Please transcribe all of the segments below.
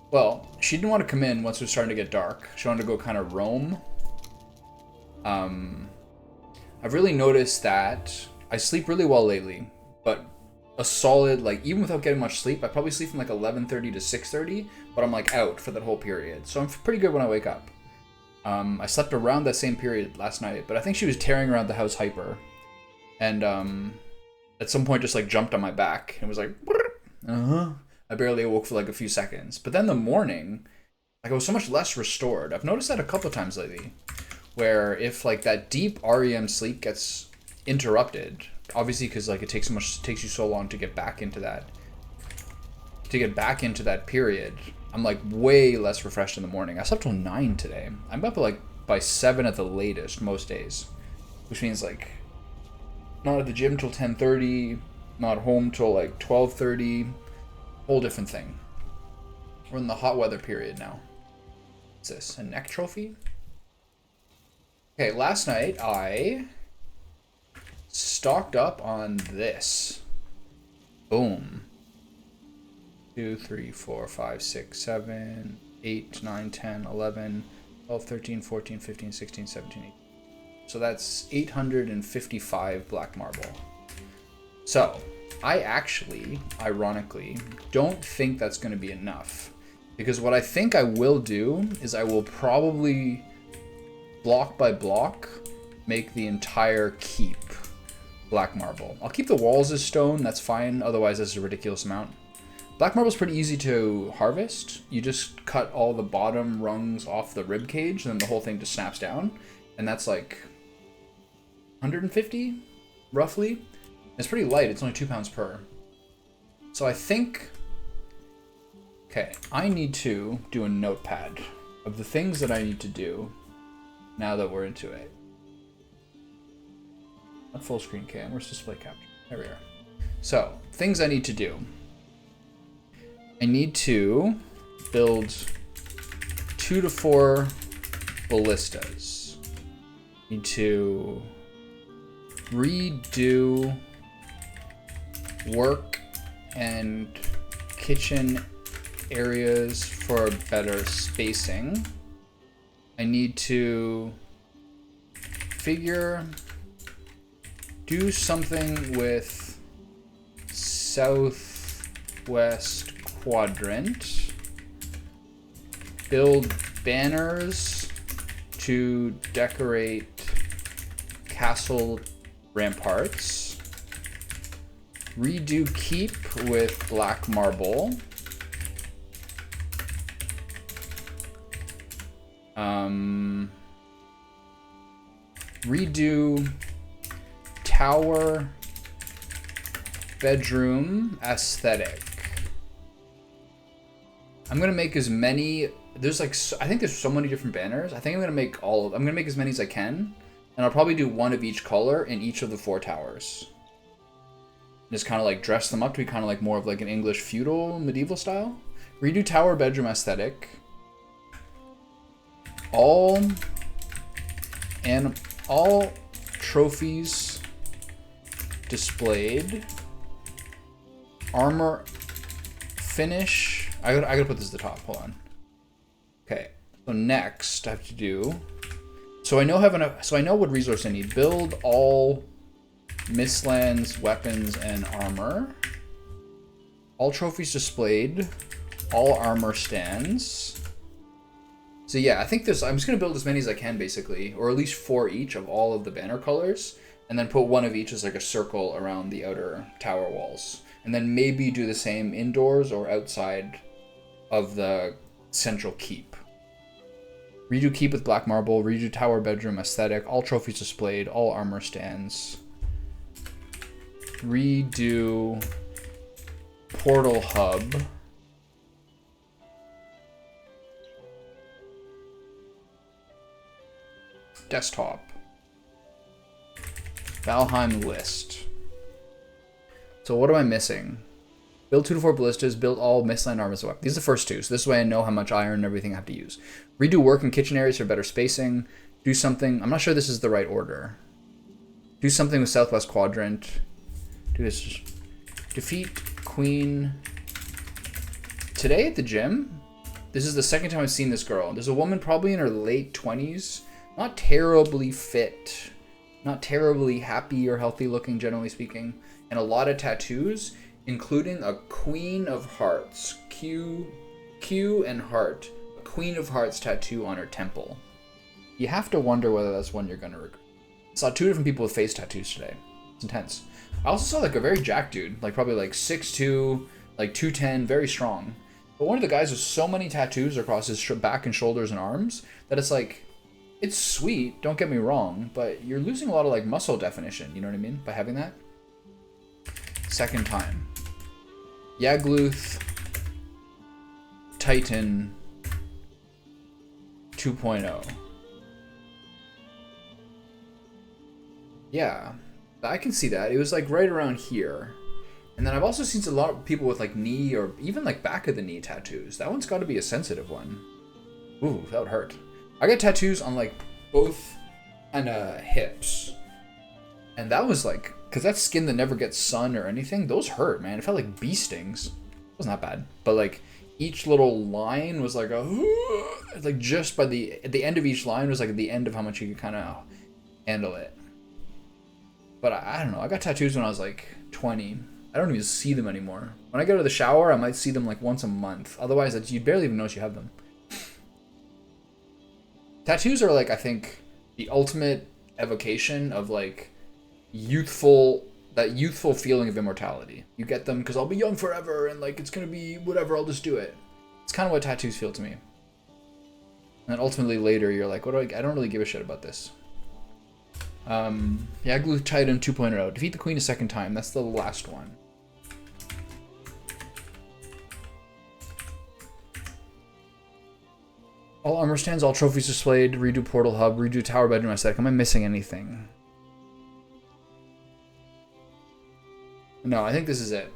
Well, she didn't want to come in once it was starting to get dark. She wanted to go kind of roam. I've really noticed that I sleep really well lately, but a solid, like, even without getting much sleep, I probably sleep from like 11:30 to 6:30, but I'm like out for that whole period. So I'm pretty good when I wake up. I slept around that same period last night, but I think she was tearing around the house hyper. And at some point just like jumped on my back and was like, uh-huh. I barely awoke for like a few seconds. But then the morning, like I was so much less restored. I've noticed that a couple of times lately, where if like that deep REM sleep gets interrupted, obviously because like it takes you so long to get back into that period, I'm like way less refreshed in the morning. I slept till 9 today. I'm up like by 7 at the latest most days, which means like not at the gym till 10:30, not home till like 12:30. Whole different thing. We're in the hot weather period now. What's this? A neck trophy? Okay, last night I stocked up on this. Boom. 2, 3, 4, 5, 6, 7, 8, 9, 10, 11, 12, 13, 14, 15, 16, 17, 18. So that's 855 black marble. So I actually, ironically, don't think that's going to be enough. Because what I think I will do is I will probably, block by block, make the entire keep black marble. I'll keep the walls as stone, that's fine. Otherwise, that's a ridiculous amount. Black marble is pretty easy to harvest. You just cut all the bottom rungs off the rib cage, and then the whole thing just snaps down. And that's like 150, roughly. It's pretty light. It's only 2 pounds per. So I think... Okay, I need to do a notepad of the things that I need to do now that we're into it. Not full screen cam. Where's display capture? There we are. So, things I need to do. I need to build 2 to 4 ballistas. Need to redo work and kitchen areas for better spacing. I need to do something with southwest quadrant, build banners to decorate castle ramparts, redo keep with black marble, redo tower bedroom aesthetic. I'm gonna make as many. There's like, I think there's so many different banners. I think I'm gonna make I'm gonna make as many as I can, and I'll probably do one of each color in each of the 4 towers. Just kind of like dress them up to be kind of like more of like an English feudal medieval style. Redo tower bedroom aesthetic. All trophies displayed. Armor finish. I gotta put this at the top. Hold on. Okay. So next I have to do. So I know what resource I need. Build all Mistlands, weapons, and armor. All trophies displayed. All armor stands. So yeah, I think I'm just gonna build as many as I can basically, or at least 4 each of all of the banner colors, and then put one of each as like a circle around the outer tower walls. And then maybe do the same indoors or outside of the central keep. Redo keep with black marble, redo tower bedroom aesthetic, all trophies displayed, all armor stands. Redo portal hub. Desktop. Valheim list. So what am I missing? Build 2 to 4 ballistas, build all Mistland armors weapons. These are the first 2, so this way I know how much iron and everything I have to use. Redo work and kitchen areas for better spacing. Do something, I'm not sure this is the right order. Do something with southwest quadrant. Do this. Defeat queen. Today at the gym, This is the second time I've seen this girl. There's a woman probably in her late 20s, not terribly fit, not terribly happy or healthy looking, generally speaking, and a lot of tattoos, including a Queen of Hearts, Q and Heart, a Queen of Hearts tattoo on her temple. You have to wonder whether that's one you're gonna regret. I saw 2 different people with face tattoos today. It's intense. I also saw like a very jacked dude, like probably like 6'2", like 210, very strong. But one of the guys with so many tattoos across his back and shoulders and arms that it's like, it's sweet, don't get me wrong, but you're losing a lot of like muscle definition, you know what I mean, by having that? Second time. Yagluth Titan 2.0. Yeah, I can see that. It was like right around here. And then I've also seen a lot of people with like knee or even like back of the knee tattoos. That one's got to be a sensitive one. Ooh, that would hurt. I got tattoos on like both and hips. And that was like, because that's skin that never gets sun or anything. Those hurt, man. It felt like bee stings. It wasn't that bad. But like each little line was like a, like just by at the end of each line was like at the end of how much you could kind of handle it. But I don't know. I got tattoos when I was like 20. I don't even see them anymore. When I go to the shower, I might see them like once a month. Otherwise, you barely even notice you have them. Tattoos are like, I think, the ultimate evocation of like that youthful feeling of immortality. You get them because I'll be young forever and like it's gonna be whatever, I'll just do it. It's kind of what tattoos feel to me. And then ultimately later you're like, I don't really give a shit about this. Yeah, Glue Titan 2.0. Defeat the queen a second time. That's the last one. All armor stands, all trophies displayed, redo portal hub, redo tower bedroom aesthetic. Am I missing anything? No, I think this is it.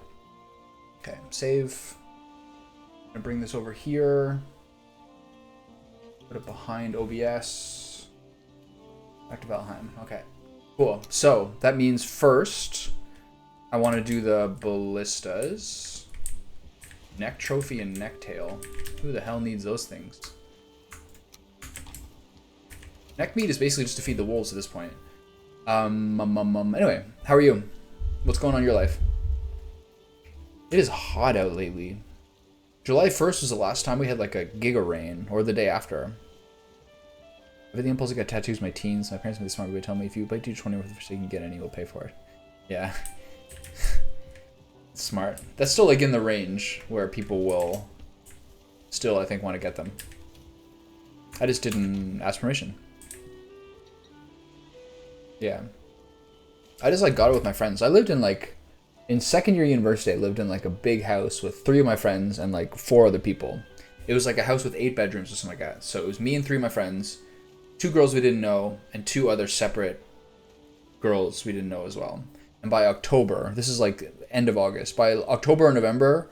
Okay, save. I'm gonna bring this over here. Put it behind OBS. Back to Valheim. Okay, cool. So that means first, I want to do the ballistas, neck trophy, and neck tail. Who the hell needs those things? Neck meat is basically just to feed the wolves at this point. Anyway, how are you? What's going on in your life? It is hot out lately. July 1st was the last time we had like a giga rain, or the day after. I have the impulse to get tattoos in my teens. My parents made the smart way to tell me if you buy 220 worth of fish, you can get any, we'll pay for it. Yeah. Smart. That's still like in the range where people will still, I think, want to get them. I just didn't ask permission. Yeah. I just like got it with my friends. I lived in like, in second year university, I lived in like a big house with 3 of my friends and like 4 other people. It was like a house with 8 bedrooms or something like that. So it was me and 3 of my friends, 2 girls we didn't know, and 2 other separate girls we didn't know as well. And by October, this is like end of August, by October or November,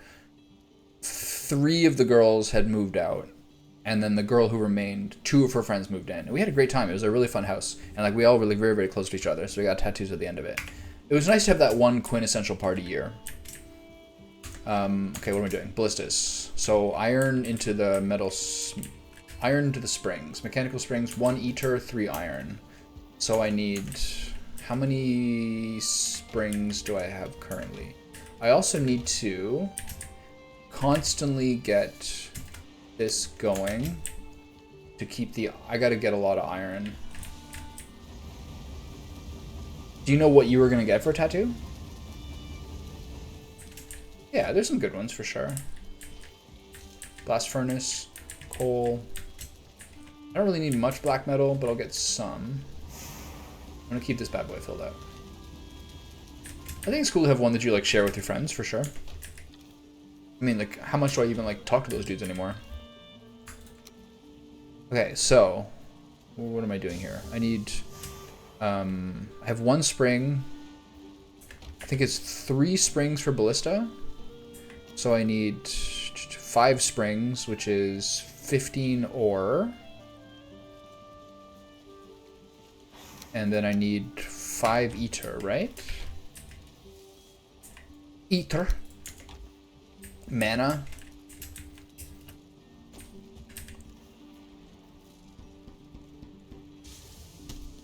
3 of the girls had moved out. And then the girl who remained, 2 of her friends moved in. And we had a great time. It was a really fun house. And like we all were like very, very close to each other. So we got tattoos at the end of it. It was nice to have that one quintessential party year. Okay, what am I doing? Ballistas. So iron into the metal, iron into the springs. Mechanical springs, 1 ether, 3 iron. So I need, how many springs do I have currently? I also need to constantly get this going to keep the, I gotta get a lot of iron. Do you know what you were gonna get for a tattoo? Yeah, there's some good ones for sure. Blast furnace, coal. I don't really need much black metal, but I'll get some. I'm gonna keep this bad boy filled out. I think it's cool to have one that you like share with your friends for sure. I mean, like, how much do I even like talk to those dudes anymore? Okay, so what am I doing here? I need, I have 1 spring. I think it's 3 springs for ballista. So I need 5 springs, which is 15 ore. And then I need 5 ether, right? Ether. Mana.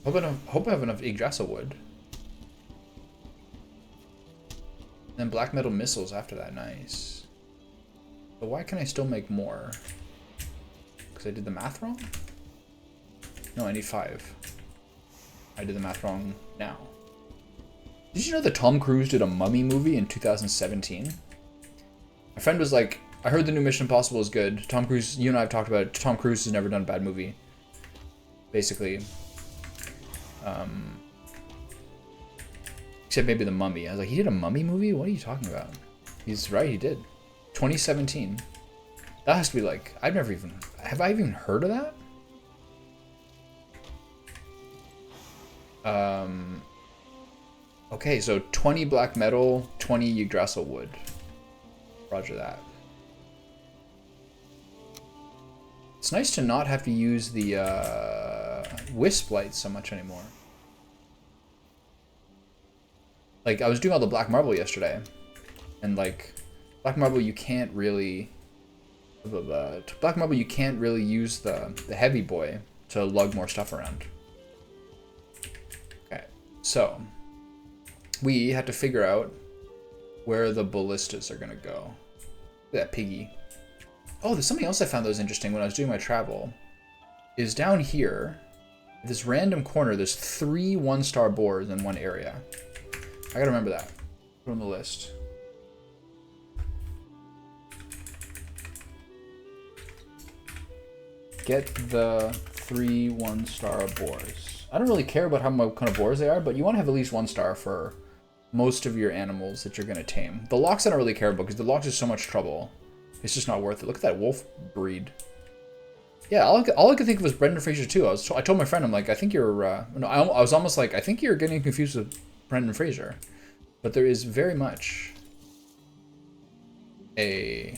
Hope I have enough Yggdrasil wood. Then black metal missiles after that, nice. But why can I still make more? Because I did the math wrong? No, I need 5. I did the math wrong now. Did you know that Tom Cruise did a Mummy movie in 2017? My friend was like, I heard the new Mission Impossible is good. Tom Cruise, you and I have talked about it. Tom Cruise has never done a bad movie. Basically. Except maybe the Mummy. I was like, he did a Mummy movie? What are you talking about? He's right, he did. 2017. That has to be like, have I even heard of that? Okay, so 20 black metal, 20 Yggdrasil wood. Roger that. It's nice to not have to use the wisp lights so much anymore. Like, I was doing all the black marble yesterday, and like, black marble you can't really use the heavy boy to lug more stuff around. Okay, so we had to figure out where the ballistas are gonna go. Look at that piggy. Oh, there's something else I found that was interesting when I was doing my travel. Is down here, this random corner, there's 3 1-star boars in one area. I gotta remember that. Put it on the list. Get the 3 1-star boars. I don't really care about what kind of boars they are, but you want to have at least 1 star for most of your animals that you're gonna tame. The locks I don't really care about because the locks is so much trouble. It's just not worth it. Look at that wolf breed. Yeah, all I could think of was Brendan Fraser too. I told my friend, I'm like, I think you're. No, I was almost like, I think you're getting confused with Brendan Fraser, but there is very much a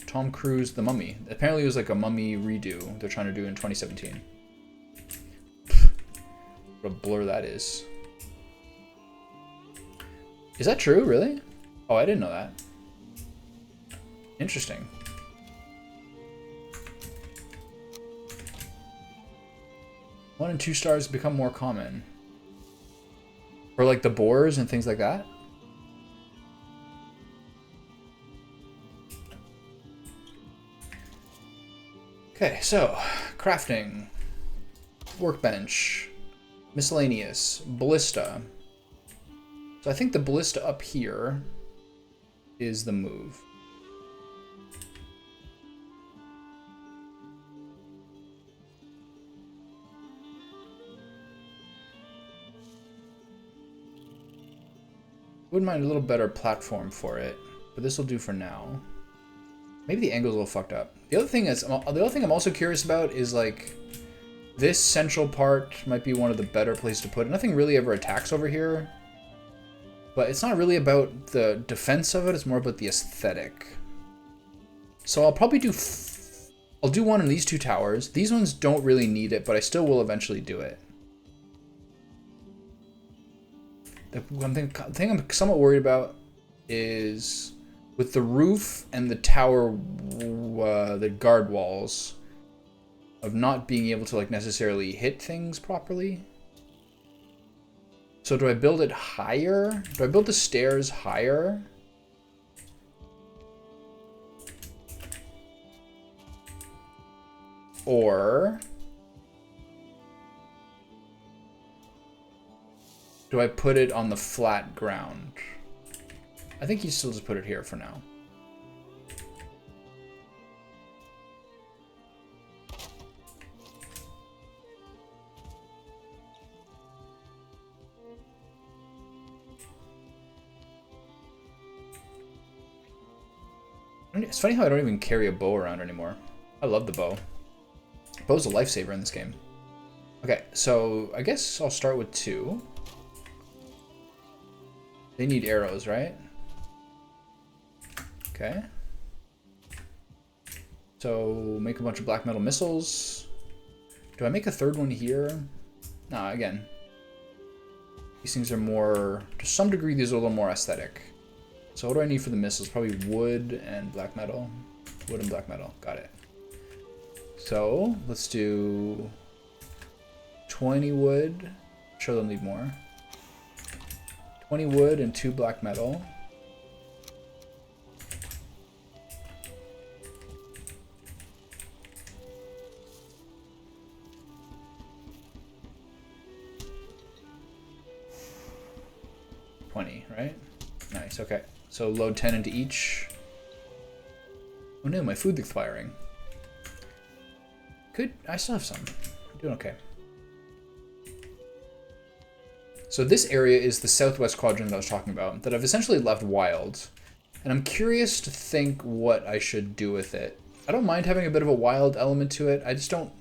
Tom Cruise The Mummy. Apparently, it was like a Mummy redo they're trying to do in 2017. What a blur that is. Is that true, really? Oh, I didn't know that. Interesting. One and 2 stars become more common. Or like the boars and things like that? Okay, so crafting, workbench, miscellaneous, ballista. So I think the ballista up here is the move. Wouldn't mind a little better platform for it, but this will do for now. Maybe the angle's a little fucked up. The other thing I'm also curious about is like this central part might be one of the better places to put it. Nothing really ever attacks over here. But it's not really about the defense of it, it's more about the aesthetic. So I'll probably do... I'll do one in these 2 towers. These ones don't really need it, but I still will eventually do it. The thing I'm somewhat worried about is with the roof and the tower, the guard walls, of not being able to like necessarily hit things properly. So do I build it higher? Do I build the stairs higher? Or do I put it on the flat ground? I think you still just put it here for now. It's funny how I don't even carry a bow around anymore. I love the bow. Bow's a lifesaver in this game. Okay, so I guess I'll start with 2. They need arrows, right? Okay. So make a bunch of black metal missiles. Do I make a 3rd one here? Nah, again. These things are more, to some degree, these are a little more aesthetic. So what do I need for the missiles? Probably wood and black metal. Wood and black metal. Got it. So let's do 20 wood. Sure, they'll need more. 20 wood and 2 black metal. Right? Nice, okay. So load 10 into each. Oh no, my food's expiring. I still have some. I'm doing okay. So this area is the southwest quadrant that I was talking about, that I've essentially left wild. And I'm curious to think what I should do with it. I don't mind having a bit of a wild element to it. I just don't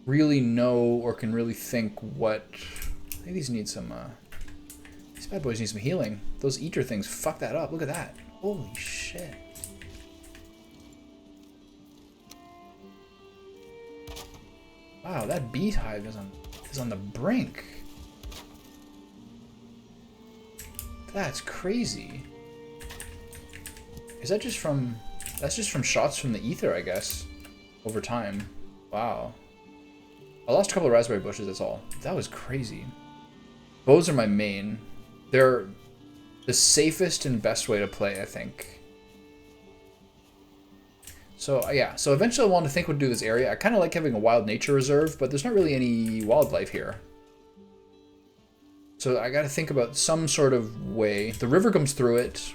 really know or can really think what... Maybe these need some... These bad boys need some healing. Those eater things fuck that up. Look at that. Holy shit. Wow, that beehive is on the brink. That's crazy. Is that just from... That's just from shots from the ether, I guess. Over time. Wow. I lost a couple of raspberry bushes, that's all. That was crazy. Bows are my main. They're the safest and best way to play, I think. So, yeah. So eventually I want to think what to do this area. I kind of like having a wild nature reserve, but there's not really any wildlife here. So I got to think about some sort of way. The river comes through it.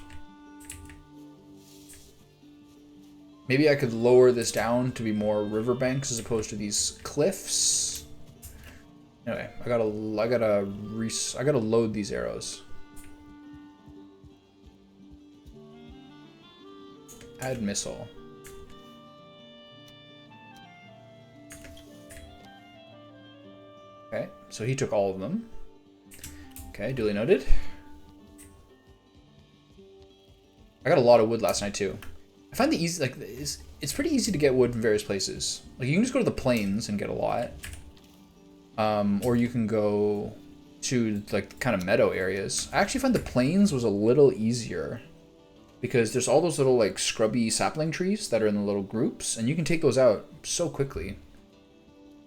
Maybe I could lower this down to be more riverbanks as opposed to these cliffs. Anyway, I gotta load these arrows. Add missile. Okay, so he took all of them. Okay, duly noted. I got a lot of wood last night too. I find the easy, like, it's pretty easy to get wood in various places. Like, you can just go to the plains and get a lot. Or you can go to, like, kind of meadow areas. I actually find the plains was a little easier because there's all those little, like, scrubby sapling trees that are in the little groups, and you can take those out so quickly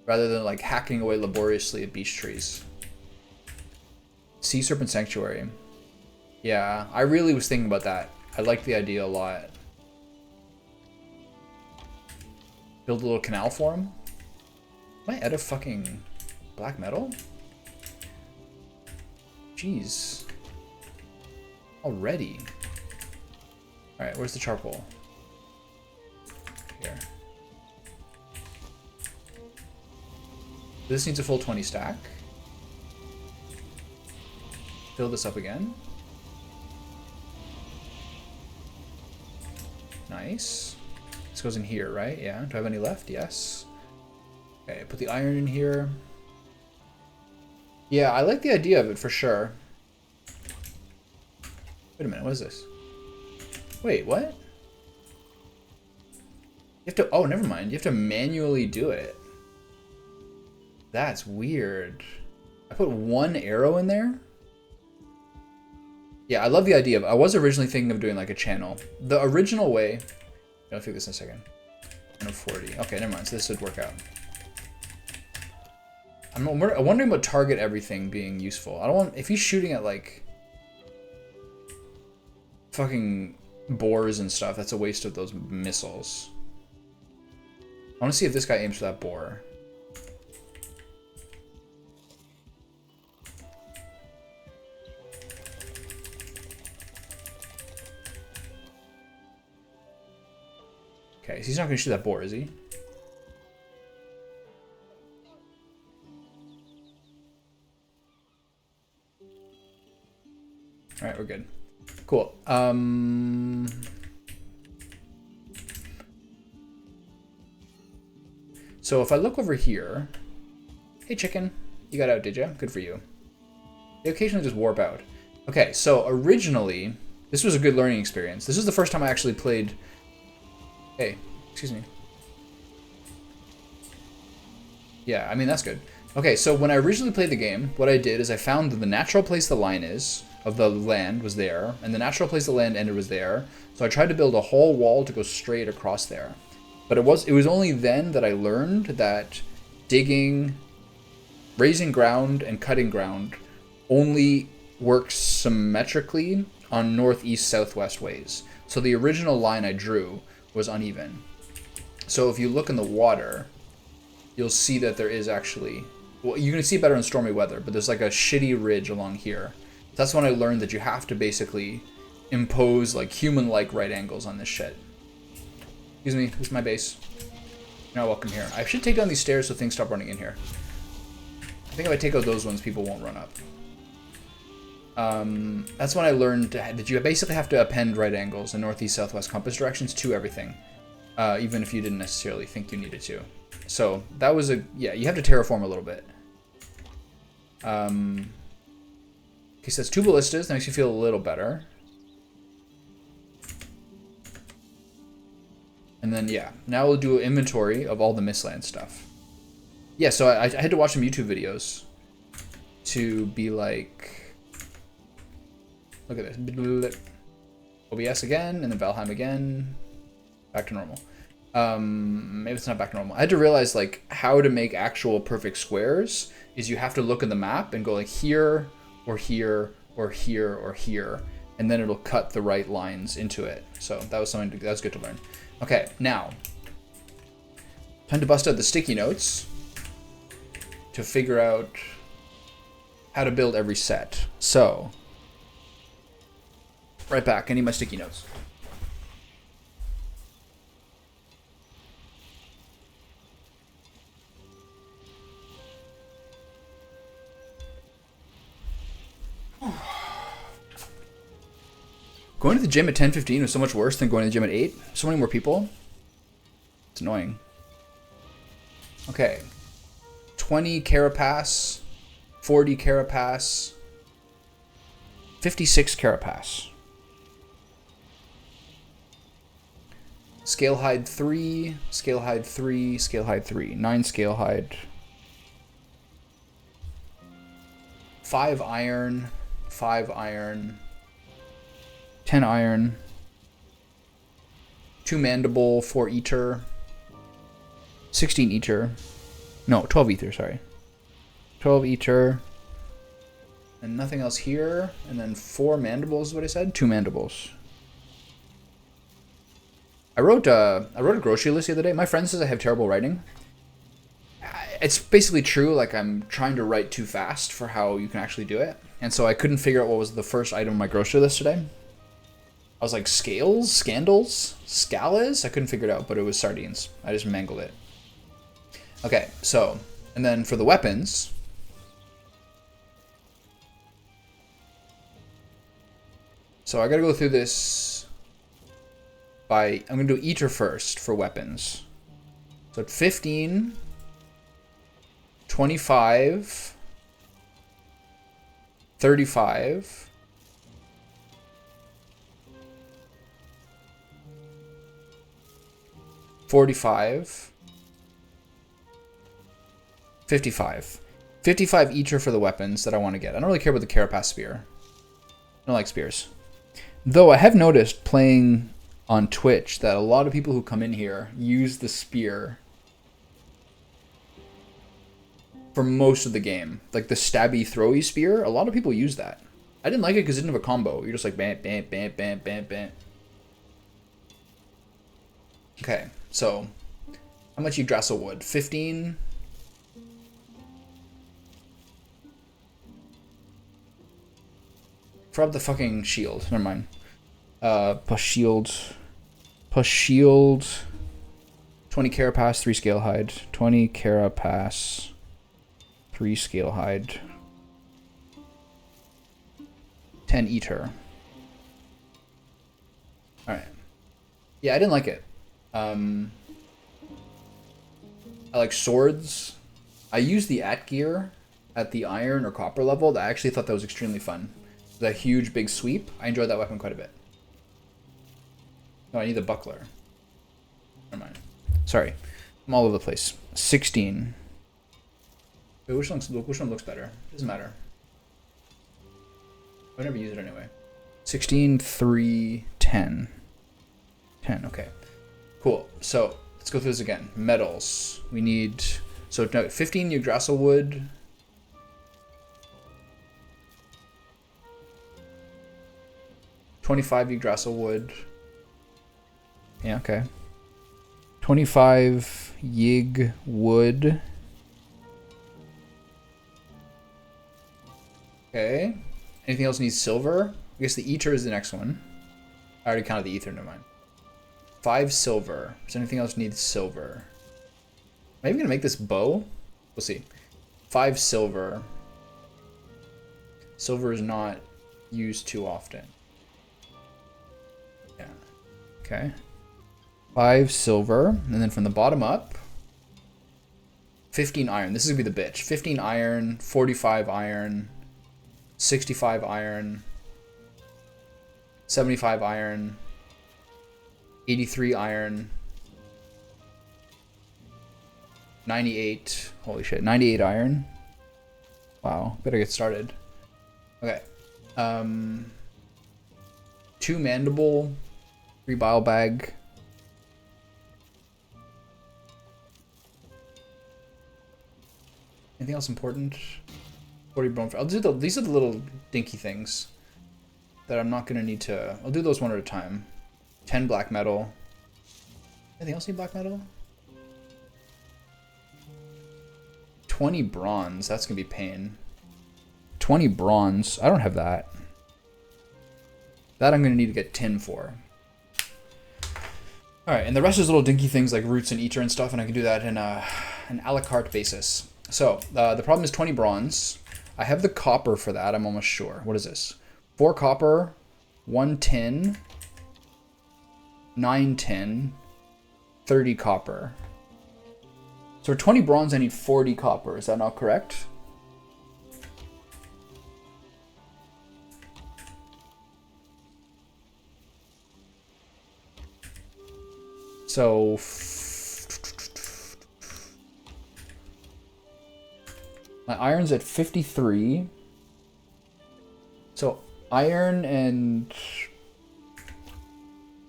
rather than, like, hacking away laboriously at beech trees. Sea Serpent Sanctuary. Yeah, I really was thinking about that. I like the idea a lot. Build a little canal for him. Am I out of fucking black metal? Jeez. Already. Alright, where's the charcoal? Here. This needs a full 20 stack. Fill this up again. Nice. This goes in here, right? Yeah. Do I have any left? Yes. Okay, put the iron in here. Yeah, I like the idea of it for sure. Wait a minute, what is this? Wait, what? You have to... Oh, never mind. You have to manually do it. That's weird. I put one arrow in there? Yeah, I love the idea of... I was originally thinking of doing like a channel. The original way... I'll figure this in a second. 140. Okay, never mind. So this would work out. I'm wondering about target everything being useful. I don't want... If he's shooting at like... fucking boars and stuff, that's a waste of those missiles. I want to see if this guy aims for that boar. Okay, so he's not going to shoot that boar, is he? Alright, we're good. Cool. So if I look over here... Hey, chicken. You got out, did you? Good for you. They occasionally just warp out. Okay, so originally... This was a good learning experience. This is the first time I actually played... Hey, excuse me. Yeah, I mean, that's good. Okay, so when I originally played the game, what I did is I found that the natural place the line is, of the land was there, and the natural place the land ended was there. So I tried to build a whole wall to go straight across there. But it was only then that I learned that digging, raising ground, and cutting ground only works symmetrically on northeast southwest ways. So the original line I drew was uneven. So if you look in the water, you'll see that there is actually, well, you can see better in stormy weather, but there's like a shitty ridge along here. That's when I learned that you have to basically impose like human-like right angles on this shit. Excuse me, this is my base. You're not welcome here. I should take down these stairs so things stop running in here. I think if I take out those ones, people won't run up. That's when I learned that you basically have to append right angles in northeast, southwest compass directions to everything, even if you didn't necessarily think you needed to. So that was yeah, you have to terraform a little bit. Okay, so that's 2 ballistas. That makes you feel a little better. And then, yeah, now we'll do an inventory of all the Mistland stuff. Yeah, so I had to watch some YouTube videos to be like, look at this. OBS again, and then Valheim again. Back to normal. Maybe it's not back to normal. I had to realize like how to make actual perfect squares is you have to look at the map and go like here or here or here or here, and then it'll cut the right lines into it. So that was something that was good to learn. Okay, now time to bust out the sticky notes to figure out how to build every set. So right back, I need my sticky notes. Going to the gym at 10:15 was so much worse than going to the gym at 8. So many more people. It's annoying. Okay. 20 carapace, 40 carapace, 56 carapace. Scale hide 3, scale hide 3, scale hide 3. 9 scale hide. 5 iron, 5 iron. 10 iron, 2 mandible, 4 ether, 16 ether, no, 12 ether, sorry. 12 ether, and nothing else here, and then 4 mandibles is what I said? 2 mandibles. I wrote a grocery list the other day. My friend says I have terrible writing. It's basically true, like I'm trying to write too fast for how you can actually do it, and so I couldn't figure out what was the first item on my grocery list today. I was like, scales? Scandals? Scalas? I couldn't figure it out, but it was sardines. I just mangled it. Okay, so, and then for the weapons. So I gotta go through this by, I'm gonna do ether first for weapons. So at 15, 25, 35, 45, 55. 55 each are for the weapons that I want to get. I don't really care about the carapace spear. I don't like spears. Though I have noticed playing on Twitch that a lot of people who come in here use the spear for most of the game. Like the stabby, throwy spear, a lot of people use that. I didn't like it because it didn't have a combo. You're just like bam, bam, bam, bam, bam, bam. Okay, so how much Yggdrasil wood? 15. Grab the fucking shield. Never mind. Plus shield. Plus shield. 20 carapace, 3 scale hide. 20 carapace, 3 scale hide. 10 ether. Alright. Yeah, I didn't like it. I like swords. I used the gear at the iron or copper level. I actually thought that was extremely fun. The huge big sweep. I enjoyed that weapon quite a bit. No, I need the buckler. Never mind. Sorry. I'm all over the place. 16. Wait, which one looks better? Doesn't matter. I never use it anyway. 16, 3, 10. 10, okay. Cool. So let's go through this again. Metals. We need, so no, 15 Yggdrasil wood. $25 Yggdrasil wood. Yeah, okay. 25 Yig wood. Okay. Anything else needs silver? I guess the ether is the next one. I already counted the ether, never mind. 5 silver. Does anything else need silver? Am I even gonna make this bow? We'll see. 5 silver. Silver is not used too often. Yeah. Okay. 5 silver. And then from the bottom up, 15 iron. This is gonna be the bitch. 15 iron, 45 iron, 65 iron, 75 iron, 83 iron, 98, holy shit, 98 iron. Wow, better get started. Okay. 2 mandible, 3 bile bag. Anything else important? 40 bone. I'll do these are the little dinky things that I'm not gonna need to. I'll do those one at a time. 10 black metal. Anything else need black metal? 20 bronze. That's gonna be pain. 20 bronze. I don't have that. That I'm gonna need to get tin for. All right, and the rest is little dinky things like roots and ether and stuff, and I can do that in an a la carte basis. So the problem is 20 bronze. I have the copper for that, I'm almost sure. What is this? 4 copper, 1 tin, 9 tin, 30 copper. So for 20 bronze, I need 40 copper. Is that not correct? So my iron's at 53. So iron and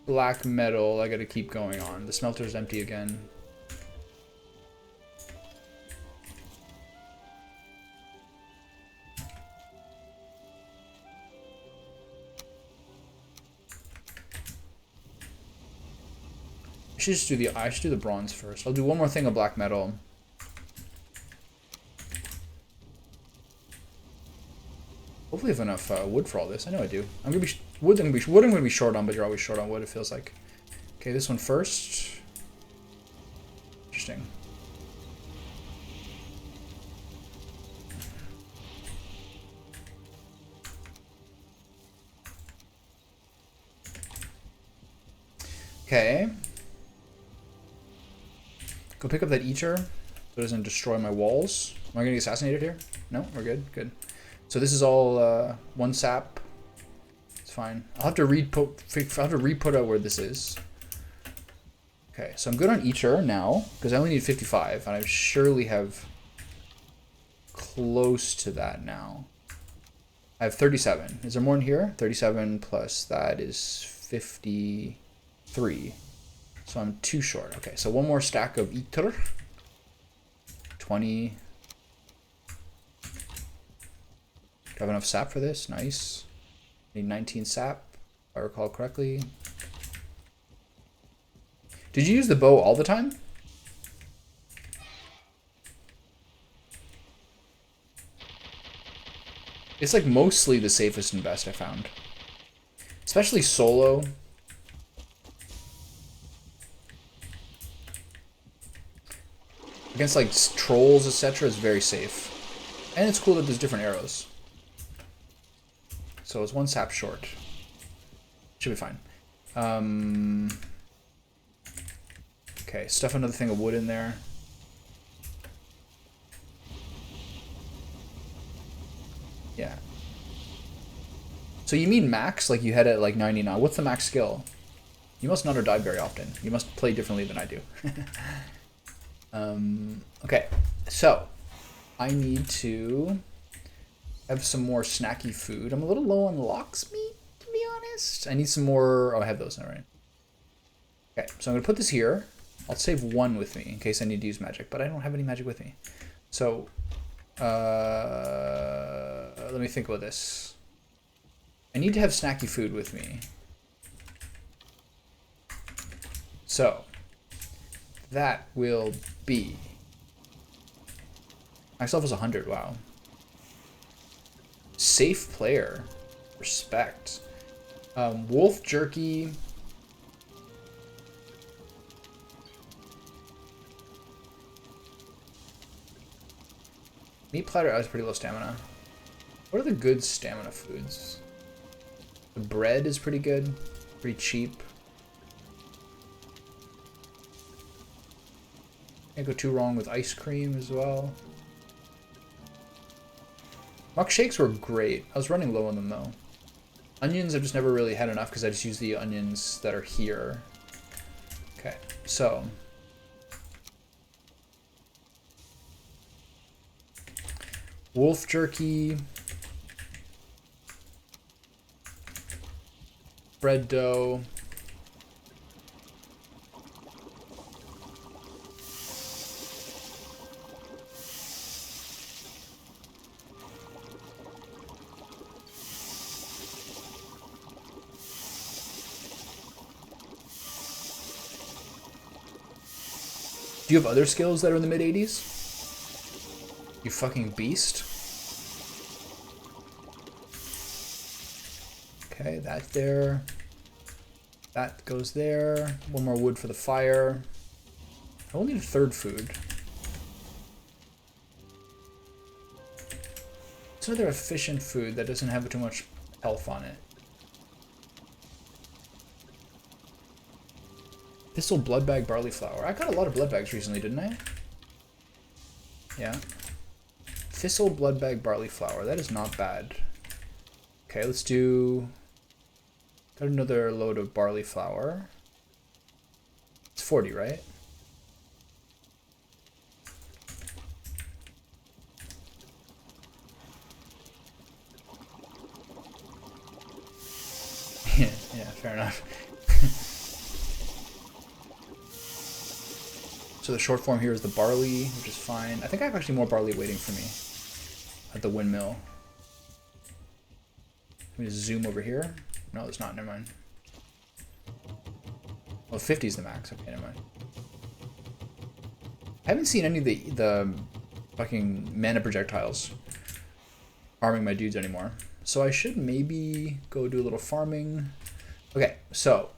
black metal, I gotta keep going on. The smelter's empty again. I should do the bronze first. I'll do one more thing of black metal. Hopefully I have enough wood for all this. I know I do. I'm gonna be wood. I'm gonna be short on, but you're always short on wood. It feels like. Okay, this one first. Interesting. Okay. Go pick up that ether so it doesn't destroy my walls. Am I gonna get assassinated here? No, we're good. Good. So this is all 1 sap. It's fine. I'll have to re-put out where this is. Okay, so I'm good on ether now because I only need 55, and I surely have close to that now. I have 37. Is there more in here? 37 plus that is 53. So I'm 2 short. Okay, so 1 more stack of ether. 20. Do I have enough sap for this? Nice. Need 19 sap, if I recall correctly. Did you use the bow all the time? It's like mostly the safest and best I found. Especially solo. Against like trolls, etc. is very safe. And it's cool that there's different arrows. So it's 1 sap short. Should be fine. Okay, stuff another thing of wood in there. Yeah. So you mean max? Like you had it at like 99. What's the max skill? You must not have died very often. You must play differently than I do. Okay, so I need to have some more snacky food. I'm a little low on lox meat, to be honest. I need some more. Oh, I have those now, right? Okay, so I'm gonna put this here. I'll save one with me in case I need to use magic, but I don't have any magic with me. So, let me think about this. I need to have snacky food with me. So, that will be... Myself is 100, wow. Safe player. Respect. Wolf jerky. Meat platter, I was pretty low stamina. What are the good stamina foods? The bread is pretty good. Pretty cheap. Can't go too wrong with ice cream as well. Muck shakes were great. I was running low on them though. Onions, I've just never really had enough because I just use the onions that are here. Okay, so. Wolf jerky. Bread dough. Do you have other skills that are in the mid-80s? You fucking beast. Okay, that there. That goes there. One more wood for the fire. I will need a third food. It's another efficient food that doesn't have too much health on it. Thistle blood bag barley flour. I got a lot of blood bags recently, didn't I? Yeah. Thistle blood bag barley flour. That is not bad. Okay, let's do... Got another load of barley flour. It's 40, right? Yeah, fair enough. So the short form here is the barley, which is fine. I think I have actually more barley waiting for me at the windmill. Let me just zoom over here. No, it's not. Never mind. Well, 50 is the max. Okay, never mind. I haven't seen any of the fucking mana projectiles harming my dudes anymore. So I should maybe go do a little farming. Okay, so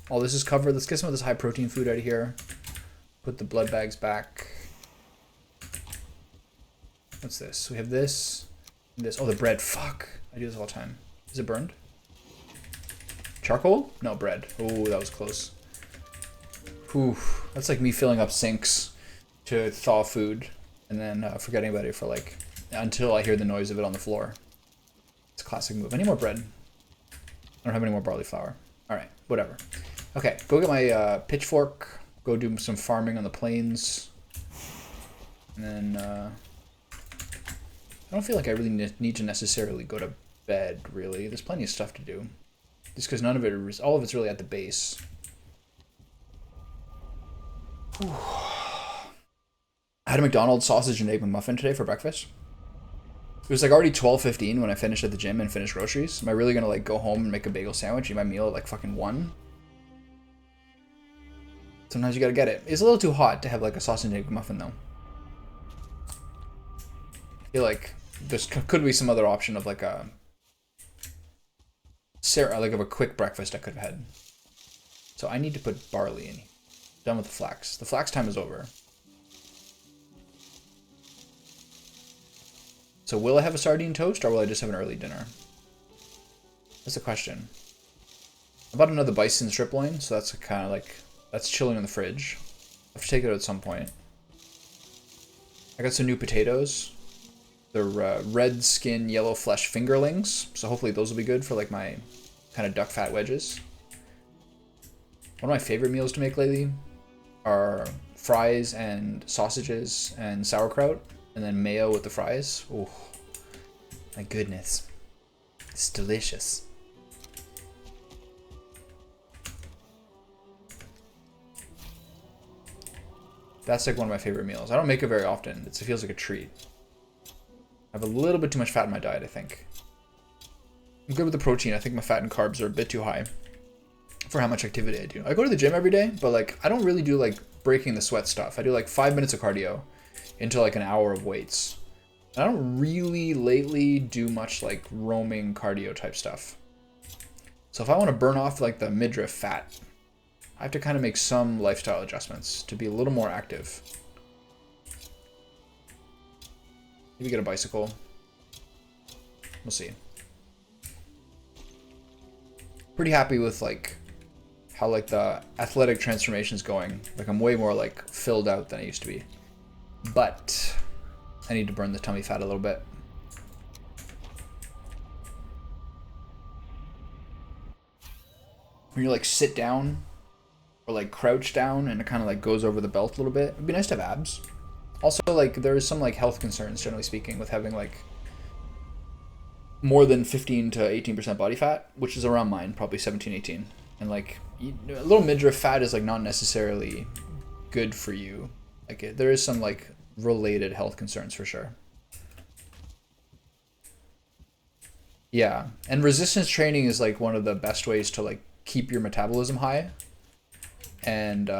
all this is covered. Let's get some of this high protein food out of here. Put the blood bags back. What's this? We have this. And this. Oh, the bread. Fuck. I do this all the time. Is it burned? Charcoal? No, bread. Oh, that was close. Whew. That's like me filling up sinks to thaw food and then forgetting about it for like until I hear the noise of it on the floor. It's a classic move. I need more bread. I don't have any more barley flour. All right, whatever. Okay, go get my pitchfork. Go do some farming on the plains. And then I don't feel like I really need to necessarily go to bed, really. There's plenty of stuff to do. Just because none of it is, all of it's really at the base. Whew. I had a McDonald's sausage and egg McMuffin today for breakfast. It was like already 12:15 when I finished at the gym and finished groceries. Am I really gonna like go home and make a bagel sandwich, eat my meal at like fucking 1? Sometimes you gotta get it. It's a little too hot to have like a sausage and egg McMuffin though. I feel like there could be some other option of like a of a quick breakfast I could have had. So I need to put barley in. Done with the flax. The flax time is over. So will I have a sardine toast or will I just have an early dinner? That's the question. I bought another bison strip loin, so that's kind of like, that's chilling in the fridge. I have to take it out at some point. I got some new potatoes. They're red skin, yellow flesh fingerlings, so hopefully those will be good for like my kind of duck fat wedges. One of my favorite meals to make lately are fries and sausages and sauerkraut, and then mayo with the fries. Oh, my goodness. It's delicious. That's like one of my favorite meals. I don't make it very often. It feels like a treat. I have a little bit too much fat in my diet, I think. I'm good with the protein. I think my fat and carbs are a bit too high for how much activity I do. I go to the gym every day, but like I don't really do like breaking the sweat stuff. I do like 5 minutes of cardio into like an hour of weights. I don't really lately do much like roaming cardio type stuff. So if I want to burn off like the midriff fat, I have to kind of make some lifestyle adjustments to be a little more active. Maybe get a bicycle. We'll see. Pretty happy with like how like the athletic transformation is going. Like I'm way more like filled out than I used to be. But I need to burn the tummy fat a little bit. When you like sit down or like crouch down and it kind of like goes over the belt a little bit, it'd be nice to have abs. Also, like there's some like health concerns, generally speaking, with having like more than 15 to 18% body fat, which is around mine, probably 17, 18. And like a little midriff fat is like not necessarily good for you. Like there is some like related health concerns for sure. Yeah, and resistance training is like one of the best ways to like keep your metabolism high and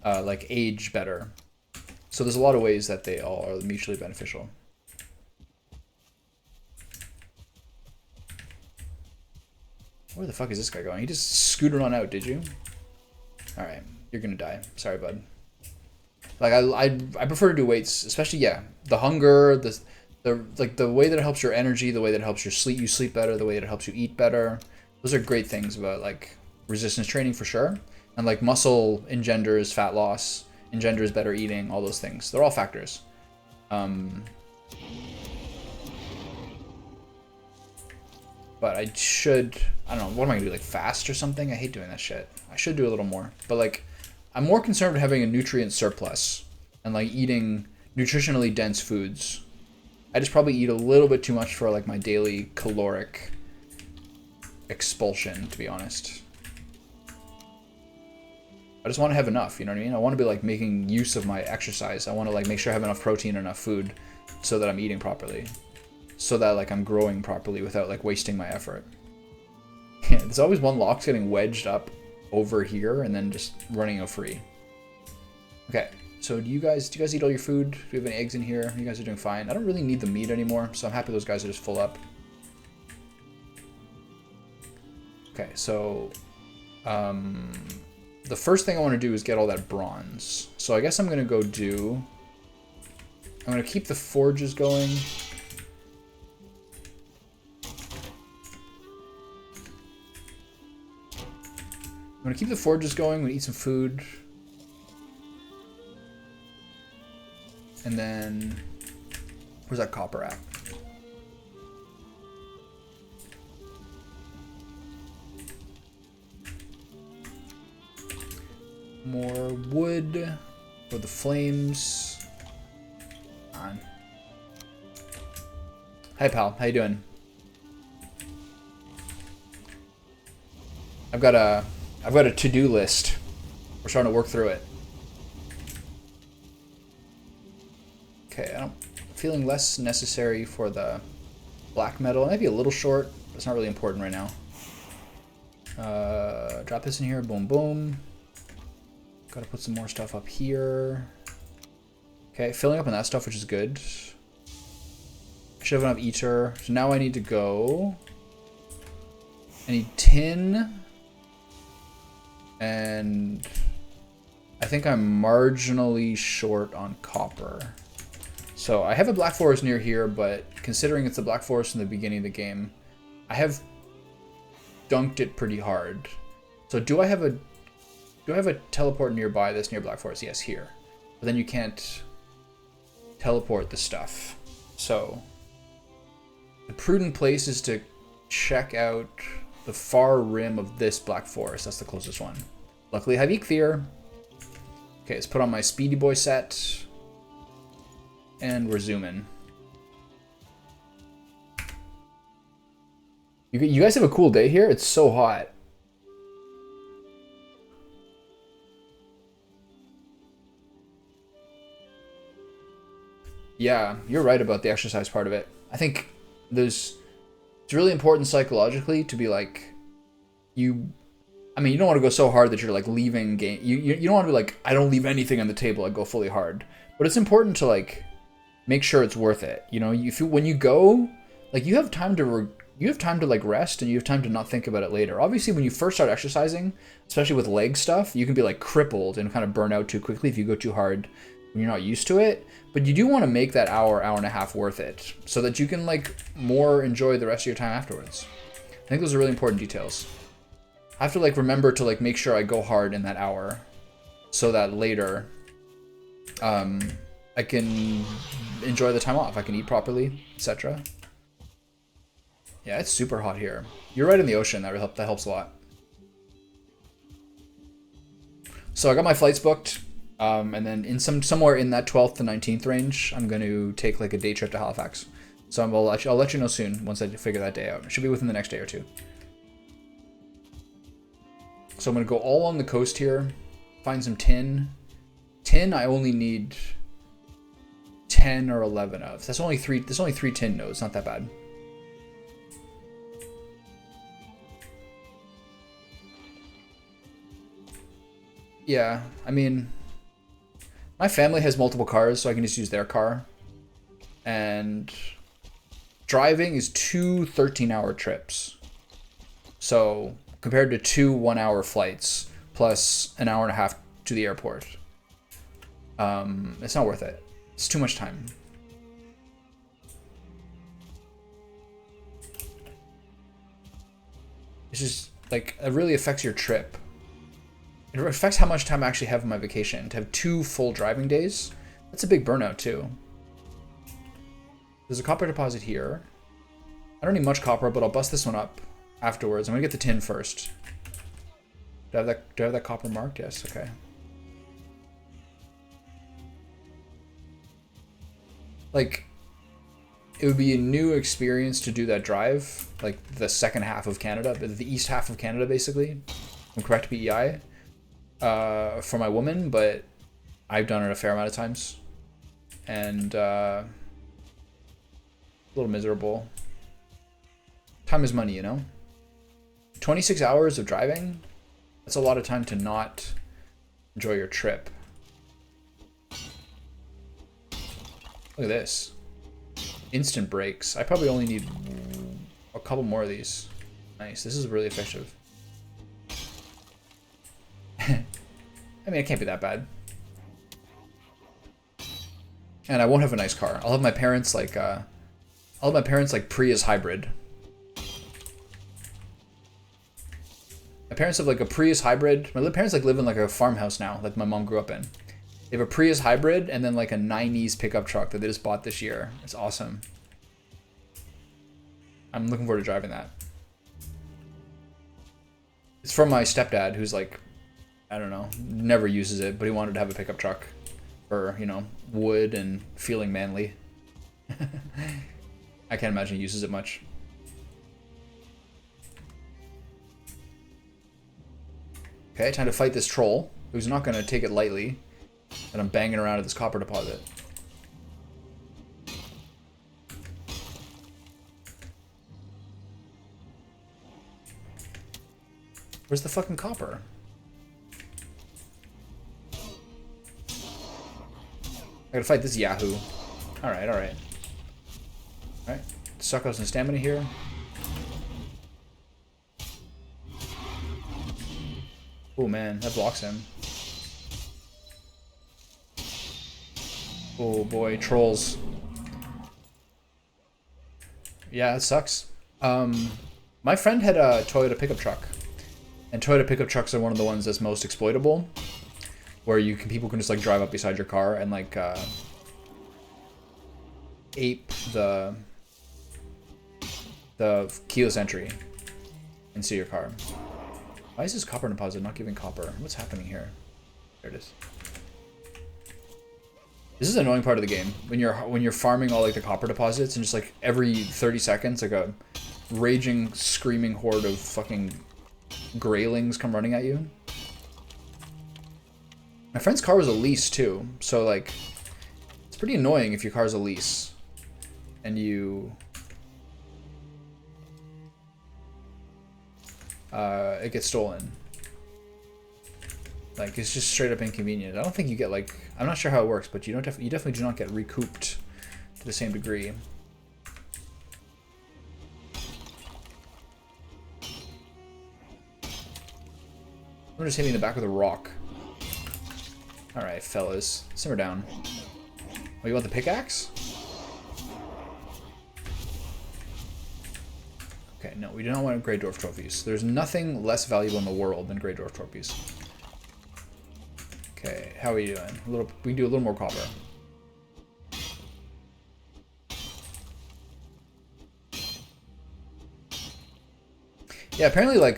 like age better. So there's a lot of ways that they all are mutually beneficial. Where the fuck is this guy going? He just scooted on out, did you? All right, you're gonna die. Sorry, bud. Like I prefer to do weights, especially the hunger, the way that it helps your energy, the way that it helps you sleep better, the way that it helps you eat better. Those are great things about like resistance training for sure. And like muscle engenders fat loss, engenders better eating, all those things. They're all factors. But I don't know, what am I gonna do, like fast or something? I hate doing that shit. I should do a little more. But like, I'm more concerned with having a nutrient surplus and like eating nutritionally dense foods. I just probably eat a little bit too much for like my daily caloric expulsion, to be honest. I just want to have enough, you know what I mean? I want to be like making use of my exercise. I want to like make sure I have enough protein and enough food so that I'm eating properly. So that like I'm growing properly without like wasting my effort. Yeah, there's always one lock's getting wedged up over here and then just running out free. Okay, so do you guys eat all your food? Do you have any eggs in here? You guys are doing fine. I don't really need the meat anymore, so I'm happy those guys are just full up. Okay, so the first thing I want to do is get all that bronze. So I guess I'm gonna keep the forges going. I'm gonna keep the forges going, I'm gonna eat some food. And then, where's that copper at? More wood for the flames. On. Hi pal, how you doing? I've got a to-do list. We're starting to work through it. Okay, I'm feeling less necessary for the black metal. It might be a little short, but it's not really important right now. Drop this in here, boom, boom. Gotta put some more stuff up here. Okay, filling up on that stuff, which is good. I should have enough ether. So now I need to go. I need tin. And I think I'm marginally short on copper. So I have a black forest near here, but considering it's the black forest in the beginning of the game, I have dunked it pretty hard. So do I have a teleport nearby that's near black forest? Yes, here. But then you can't teleport the stuff. So the prudent place is to check out the far rim of this black forest. That's the closest one. Luckily I have Eikthyr. Okay, let's put on my Speedy Boy set. And we're zooming. You guys have a cool day here? It's so hot. Yeah, you're right about the exercise part of it. I think it's really important psychologically to be like, I mean, you don't want to go so hard that you're like leaving game. You don't want to be like, I don't leave anything on the table. I go fully hard. But it's important to like make sure it's worth it. You know, when you go, like you have time to like rest and you have time to not think about it later. Obviously, when you first start exercising, especially with leg stuff, you can be like crippled and kind of burn out too quickly if you go too hard when you're not used to it. But you do want to make that hour and a half worth it so that you can like more enjoy the rest of your time afterwards. I think those are really important details. I have to like remember to like make sure I go hard in that hour so that later I can enjoy the time off. I can eat properly, etc. Yeah, it's super hot here. You're right in the ocean. That helps a lot. So I got my flights booked, and then in somewhere in that 12th to 19th range, I'm going to take like a day trip to Halifax. So I'll let you know soon once I figure that day out. It should be within the next day or two. So I'm going to go all on the coast here, find some tin. Tin I only need 10 or 11 of. There's only three tin nodes, not that bad. Yeah, I mean, my family has multiple cars, so I can just use their car. And driving is 2 13-hour trips. So compared to 2 1-hour flights plus an hour and a half to the airport, it's not worth it. It's too much time. It's just like it really affects your trip. It affects how much time I actually have on my vacation. To have 2 full driving days, that's a big burnout too. There's a copper deposit here. I don't need much copper, but I'll bust this one up afterwards. I'm gonna get the tin first. Do I have that copper marked? Yes, okay. Like, it would be a new experience to do that drive, like the second half of Canada, the east half of Canada, basically, from Quebec to PEI, for my woman, but I've done it a fair amount of times, and a little miserable. Time is money, you know? 26 hours of driving, that's a lot of time to not enjoy your trip. Look at this. Instant brakes. I probably only need a couple more of these. Nice. This is really effective. I mean, it can't be that bad. And I won't have a nice car. I'll have my parents like Prius hybrid. My parents have like a Prius hybrid. My parents like live in like a farmhouse now that my mom grew up in. They have a Prius hybrid and then like a 90s pickup truck that they just bought this year. It's awesome. I'm looking forward to driving that. It's from my stepdad who's like, I don't know, never uses it, but he wanted to have a pickup truck for, you know, wood and feeling manly. I can't imagine he uses it much. Okay, time to fight this troll, who's not going to take it lightly. And I'm banging around at this copper deposit. Where's the fucking copper? I gotta fight this Yahoo. Alright, alright. Alright. Suck out some stamina here. Oh man, that blocks him. Oh boy, trolls. Yeah, it sucks. My friend had a Toyota pickup truck, and Toyota pickup trucks are one of the ones that's most exploitable, where people can just like drive up beside your car and like ape the keyless entry and see your car. Why is this copper deposit not giving copper? What's happening here? There it is. This is an annoying part of the game when you're farming all like the copper deposits and just like every 30 seconds like a raging screaming horde of fucking graylings come running at you. My friend's car was a lease too, so like it's pretty annoying if your car's a lease and you it gets stolen. Like, it's just straight up inconvenient. I don't think you get, like, I'm not sure how it works, but you definitely do not get recouped to the same degree. I'm just hitting the back with a rock. Alright, fellas. Simmer down. Oh, you want the pickaxe? Okay, no, we do not want Grey Dwarf trophies. There's nothing less valuable in the world than Grey Dwarf trophies. Okay, how are we doing? We can do a little more copper. Yeah, apparently, like,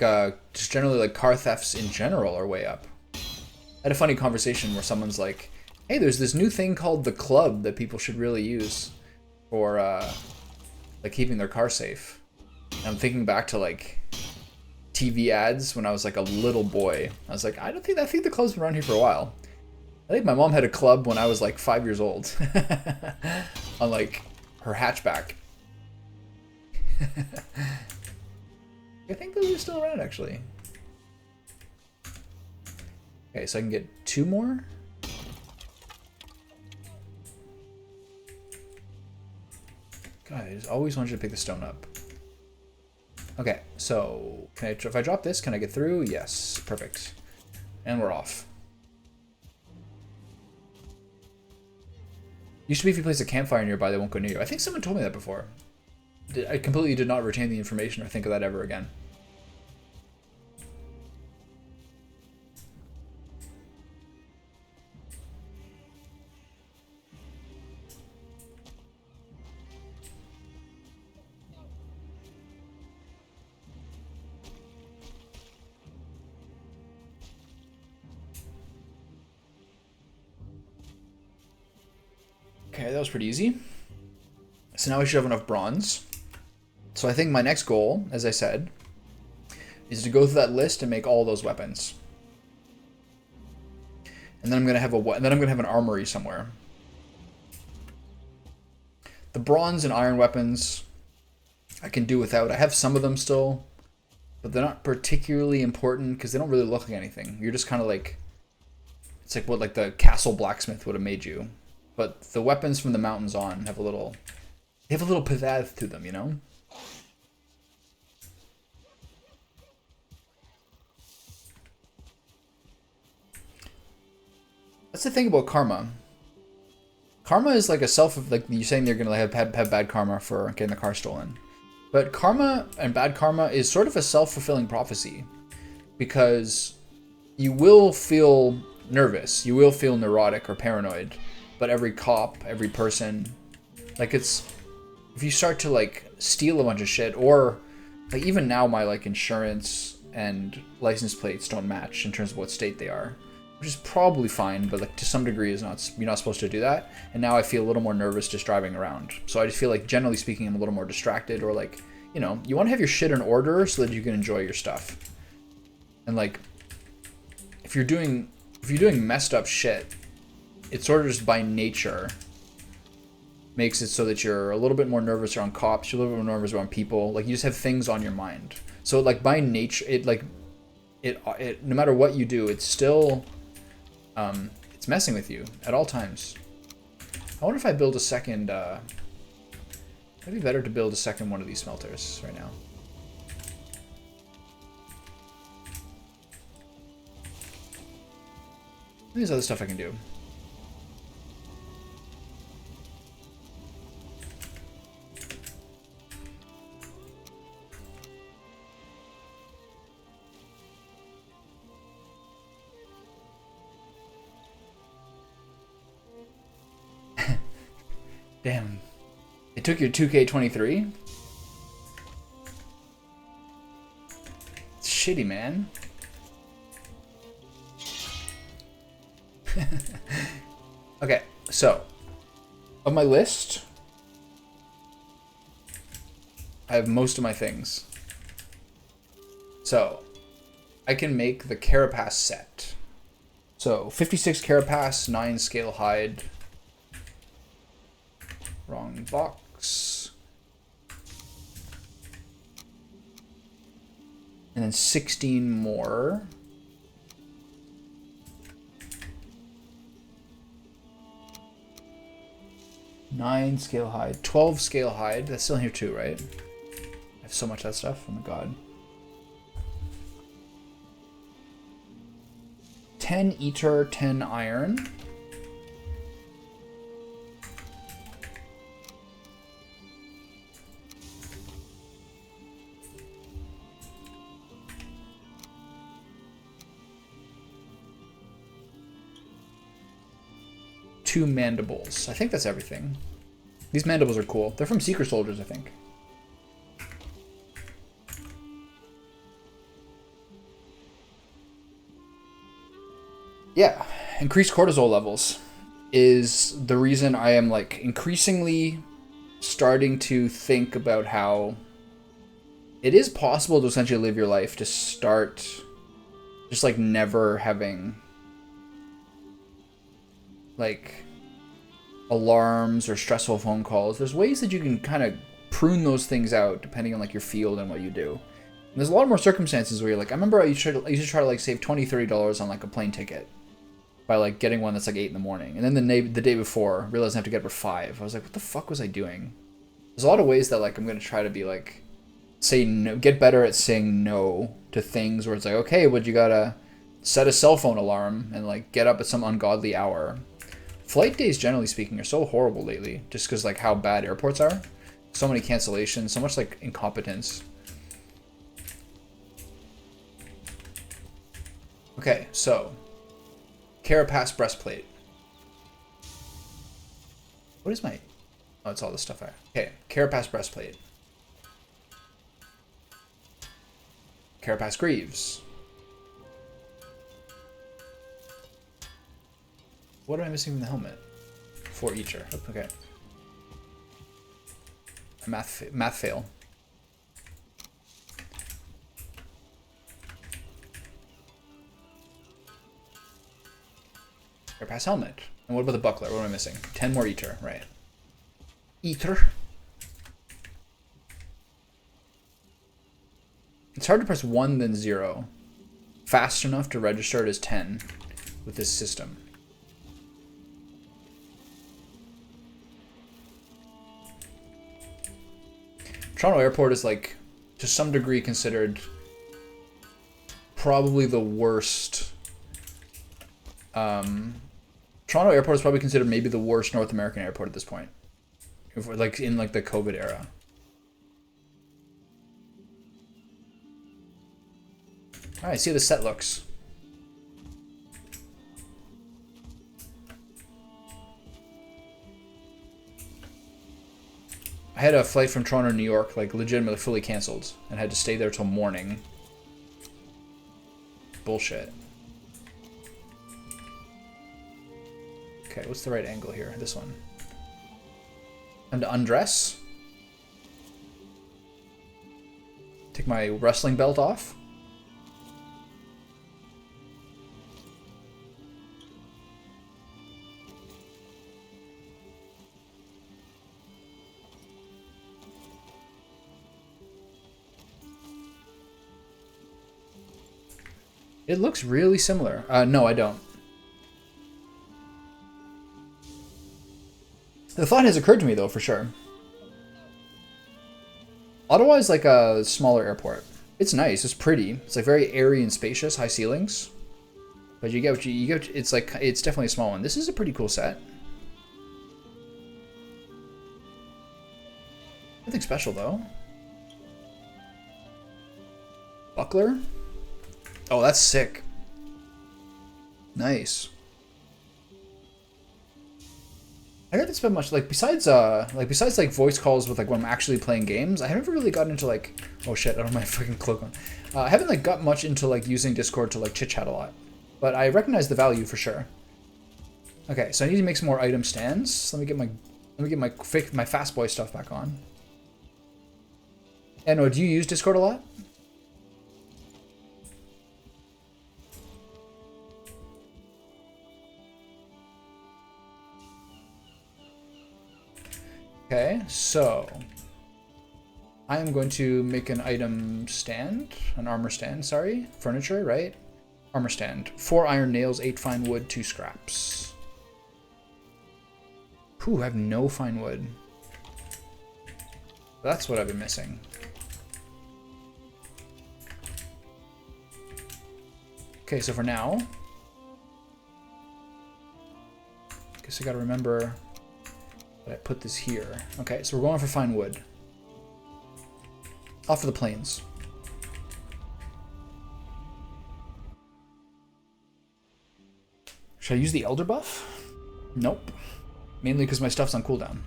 just generally, like, car thefts in general are way up. I had a funny conversation where someone's like, hey, there's this new thing called the club that people should really use for, like, keeping their car safe. And I'm thinking back to, like, TV ads when I was, like, a little boy. I was like, I think the club's been around here for a while. I think my mom had a club when I was, like, 5 years old. On, like, her hatchback. I think those are still around, actually. Okay, so I can get 2 more. God, I just always wanted you to pick the stone up. Okay, so if I drop this, can I get through? Yes, perfect. And we're off. Used to be if you place a campfire nearby, they won't go near you. I think someone told me that before. I completely did not retain the information or think of that ever again. Okay, that was pretty easy. So now we should have enough bronze. So I think my next goal, as I said, is to go through that list and make all those weapons. And then I'm gonna have an armory somewhere. The bronze and iron weapons I can do without. I have some of them still, but they're not particularly important because they don't really look like anything. You're just kind of like, it's like what like the castle blacksmith would have made you. But the weapons from the mountains on have a little pizzazz to them, you know? That's the thing about karma. Karma is like like you're saying they're gonna have bad karma for getting the car stolen. But karma and bad karma is sort of a self-fulfilling prophecy. Because you will feel nervous, you will feel neurotic or paranoid. But every cop, every person, like if you start to like steal a bunch of shit, or like even now my like insurance and license plates don't match in terms of what state they are, which is probably fine, but like to some degree you're not supposed to do that. And now I feel a little more nervous just driving around. So I just feel like generally speaking I'm a little more distracted, or like, you know, you want to have your shit in order so that you can enjoy your stuff. And like if you're doing messed up shit, it sort of just by nature makes it so that you're a little bit more nervous around cops, you're a little bit more nervous around people. Like you just have things on your mind. So like by nature, it no matter what you do, it's still, it's messing with you at all times. I wonder if I build a second, it'd be better to build a second one of these smelters right now. There's other stuff I can do. Damn. It took your 2K23? It's shitty, man. Okay, so of my list, I have most of my things. So I can make the carapace set. So 56 carapace, 9 scale hide. Wrong box. And then 16 more. Nine scale hide. 12 scale hide. That's still in here too, right? I have so much of that stuff. Oh my god. 10 ether, 10 iron. Two mandibles. I think that's everything. These mandibles are cool. They're from Secret Soldiers, I think. Yeah, increased cortisol levels is the reason I am like increasingly starting to think about how it is possible to essentially live your life to start just like never having like alarms or stressful phone calls. There's ways that you can kind of prune those things out depending on like your field and what you do. And there's a lot more circumstances where you're like, I remember I used to try to like save $20-30 on like a plane ticket by like getting one that's like 8 in the morning. And then the day before, realized I have to get up at 5. I was like, what the fuck was I doing? There's a lot of ways that like I'm going to try to be like, say no, get better at saying no to things where it's like, okay, but you gotta set a cell phone alarm and like get up at some ungodly hour. Flight days, generally speaking, are so horrible lately, just because like how bad airports are. So many cancellations, so much like incompetence. Okay, so carapace breastplate. What is my? Oh, it's all this stuff. Okay, carapace breastplate. Carapace greaves. What am I missing from the helmet? 4 eater. Okay. Math fail. Carapace helmet. And what about the buckler? What am I missing? 10 more eater. Right. Eater. It's hard to press 1 then 0 fast enough to register it as 10 with this system. Toronto Airport is like, to some degree, considered probably the worst. Toronto Airport is probably considered maybe the worst North American airport at this point, if, like in like the COVID era. All right, see how the set looks. I had a flight from Toronto to New York, like legitimately fully canceled, and had to stay there till morning. Bullshit. Okay, what's the right angle here? This one. And to undress. Take my wrestling belt off. It looks really similar. No, I don't. The thought has occurred to me, though, for sure. Ottawa is like a smaller airport. It's nice. It's pretty. It's like very airy and spacious, high ceilings. But you get what you get. It's like, it's definitely a small one. This is a pretty cool set. Nothing special, though. Buckler. Oh, that's sick. Nice. I haven't spent much besides like voice calls with like when I'm actually playing games. I haven't really gotten into like, oh shit, I don't have my fucking cloak on. I haven't like got much into like using Discord to like chit chat a lot, but I recognize the value for sure. Okay, so I need to make some more item stands. Let me get my fast boy stuff back on. And do you use Discord a lot? so I am going to make an item stand, an armor stand, sorry. Furniture, right? Armor stand. 4 iron nails, 8 fine wood, 2 scraps. Whew, I have no fine wood. That's what I've been missing. Okay, so for now, guess I gotta remember that I put this here. Okay, so we're going for fine wood. Off for the plains. Should I use the elder buff? Nope. Mainly because my stuff's on cooldown.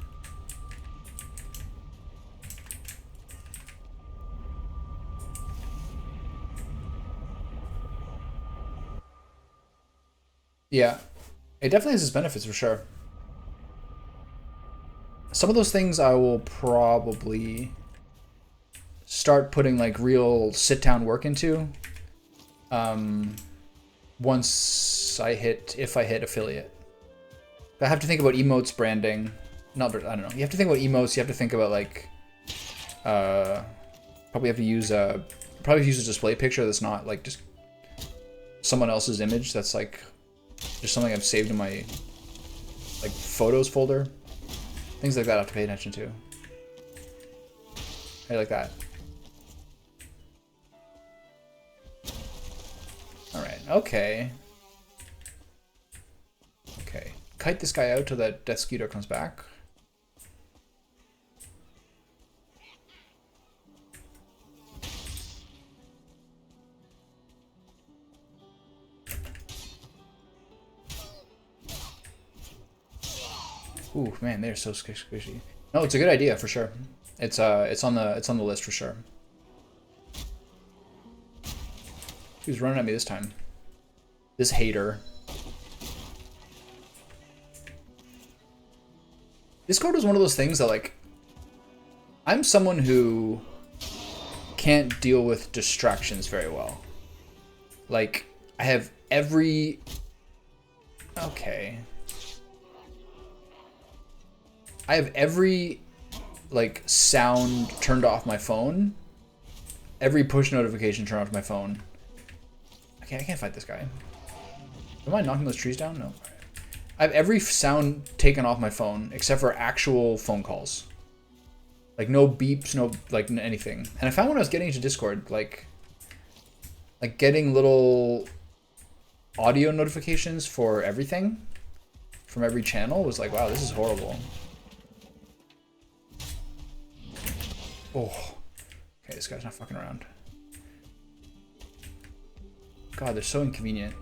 Yeah. It definitely has its benefits for sure. Some of those things I will probably start putting like real sit-down work into once I hit, if I hit affiliate. I have to think about emotes branding. Not, I don't know. You have to think about emotes. You have to think about like, probably have to use a display picture that's not like just someone else's image. That's like just something I've saved in my like photos folder. Things like that I have to pay attention to. I like that. All right. Okay. Okay. Kite this guy out till that Death Skeeter comes back. Ooh, man, they're so squishy. No, it's a good idea for sure. It's on the list for sure. He was running at me this time. This hater. Discord is one of those things that like, I'm someone who can't deal with distractions very well. Like, I have every... Okay. I have every, like, sound turned off my phone. Every push notification turned off my phone. I can't fight this guy. Am I knocking those trees down? No. I have every sound taken off my phone except for actual phone calls. Like, no beeps, no, like, anything. And I found when I was getting into Discord, like getting little audio notifications for everything from every channel was like, wow, this is horrible. Oh. Okay, this guy's not fucking around. God, they're so inconvenient.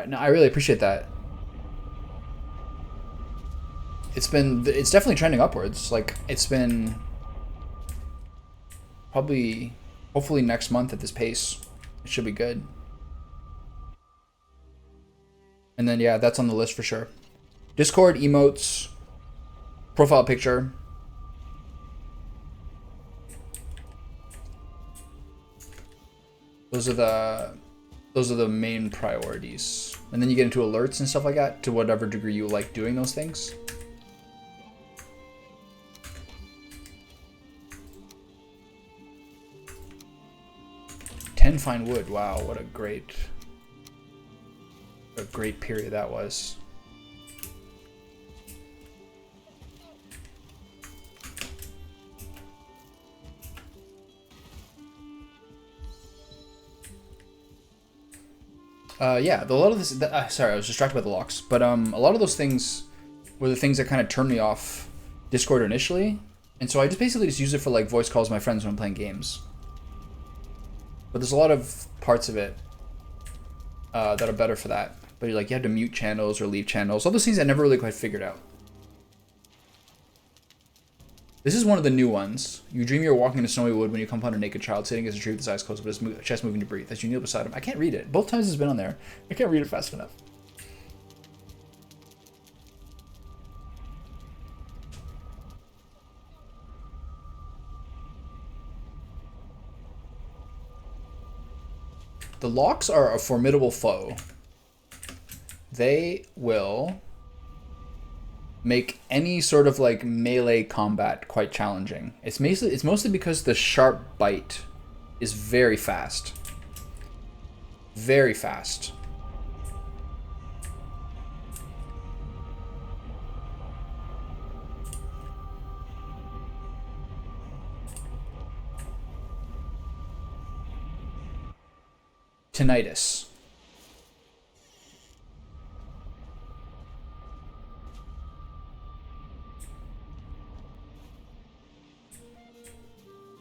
No, I really appreciate that. It's definitely trending upwards. Like, it's been probably, hopefully next month at this pace, it should be good. And then, yeah, that's on the list for sure. Discord, emotes, profile picture. Those are the main priorities. And then you get into alerts and stuff like that to whatever degree you like doing those things. Fine wood. Wow, what a great period that was. Yeah, a lot of this. Sorry, I was distracted by the locks. But a lot of those things were the things that kind of turned me off Discord initially, and so I just basically use it for like voice calls with my friends when I'm playing games. But there's a lot of parts of it that are better for that. But you have to mute channels or leave channels. All those things I never really quite figured out. This is one of the new ones. You dream you're walking in a snowy wood when you come upon a naked child sitting as a tree with his eyes closed but his chest moving to breathe. As you kneel beside him. I can't read it. Both times it's been on there. I can't read it fast enough. The locks are a formidable foe. They will make any sort of like melee combat quite challenging. It's mostly because the sharp bite is very fast. Very fast. Tinnitus.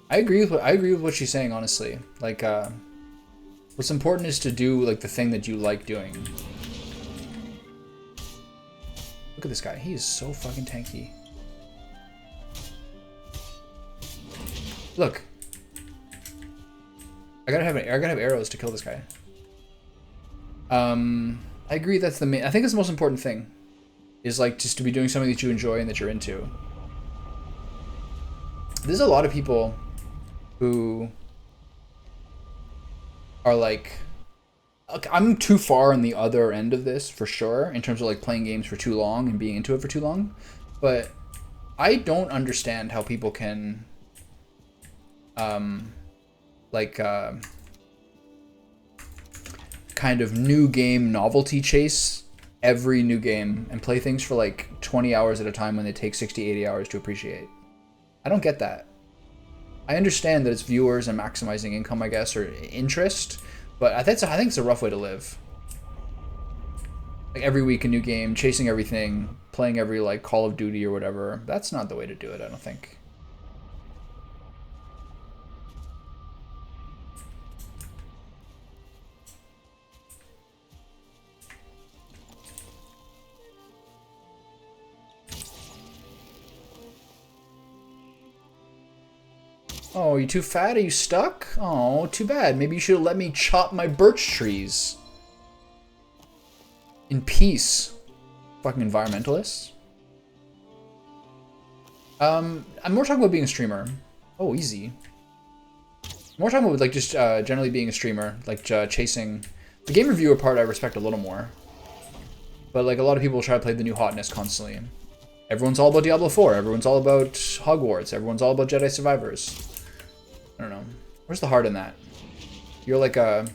I agree with what she's saying, honestly. Like, what's important is to do like the thing that you like doing. Look at this guy. He is so fucking tanky. Look. I gotta have arrows to kill this guy. I agree. That's the main. I think that's the most important thing. Is like just to be doing something that you enjoy and that you're into. There's a lot of people who are like, I'm too far on the other end of this for sure in terms of like playing games for too long and being into it for too long, but I don't understand how people can kind of new game novelty chase every new game and play things for like 20 hours at a time when they take 60-80 hours to appreciate. I don't get that. I understand that it's viewers and maximizing income, I guess, or interest, but I think it's a rough way to live. Like every week a new game, chasing everything, playing every like Call of Duty or whatever. That's not the way to do it, I don't think. Oh, you too fat? Are you stuck? Oh, too bad. Maybe you should have let me chop my birch trees. In peace. Fucking environmentalists. I'm more talking about being a streamer. Oh, easy. More talking about like just generally being a streamer. Like chasing... The game reviewer part I respect a little more. But like a lot of people try to play the new hotness constantly. Everyone's all about Diablo 4. Everyone's all about Hogwarts. Everyone's all about Jedi Survivors. I don't know. Where's the heart in that? You're like a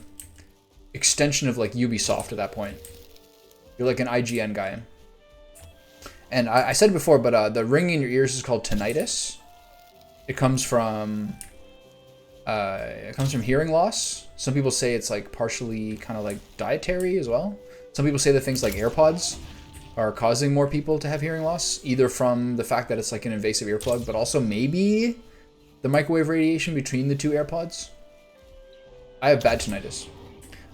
extension of like Ubisoft at that point. You're like an IGN guy. And I said it before, but the ringing in your ears is called tinnitus. It comes from hearing loss. Some people say it's like partially kind of like dietary as well. Some people say that things like AirPods are causing more people to have hearing loss, either from the fact that it's like an invasive earplug, but also maybe the microwave radiation between the two AirPods. I have bad tinnitus.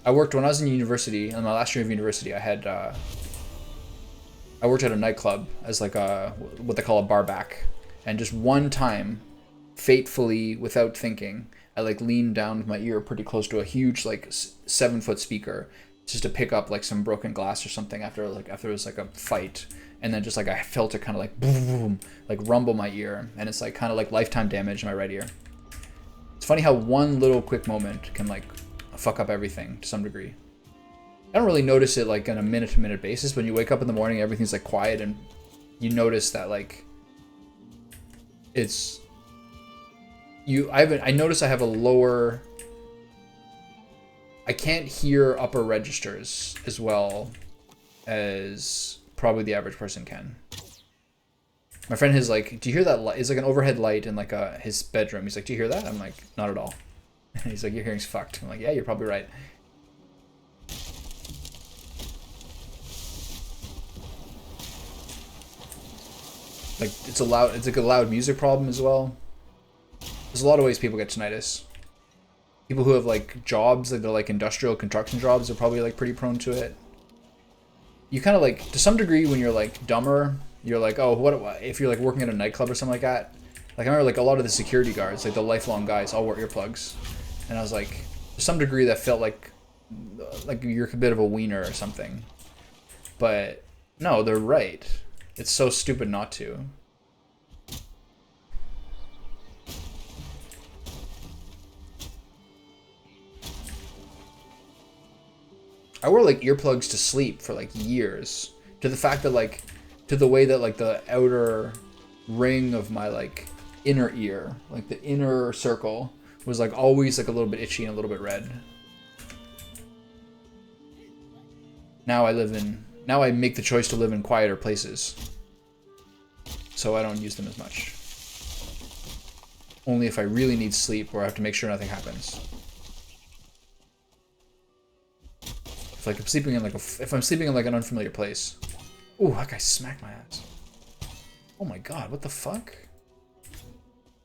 When I was in university, in my last year of university, I worked at a nightclub as like what they call a bar back. And just one time, fatefully, without thinking, I like leaned down with my ear pretty close to a huge like 7-foot speaker just to pick up like some broken glass or something after it was like a fight. And then just like I felt it kind of like boom, like rumble my ear, and it's like kind of like lifetime damage in my right ear. It's funny how one little quick moment can like fuck up everything to some degree. I don't really notice it like on a minute-to-minute basis, but when you wake up in the morning, everything's like quiet, and you notice that like it's I notice I have a lower. I can't hear upper registers as well as probably the average person can. My friend is like, do you hear that light? It's like an overhead light in like his bedroom. He's like, do you hear that? I'm like, not at all. And he's like, your hearing's fucked. I'm like, yeah, you're probably right. Like it's like a loud music problem as well. There's a lot of ways people get tinnitus. People who have like jobs, like they're like industrial construction jobs, are probably like pretty prone to it. You kind of like, to some degree, when you're like dumber, you're like, oh, what if you're like working at a nightclub or something like that? Like I remember like a lot of the security guards, like the lifelong guys, all wear earplugs, and I was like, to some degree, that felt like you're a bit of a wiener or something. But no, they're right. It's so stupid not to. I wore like earplugs to sleep for like years, to the fact that like to the way that like the outer ring of my like inner ear, like the inner circle, was like always like a little bit itchy and a little bit red. Now I make the choice to live in quieter places, so I don't use them as much. Only if I really need sleep or I have to make sure nothing happens. If like I'm sleeping in like if I'm sleeping in like an unfamiliar place. Ooh, that guy smacked my ass. Oh my god, what the fuck?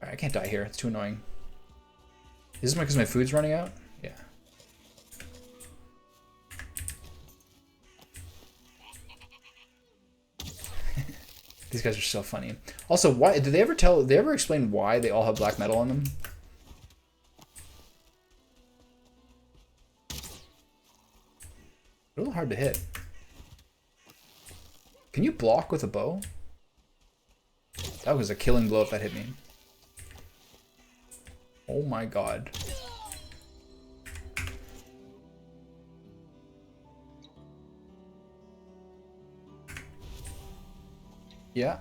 Alright, I can't die here. It's too annoying. Is this because my food's running out? Yeah. These guys are so funny. Also, why did they ever explain why they all have black metal on them? A little hard to hit. Can you block with a bow? That was a killing blow if that hit me. Oh my god. Yeah.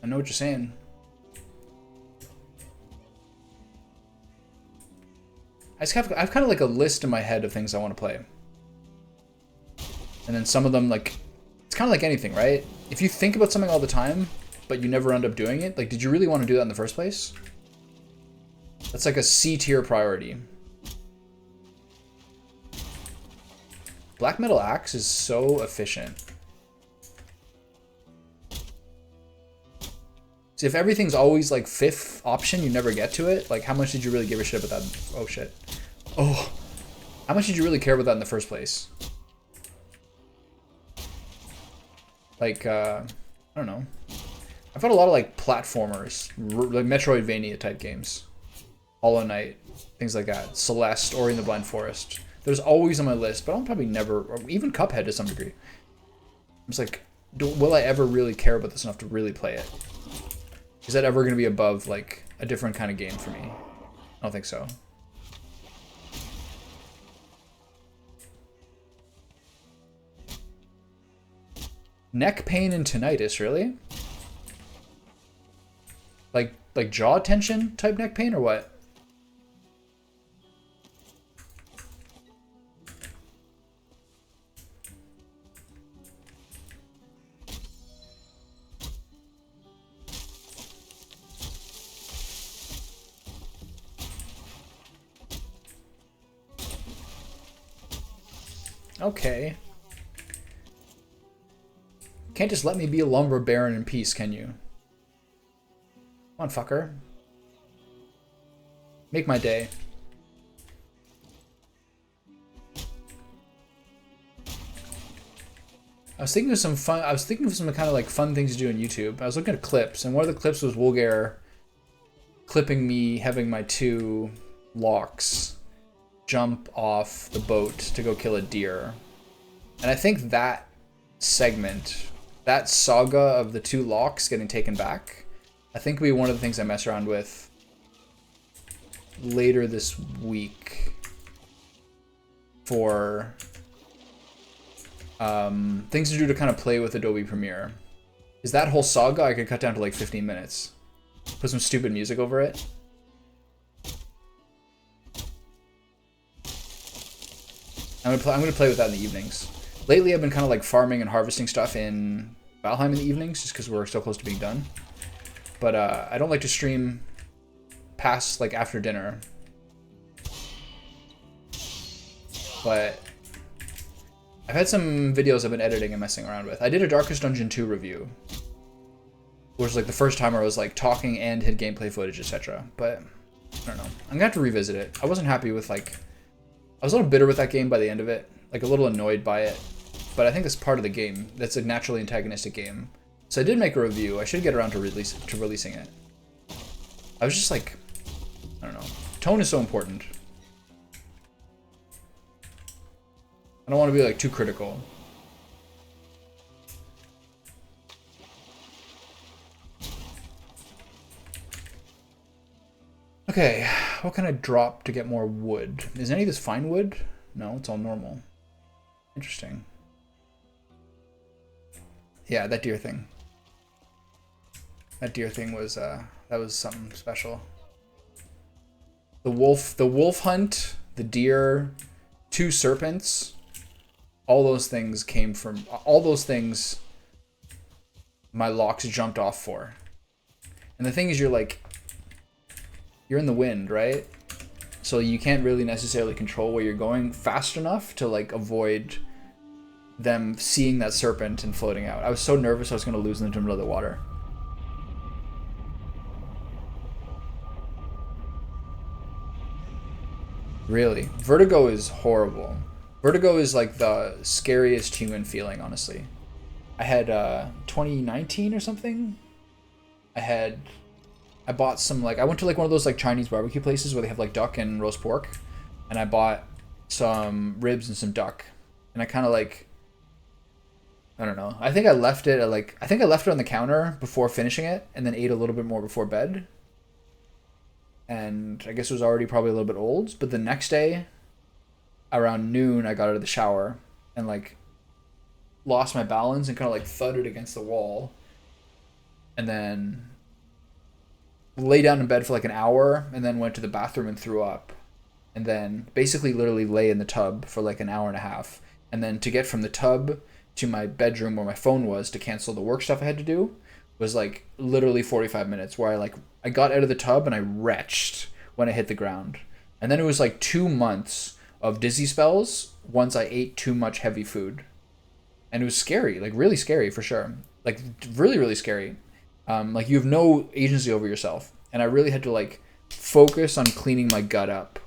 I know what you're saying. I've kind of like a list in my head of things I want to play. And then some of them, like, it's kind of like anything, right? If you think about something all the time, but you never end up doing it, like, did you really want to do that in the first place? That's like a C tier priority. Black metal axe is so efficient. So if everything's always like 5th option, you never get to it, like how much did you really give a shit about that? Oh shit. Oh. How much did you really care about that in the first place? Like, I don't know. I've had a lot of like platformers, like Metroidvania type games. Hollow Knight, things like that. Celeste, Ori and the Blind Forest. There's always on my list, but I'll probably never, or even Cuphead to some degree. I'm just like, will I ever really care about this enough to really play it? Is that ever going to be above like a different kind of game for me? I don't think so. Neck pain and tinnitus, really? Like jaw tension type neck pain or what? Okay. Can't just let me be a lumber baron in peace, can you? Come on, fucker. Make my day. I was thinking of some kind of like fun things to do on YouTube. I was looking at clips, and one of the clips was Wolgar clipping me having my 2 locks jump off the boat to go kill a deer. And I think that segment, that saga of the 2 locks getting taken back, I think will be one of the things I mess around with later this week for things to do to kind of play with Adobe Premiere. Is that whole saga I could cut down to like 15 minutes. Put some stupid music over it. I'm gonna play with that in the evenings. Lately, I've been kind of like farming and harvesting stuff in Valheim in the evenings, just because we're so close to being done. But I don't like to stream past like after dinner. But I've had some videos I've been editing and messing around with. I did a Darkest Dungeon 2 review, which was like the first time I was like talking and had gameplay footage, etc. But I don't know. I'm gonna have to revisit it. I wasn't happy with like. I was a little bitter with that game by the end of it, like a little annoyed by it, but I think that's part of the game. That's a naturally antagonistic game. So I did make a review. I should get around to releasing it. I was just like, I don't know. Tone is so important. I don't want to be like too critical. Okay, what can I drop to get more wood? Is any of this fine wood? No, it's all normal. Interesting. Yeah, that deer thing. That deer thing was that was something special. The wolf hunt, the deer, 2 serpents, all those things came from all those things my locks jumped off for. And the thing is, you're in the wind, right? So you can't really necessarily control where you're going fast enough to like avoid them seeing that serpent and floating out. I was so nervous I was going to lose in the middle of the water. Really. Vertigo is horrible. Vertigo is like the scariest human feeling, honestly. I had 2019 or something. I bought some I went to like one of those like Chinese barbecue places where they have like duck and roast pork, and I bought some ribs and some duck, and I kind of I don't know. I think I left it on the counter before finishing it, and then ate a little bit more before bed. And I guess it was already probably a little bit old, but the next day, around noon, I got out of the shower and lost my balance and kind of thudded against the wall, and then lay down in bed for an hour, and then went to the bathroom and threw up, and then basically literally lay in the tub for an hour and a half, and then to get from the tub to my bedroom where my phone was to cancel the work stuff I had to do was literally 45 minutes where I got out of the tub and I retched when I hit the ground. And then it was 2 months of dizzy spells once I ate too much heavy food. And it was scary, really scary for sure. Really, really scary. You have no agency over yourself. And I really had to focus on cleaning my gut up.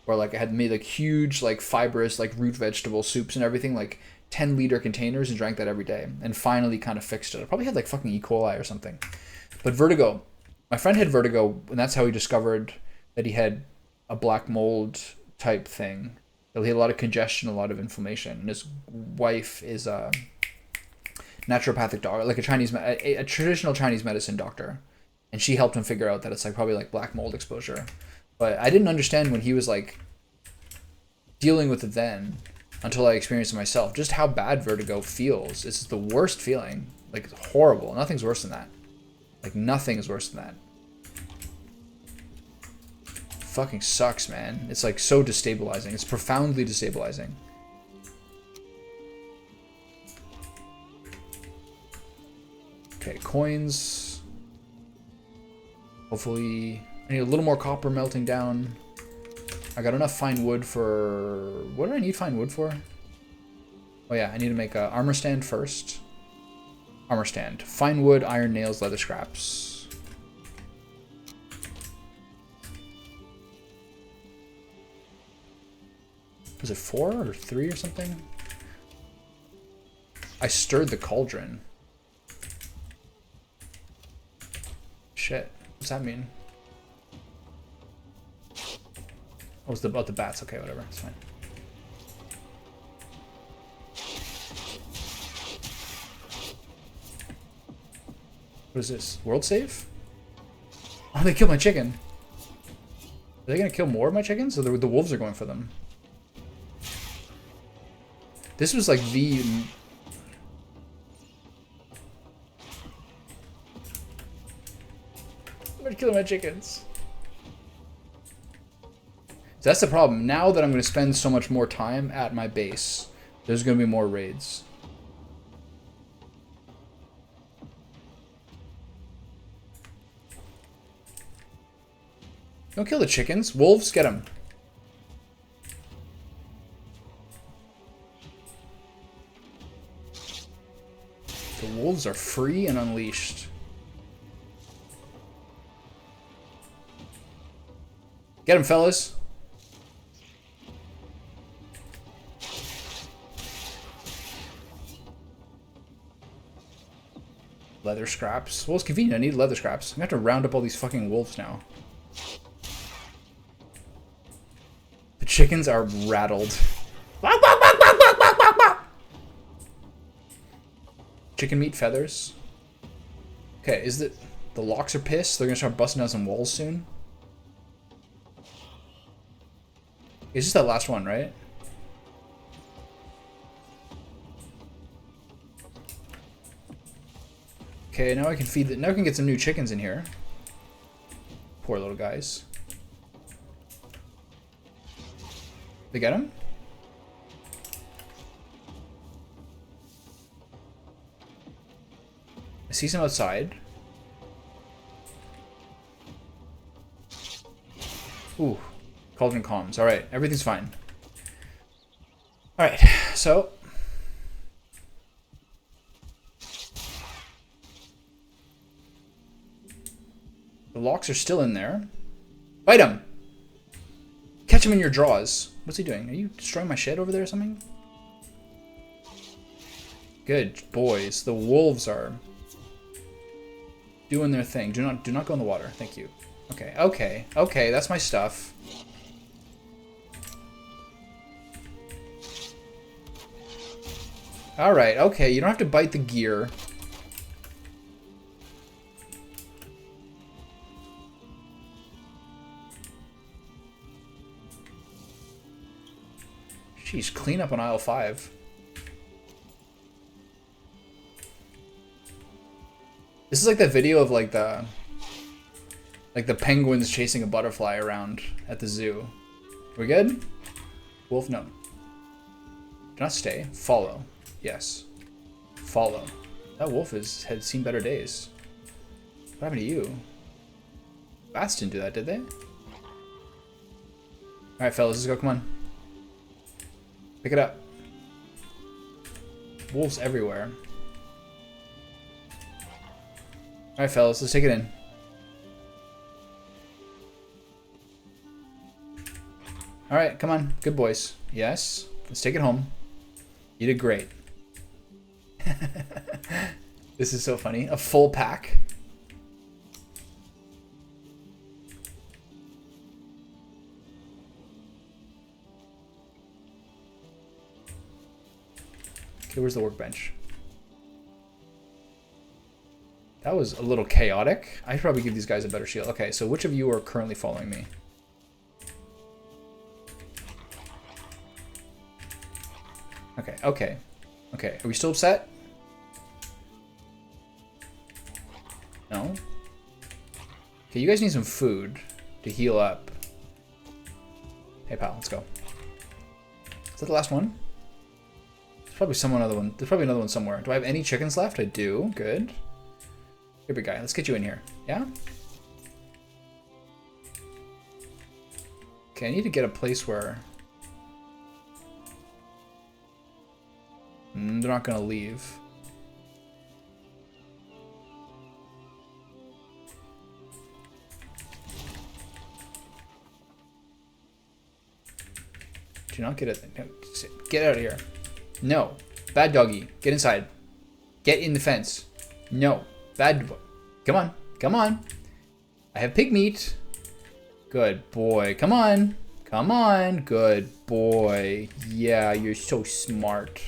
Where I had made huge fibrous root vegetable soups and everything 10-liter containers and drank that every day, and finally kind of fixed it. I probably had fucking E. coli or something. But vertigo, my friend had vertigo, and that's how he discovered that he had a black mold type thing. He had a lot of congestion, a lot of inflammation, and his wife is a naturopathic doctor, a traditional Chinese medicine doctor, and she helped him figure out that it's probably black mold exposure. But I didn't understand when he was dealing with it then, until I experienced it myself, just how bad vertigo feels. It's the worst feeling. It's horrible. Nothing's worse than that. Nothing is worse than that. Fucking sucks, man. It's so destabilizing. It's profoundly destabilizing. Okay, coins. Hopefully, I need a little more copper melting down. I got enough fine wood for... What do I need fine wood for? Oh yeah, I need to make a armor stand first. Armor stand. Fine wood, iron nails, leather scraps. Was it 4 or 3 or something? I stirred the cauldron. Shit. What's that mean? Oh, it's about the bats. Okay, whatever. It's fine. What is this? World save? Oh, they killed my chicken. Are they gonna kill more of my chickens? Or the wolves are going for them? This was the... They're killing my chickens. So that's the problem. Now that I'm going to spend so much more time at my base, there's going to be more raids. Don't kill the chickens. Wolves, get them. The wolves are free and unleashed. Get them, fellas. Leather scraps. Well, it's convenient. I need leather scraps. I'm gonna have to round up all these fucking wolves now. The chickens are rattled. Chicken meat feathers. Okay, is the locks are pissed? They're gonna start busting down some walls soon. It's just that last one, right? Okay, now I can feed now I can get some new chickens in here. Poor little guys. They get them? I see some outside. Ooh, cauldron comms. All right, everything's fine. All right, so the locks are still in there. Bite him! Catch him in your jaws. What's he doing? Are you destroying my shit over there or something? Good boys. The wolves are doing their thing. Do not go in the water. Thank you. Okay, okay, okay. That's my stuff. All right. Okay, you don't have to bite the gear. Jeez, clean up on aisle 5. This is like the video of like the penguins chasing a butterfly around at the zoo. We good? Wolf, no. Do not stay. Follow. Yes. Follow. That wolf had seen better days. What happened to you? Bats didn't do that, did they? Alright, fellas, let's go. Come on. Pick it up. Wolves everywhere. Alright, fellas, let's take it in. Alright, come on. Good boys. Yes. Let's take it home. You did great. This is so funny. A full pack. Okay, where's the workbench? That was a little chaotic. I should probably give these guys a better shield. Okay, so which of you are currently following me? Okay, okay. Okay, are we still upset? No? Okay, you guys need some food to heal up. Hey, pal, let's go. Is that the last one? There's probably another one. There's probably another one somewhere. Do I have any chickens left? I do. Good. Here we go. Let's get you in here. Yeah? Okay, I need to get a place where... they're not going to leave. Do not get it. No, get out of here. No. Bad doggy. Get inside. Get in the fence. No. Bad. Come on. Come on. I have pig meat. Good boy. Come on. Come on. Good boy. Yeah, you're so smart.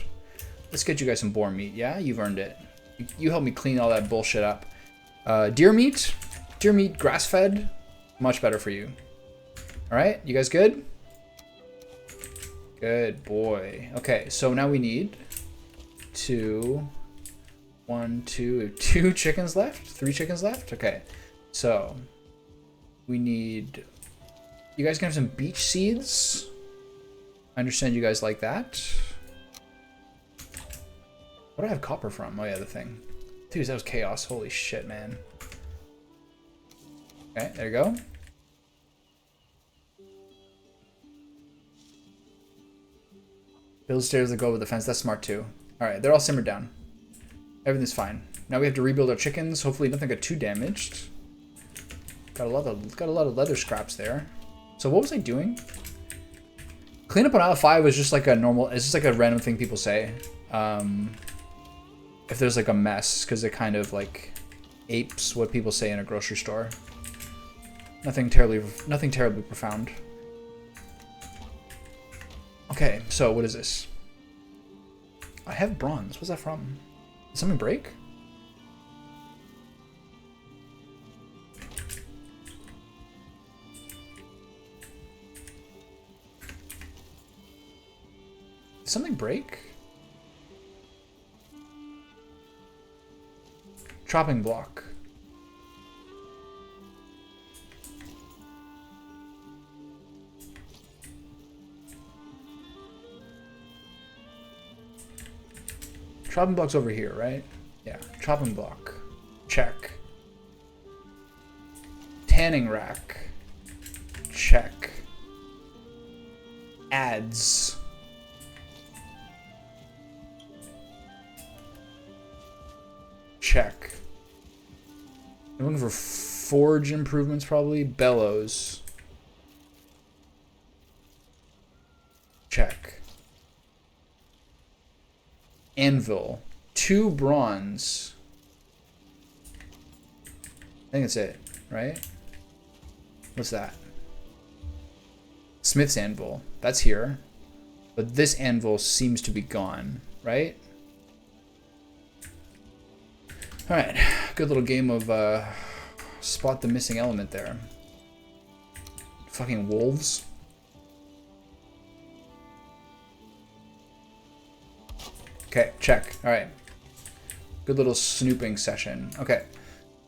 Let's get you guys some boar meat. Yeah, you've earned it. You helped me clean all that bullshit up. Deer meat. Deer meat, grass-fed. Much better for you. All right, you guys good? Good boy. Okay, so now we need two chickens left? 3 chickens left? Okay, so we need... You guys can have some beech seeds. I understand you guys like that. What do I have copper from? Oh yeah, the thing. Dude, that was chaos. Holy shit, man. Okay, there you go. Build stairs that go over the fence. That's smart too. Alright, they're all simmered down. Everything's fine. Now we have to rebuild our chickens. Hopefully nothing got too damaged. Got a lot of leather scraps there. So what was I doing? Cleanup on aisle 5 is just like a normal, it's just like a random thing people say. If there's like a mess, because it kind of like apes what people say in a grocery store. Nothing terribly profound. Okay, so what is this? I have bronze. What's that from? Did something break? Did something break? Chopping block. Chopping block's over here, right? Yeah, chopping block. Check. Tanning rack. Check. Ads. Check. I'm looking for forge improvements probably. Bellows. Check. Anvil. 2 bronze. I think that's it, right? What's that? Smith's anvil. That's here. But this anvil seems to be gone, right? Alright. Good little game of spot the missing element there. Fucking wolves. Okay, check. Alright. Good little snooping session. Okay.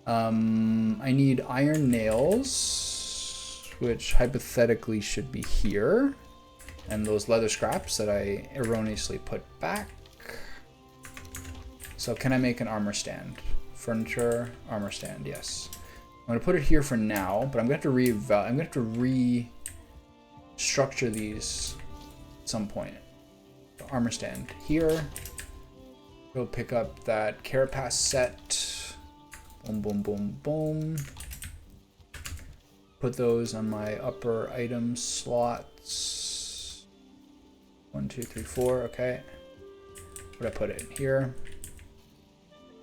I need iron nails, which hypothetically should be here. And those leather scraps that I erroneously put back. So can I make an armor stand? Furniture, armor stand, yes. I'm gonna put it here for now, but I'm gonna have to restructure these at some point. The armor stand here. Go pick up that carapace set. Boom, boom, boom, boom. Put those on my upper item slots. 1, 2, 3, 4. Okay. Where'd I put it? Here.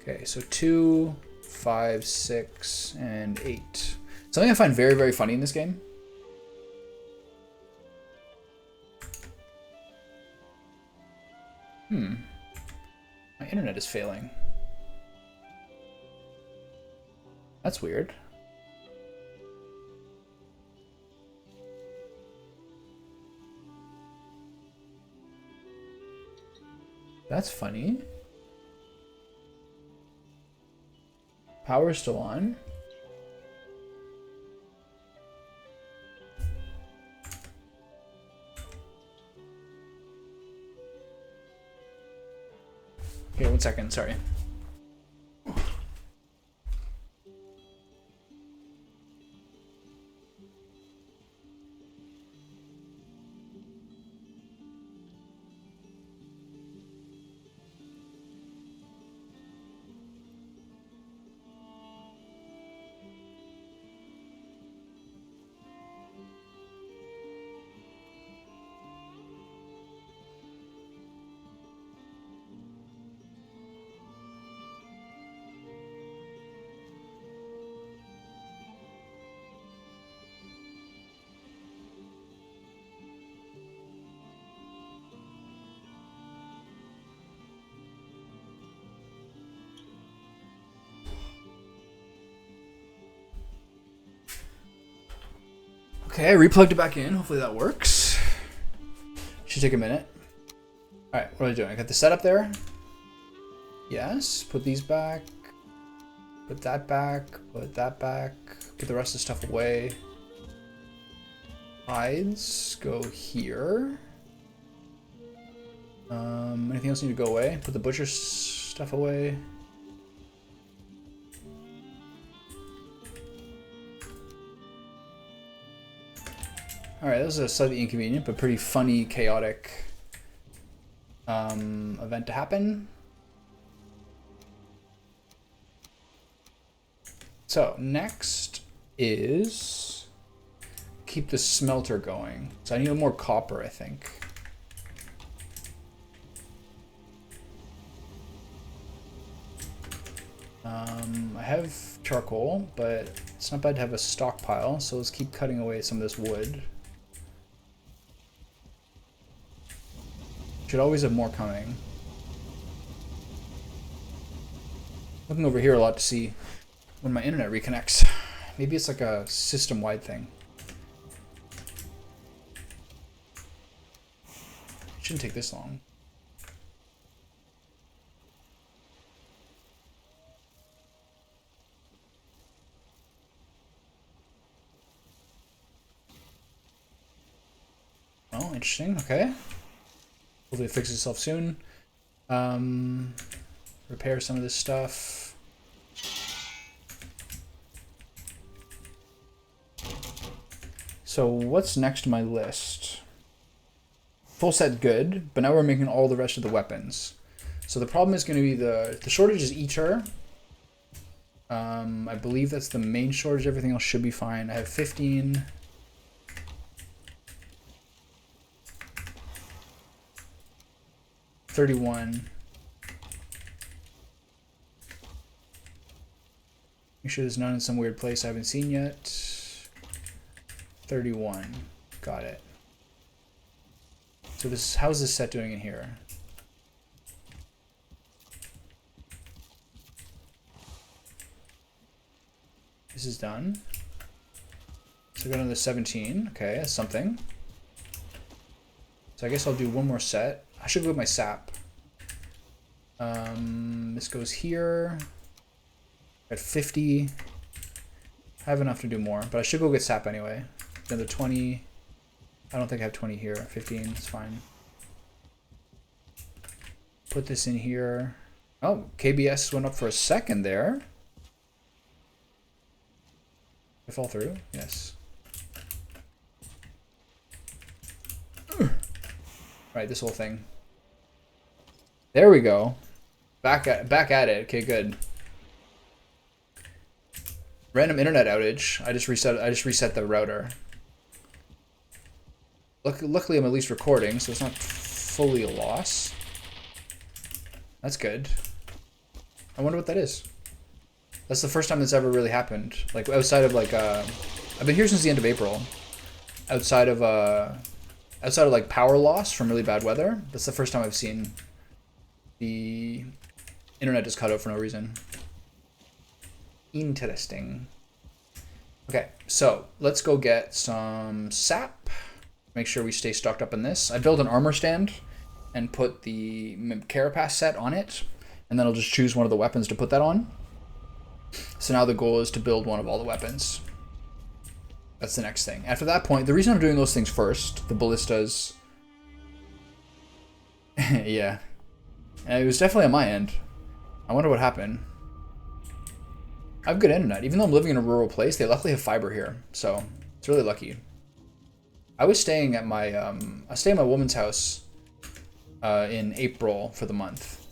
Okay, so 2, 5, 6, and 8. Something I find very, very funny in this game. My internet is failing. That's weird. That's funny. Power's still on. Okay, 1 second, sorry. Okay, I replugged it back in. Hopefully that works. Should take a minute. Alright, what are I doing? I got the setup there. Yes. Put these back. Put that back. Put that back. Put the rest of the stuff away. Hides. Go here. Anything else need to go away? Put the butcher stuff away. Alright, that was a slightly inconvenient but pretty funny, chaotic event to happen. So, next is keep the smelter going. So I need more copper, I think. I have charcoal, but it's not bad to have a stockpile, so let's keep cutting away some of this wood. Should always have more coming. Looking over here a lot to see when my internet reconnects. Maybe it's like a system-wide thing. It shouldn't take this long. Oh, interesting. Okay. Hopefully it fixes itself soon. Repair some of this stuff. So what's next on my list? Full set good, but now we're making all the rest of the weapons. So the problem is going to be the shortage is Eater. I believe that's the main shortage. Everything else should be fine. I have 15. $31. Make sure there's none in some weird place I haven't seen yet. $31. Got it. So this, how's this set doing in here? This is done. So go to the 17. Okay, that's something. So I guess I'll do one more set. I should go with my sap. This goes here. At 50. I have enough to do more, but I should go get sap anyway. Another 20. I don't think I have 20 here. 15, it's fine. Put this in here. Oh, KBS went up for a second there. I fall through? Yes. Right, this whole thing. There we go. Back at it. Okay, good. Random internet outage. I just reset the router. Luckily I'm at least recording, so it's not fully a loss. That's good. I wonder what that is. That's the first time that's ever really happened. Like outside of like I've been here since the end of April. Outside of like power loss from really bad weather, that's the first time I've seen the internet just cut out for no reason. Interesting. Okay, so let's go get some sap. Make sure we stay stocked up on this. I built an armor stand and put the carapace set on it, and then I'll just choose one of the weapons to put that on. So now the goal is to build one of all the weapons. That's the next thing. After that point, the reason I'm doing those things first, the ballistas. Yeah. And it was definitely on my end. I wonder what happened. I have good internet. Even though I'm living in a rural place, they luckily have fiber here. So it's really lucky. I was staying at my woman's house in April for the month.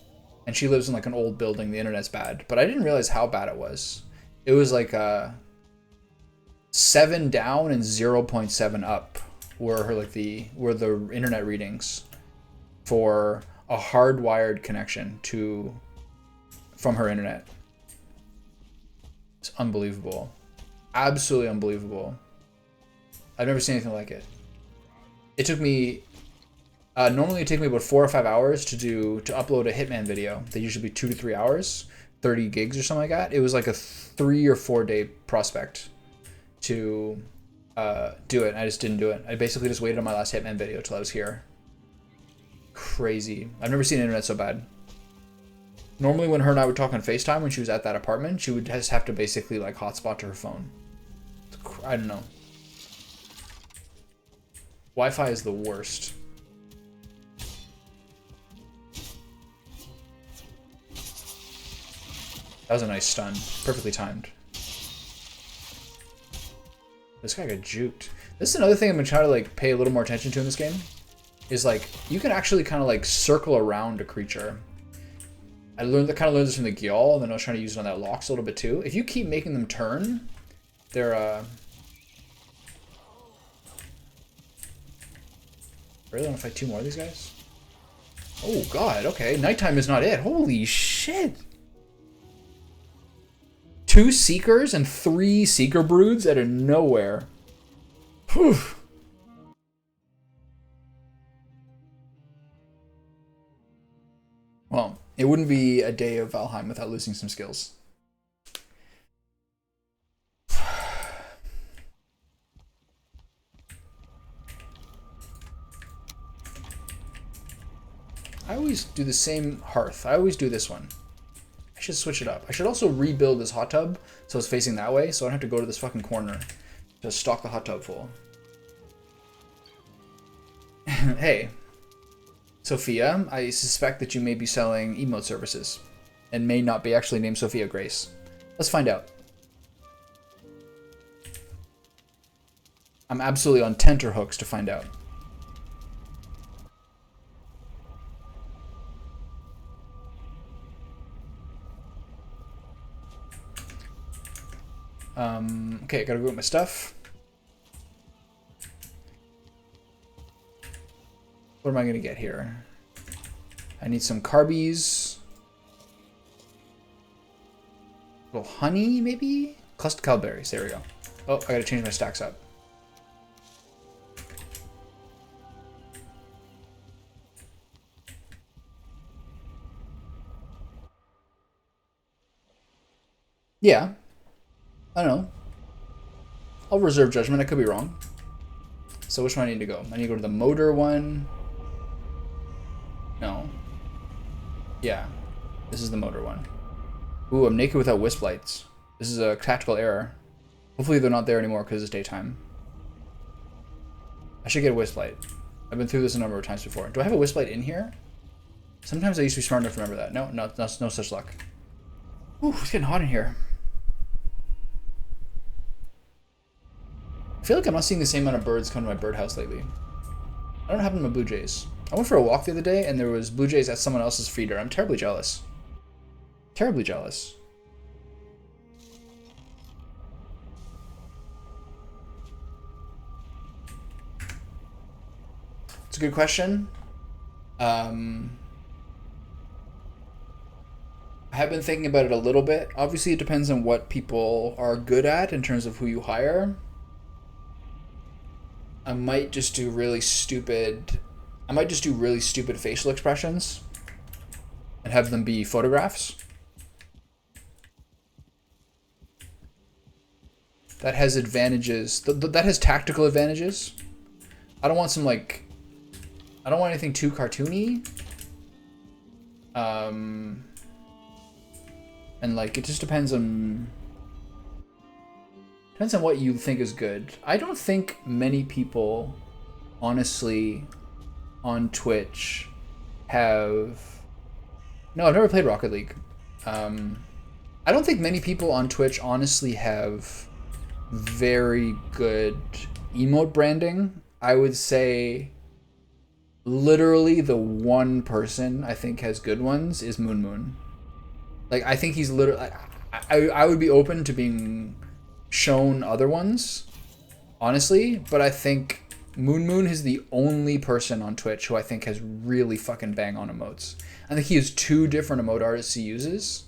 And she lives in like an old building. The internet's bad. But I didn't realize how bad it was. It was like 7 down and 0.7 up were the internet readings for a hardwired connection from her internet. It's unbelievable. Absolutely unbelievable. I've never seen anything like it. It took me normally it takes me about 4 or 5 hours to upload a Hitman video. They usually be 2 to 3 hours, 30 gigs or something like that. It was like a 3 or 4 day prospect to do it. I just didn't do it. I basically just waited on my last Hitman video till I was here. Crazy. I've never seen internet so bad. Normally when her and I would talk on FaceTime when she was at that apartment, she would just have to basically like hotspot to her phone. I don't know. Wi-Fi is the worst. That was a nice stun. Perfectly timed. This guy got juked. This is another thing I'm gonna try to like pay a little more attention to in this game. Is like you can actually kind of like circle around a creature. I kind of learned this from the Gyal, and then I was trying to use it on that Lox a little bit too. If you keep making them turn, they're really want to fight 2 more of these guys? Oh god, okay. Nighttime is not it. Holy shit. 2 Seekers and 3 Seeker Broods out of nowhere. Whew. Well, it wouldn't be a day of Valheim without losing some skills. I always do the same hearth. I always do this one. I should switch it up. I should also rebuild this hot tub so it's facing that way, so I don't have to go to this fucking corner to stock the hot tub full. Hey, Sophia, I suspect that you may be selling emote services and may not be actually named Sophia Grace. Let's find out. I'm absolutely on tenterhooks to find out. Okay, gotta go get my stuff. What am I gonna get here? I need some carbies. A little honey, maybe? Clustered cowberries, there we go. Oh, I gotta change my stacks up. Yeah. I don't know. I'll reserve judgment, I could be wrong. So which one I need to go? I need to go to the motor one. No. Yeah. This is the motor one. Ooh, I'm naked without wisp lights. This is a tactical error. Hopefully they're not there anymore because it's daytime. I should get a wisp light. I've been through this a number of times before. Do I have a wisp light in here? Sometimes I used to be smart enough to remember that. No, no such luck. Ooh, it's getting hot in here. I feel like I'm not seeing the same amount of birds come to my birdhouse lately. I don't know what happened to my blue jays. I went for a walk the other day and there was blue jays at someone else's feeder. I'm terribly jealous. Terribly jealous. It's a good question. I have been thinking about it a little bit. Obviously, it depends on what people are good at in terms of who you hire. I might just do really stupid facial expressions and have them be photographs. That has advantages. That has tactical advantages. I don't want some like... I don't want anything too cartoony. And like, it just depends on... Depends on what you think is good. I don't think many people, honestly, on Twitch have... No, I've never played Rocket League. I don't think many people on Twitch honestly have very good emote branding. I would say literally the one person I think has good ones is Moon Moon. Like, I think he's literally... I would be open to being shown other ones, honestly, but I think Moon Moon is the only person on Twitch who I think has really fucking bang on emotes. I think he has 2 different emote artists he uses.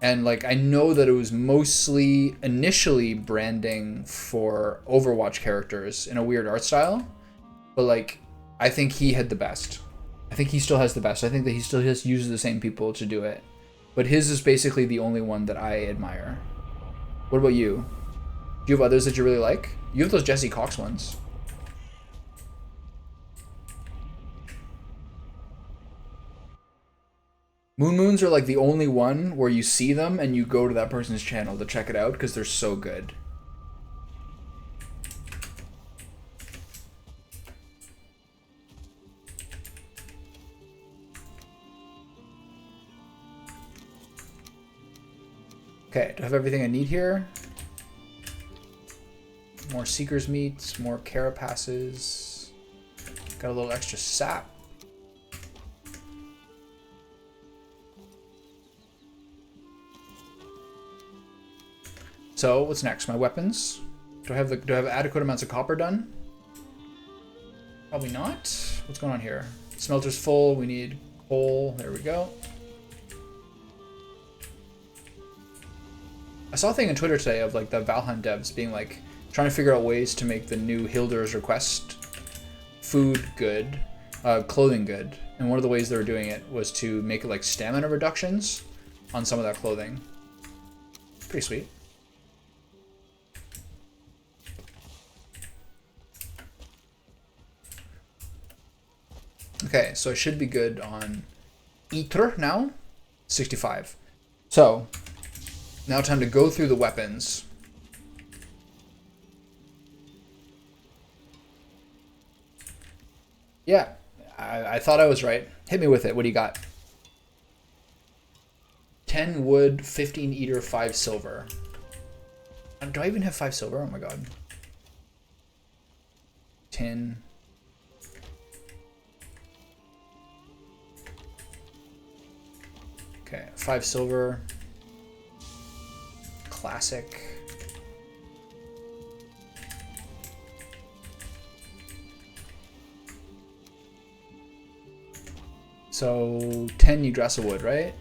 And like, I know that it was mostly initially branding for Overwatch characters in a weird art style, but like, I think he had the best. I think he still has the best. I think that he still just uses the same people to do it. But his is basically the only one that I admire. What about you? Do you have others that you really like? You have those Jesse Cox ones. Moon Moons are like the only one where you see them and you go to that person's channel to check it out because they're so good. Okay, do I have everything I need here? More Seeker's Meats, more Carapaces. Got a little extra sap. So, what's next? My weapons? Do I have adequate amounts of copper done? Probably not. What's going on here? Smelter's full, we need coal. There we go. I saw a thing on Twitter today of like the Valheim devs being like trying to figure out ways to make the new Hilder's Request food good, clothing good. And one of the ways they were doing it was to make it like stamina reductions on some of that clothing. Pretty sweet. Okay, so I should be good on Ether now. 65. So, now time to go through the weapons Yeah, I thought I was right. Hit me with it. What do you got? 10 wood, 15 eater, 5 silver. Do I even have 5 silver? Oh my god. 10. Okay, 5 silver. Classic. So 10 Yggdrasil wood, right?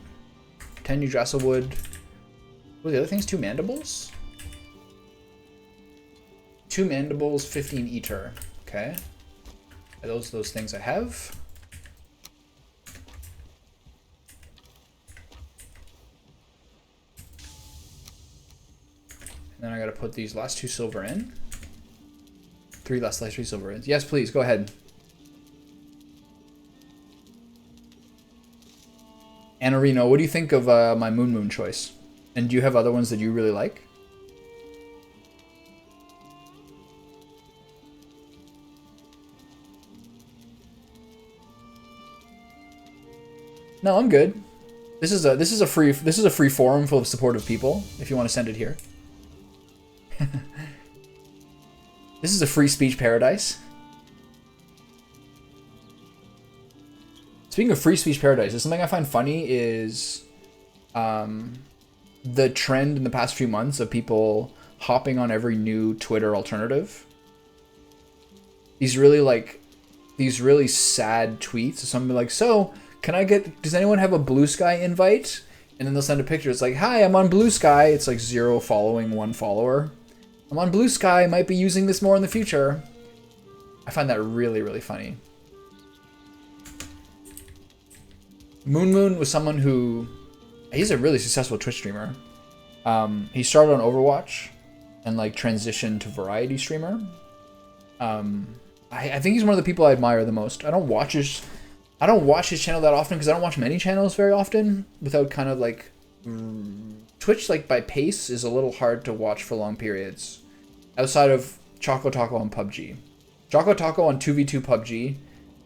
10 Yggdrasil wood. What are the other things? 2 mandibles? 2 mandibles, 15 eater. Okay. Are those things I have? And then I gotta put these last 2 silver in. 3 silver in. Yes, please, go ahead. Anarino, what do you think of my Moon choice? And do you have other ones that you really like? No, I'm good. This is a free forum full of supportive people. If you want to send it here. This is a free speech paradise. Speaking of free speech paradise, something I find funny is the trend in the past few months of people hopping on every new Twitter alternative. These really sad tweets. Something like, so does anyone have a Blue Sky invite? And then they'll send a picture. It's like, hi, I'm on Blue Sky. It's like 0 following, 1 follower. I'm on Blue Sky. Might be using this more in the future. I find that really, really funny. Moon was someone who, he's a really successful Twitch streamer. He started on Overwatch and like transitioned to variety streamer. I think he's one of the people I admire the most. I don't watch his channel that often because I don't watch many channels very often without kind of like Twitch, like by pace, is a little hard to watch for long periods. Outside of Choco Taco on PUBG. Choco Taco on 2v2 PUBG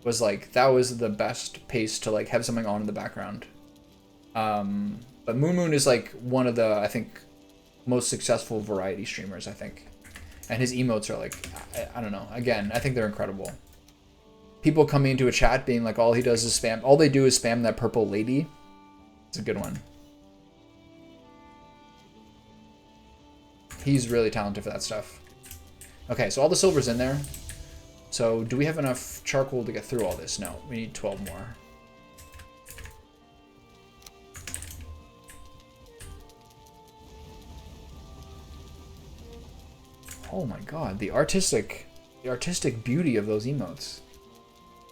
was like, that was the best pace to like have something on in the background. But Moon is like one of the, I think, most successful variety streamers, I think. And his emotes are like, I don't know. Again, I think they're incredible. People coming into a chat being like, all he does is spam. All they do is spam that purple lady. It's a good one. He's really talented for that stuff. Okay, so all the silver's in there. So do we have enough charcoal to get through all this? No, we need 12 more. Oh my god, the artistic beauty of those emotes.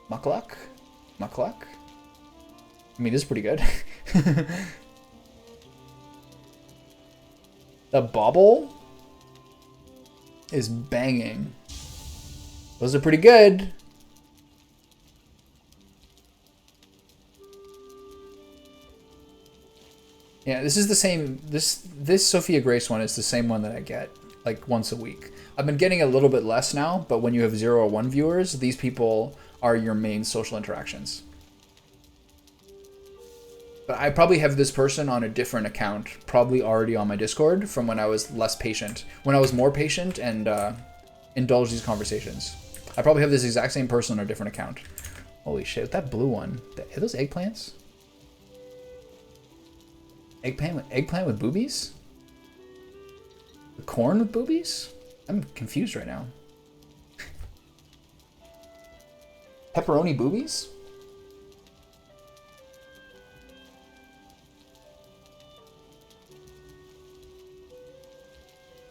Mukluk? Mukluk? I mean, this is pretty good. The bobble is banging. Those are pretty good. Yeah, this is the same. This Sophia Grace one is the same one that I get like once a week. I've been getting a little bit less now, but when you have 0 or 1 viewers, these people are your main social interactions. But I probably have this person on a different account, probably already on my Discord from when I was less patient. When I was more patient and indulged these conversations. I probably have this exact same person on a different account. Holy shit, that blue one. Are those eggplants? Eggplant with boobies? Corn with boobies? I'm confused right now. Pepperoni boobies?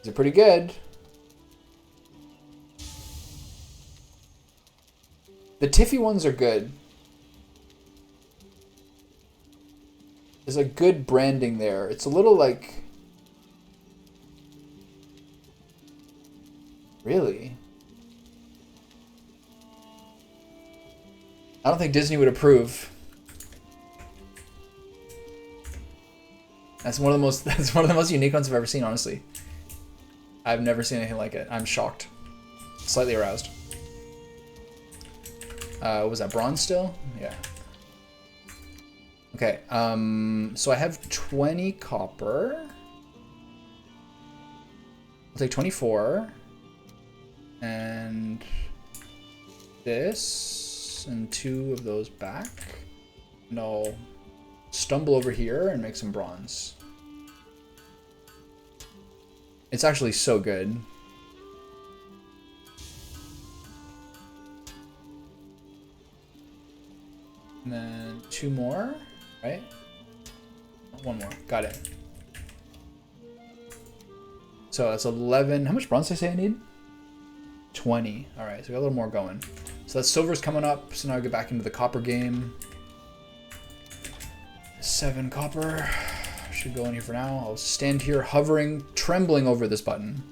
These are pretty good. The Tiffy ones are good. There's a good branding there. It's a little like... Really? I don't think Disney would approve. That's one of the most unique ones I've ever seen, honestly. I've never seen anything like it. I'm shocked. Slightly aroused. Was that bronze still? Yeah. Okay, so I have 20 copper. I'll take 24. And this, and 2 of those back. And I'll stumble over here and make some bronze. It's actually so good. And then 2 more, right? 1 more, got it. So that's 11. How much bronze did I say I need? 20. All right, so we got a little more going. So that silver's coming up. So now I get back into the copper game. 7 copper. Should go in here for now. I'll stand here hovering, trembling over this button.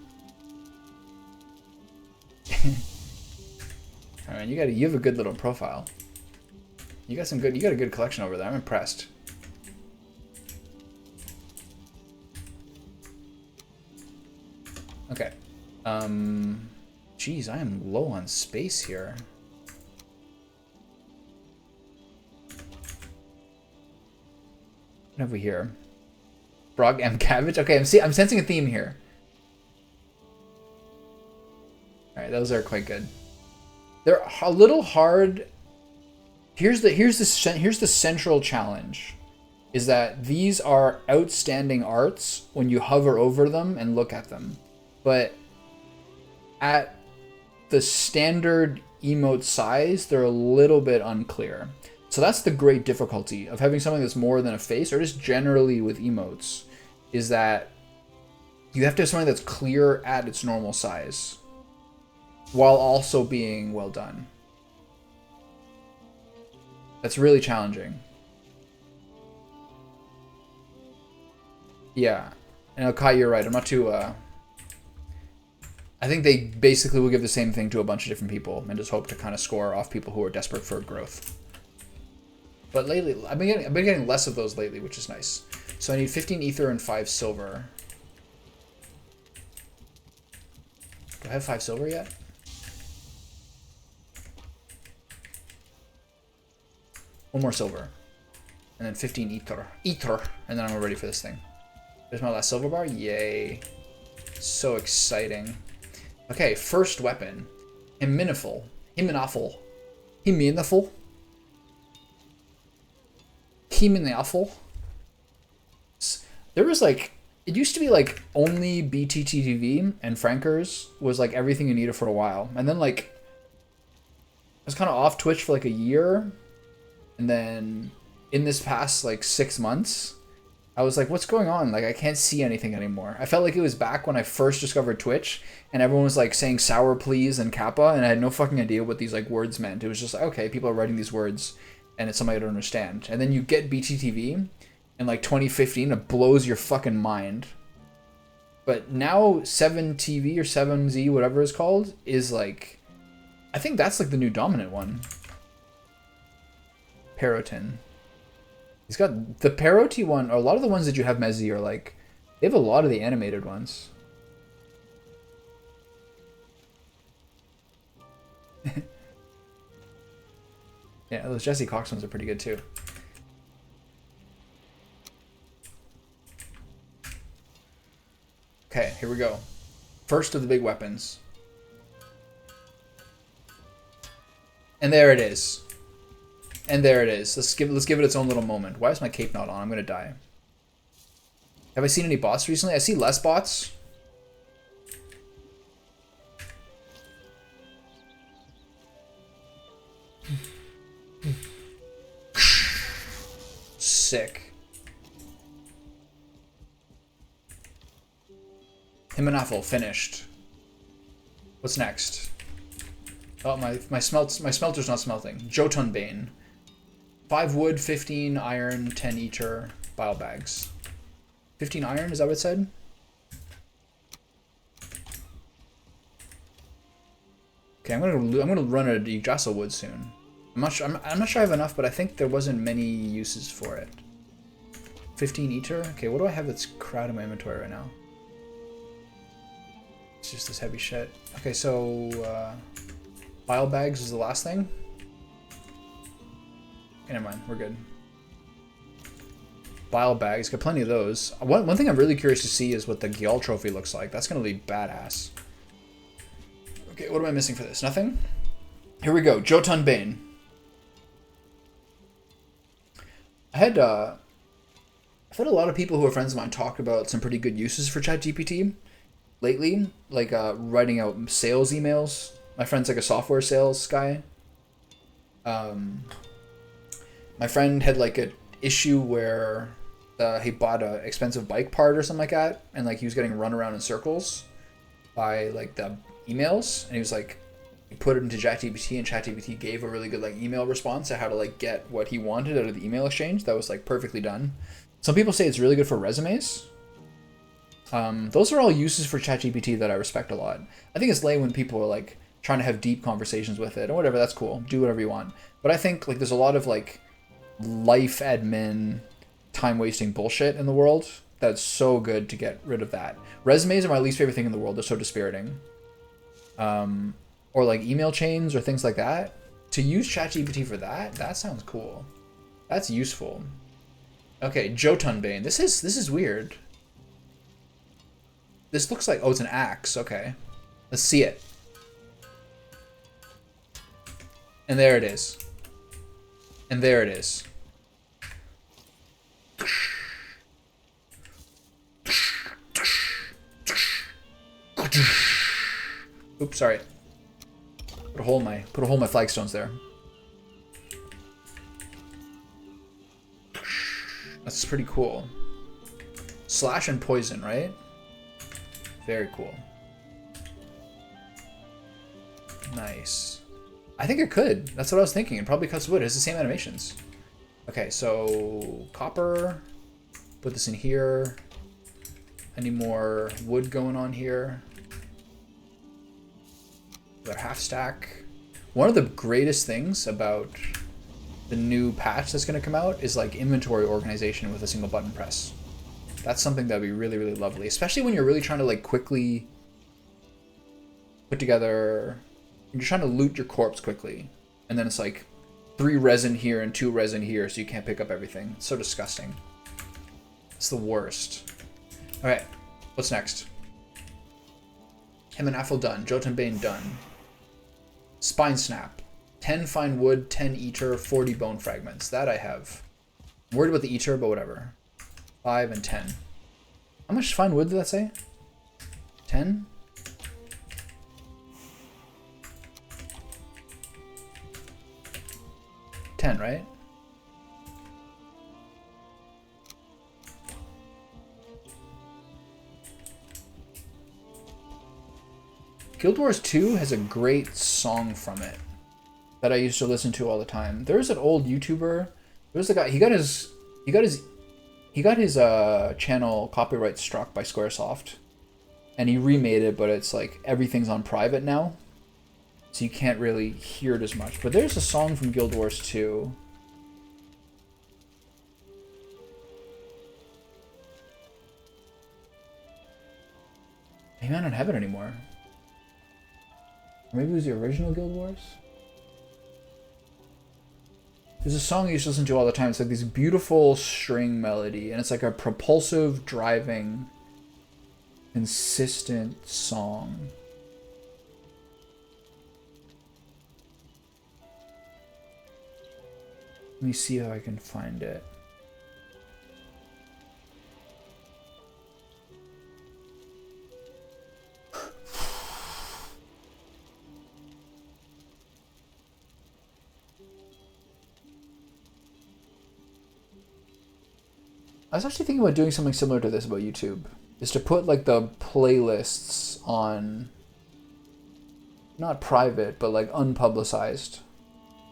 All right, you have a good little profile. You got a good collection over there. I'm impressed. Okay. Geez, I am low on space here. What have we here? Frog M cabbage. Okay, I'm sensing a theme here. All right, those are quite good. They're a little hard. Here's the central challenge, is that these are outstanding arts when you hover over them and look at them, but at the standard emote size, they're a little bit unclear. So that's the great difficulty of having something that's more than a face, or just generally with emotes, is that you have to have something that's clear at its normal size, while also being well done. That's really challenging. Yeah, and Kai, you're right. I'm not too. I think they basically will give the same thing to a bunch of different people and just hope to kind of score off people who are desperate for growth. But lately, I've been getting less of those lately, which is nice. So I need 15 ether and 5 silver. Do I have 5 silver yet? One more silver. And then 15 ether. And then I'm ready for this thing. There's my last silver bar. Yay. So exciting. Okay, first weapon. Himinaful. Himinaful. Himinaful. Himinaful. There was like, it used to be like only BTTV and Frankers was like everything you needed for a while. And then like, I was kind of off Twitch for like a year. And then in this past like 6 months, I was like, what's going on? Like, I can't see anything anymore. I felt like it was back when I first discovered Twitch and everyone was like saying sour please and kappa, and I had no fucking idea what these like words meant. It was just like, okay, people are writing these words and it's something I don't understand. And then you get BTTV in like 2015, it blows your fucking mind. But now 7TV or 7Z, whatever it's called, is like, I think that's like the new dominant one. Perotin. He's got the Paroti one, or a lot of the ones that you have Mezzi are like, they have a lot of the animated ones. Yeah, those Jesse Cox ones are pretty good too. Okay, here we go. First of the big weapons. And there it is. And there it is. Let's give it its own little moment. Why is my cape not on? I'm gonna die. Have I seen any bots recently? I see less bots. Sick. Himinafel finished. What's next? Oh, my smelter's not smelting. Jotun Bane. 5 wood, 15 iron, 10 ether, bile bags. 15 iron, is that what it said? Okay, I'm gonna run a Yggdrasil wood soon. I'm not sure I have enough, but I think there wasn't many uses for it. 15 ether. Okay, what do I have that's crowded in my inventory right now? It's just this heavy shit. Okay, so bile bags is the last thing. Okay, never mind. We're good. Bile bags. Got plenty of those. One thing I'm really curious to see is what the Gyal trophy looks like. That's going to be badass. Okay, what am I missing for this? Nothing? Here we go. Jotun Bane. I've had a lot of people who are friends of mine talk about some pretty good uses for ChatGPT lately, like writing out sales emails. My friend's like a software sales guy. My friend had like an issue where he bought an expensive bike part or something like that, and like he was getting run around in circles by like the emails, and he was like, he put it into ChatGPT, and ChatGPT gave a really good like email response to how to like get what he wanted out of the email exchange. That was like perfectly done. Some people say it's really good for resumes. Those are all uses for ChatGPT that I respect a lot. I think it's lame when people are like trying to have deep conversations with it or whatever. That's cool. Do whatever you want. But I think like there's a lot of like life admin, time wasting bullshit in the world that's so good to get rid of that. Resumes are my least favorite thing in the world. They're so dispiriting. Or like email chains or things like that. To use ChatGPT for that sounds cool. That's useful. Okay, Jotun Bane. This is weird. This looks like, oh, it's an axe. Okay. Let's see it. And there it is. And there it is. Oops, sorry. Put a hole in my flagstones there. That's pretty cool. Slash and poison, right? Very cool. Nice. I think it could. That's what I was thinking. It probably cuts wood. It has the same animations. Okay, so copper. Put this in here. Any more wood going on here? Got half stack. One of the greatest things about the new patch that's going to come out is like inventory organization with a single button press. That's something that would be really, really lovely, especially when you're really trying to like quickly put together. You're trying to loot your corpse quickly, and then it's like 3 resin here and 2 resin here, so you can't pick up everything. It's so disgusting. It's the worst. All right, what's next? Him and Affle done. Jotun Bane done. Spine Snap. 10 fine wood, 10 ether, 40 bone fragments. That I have. I'm worried about the ether, but whatever. 5 and 10. How much fine wood did that say? 10? Right? Guild Wars 2 has a great song from it that I used to listen to all the time. There's an old YouTuber. There's a guy. He got his channel copyright struck by Squaresoft, and he remade it, but it's like everything's on private now. So you can't really hear it as much. But there's a song from Guild Wars 2. Maybe I don't have it anymore. Or maybe it was the original Guild Wars? There's a song I used to listen to all the time. It's like this beautiful string melody. And it's like a propulsive, driving, consistent song. Let me see how I can find it. I was actually thinking about doing something similar to this about YouTube. Is to put like the playlists on, not private, but like unpublicized.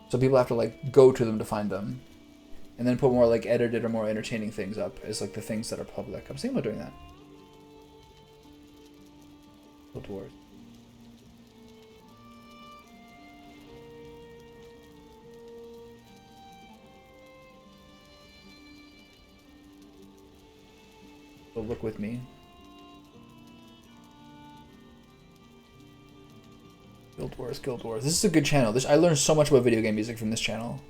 So people have to like go to them to find them. And then put more like edited or more entertaining things up as like the things that are public. I was thinking about doing that. Guild Wars. So look with me. Guild Wars, Guild Wars. This is a good channel. I learned so much about video game music from this channel.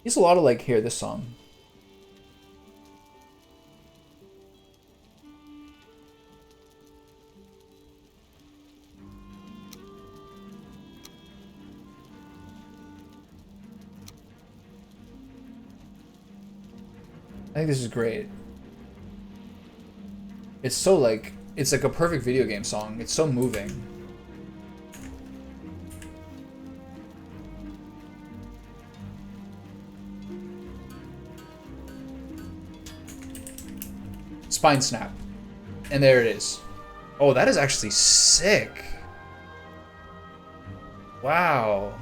He's a lot of like, here, this song. I think this is great. It's so like, it's like a perfect video game song. It's so moving. Spine snap. And there it is. Oh, that is actually sick. Wow.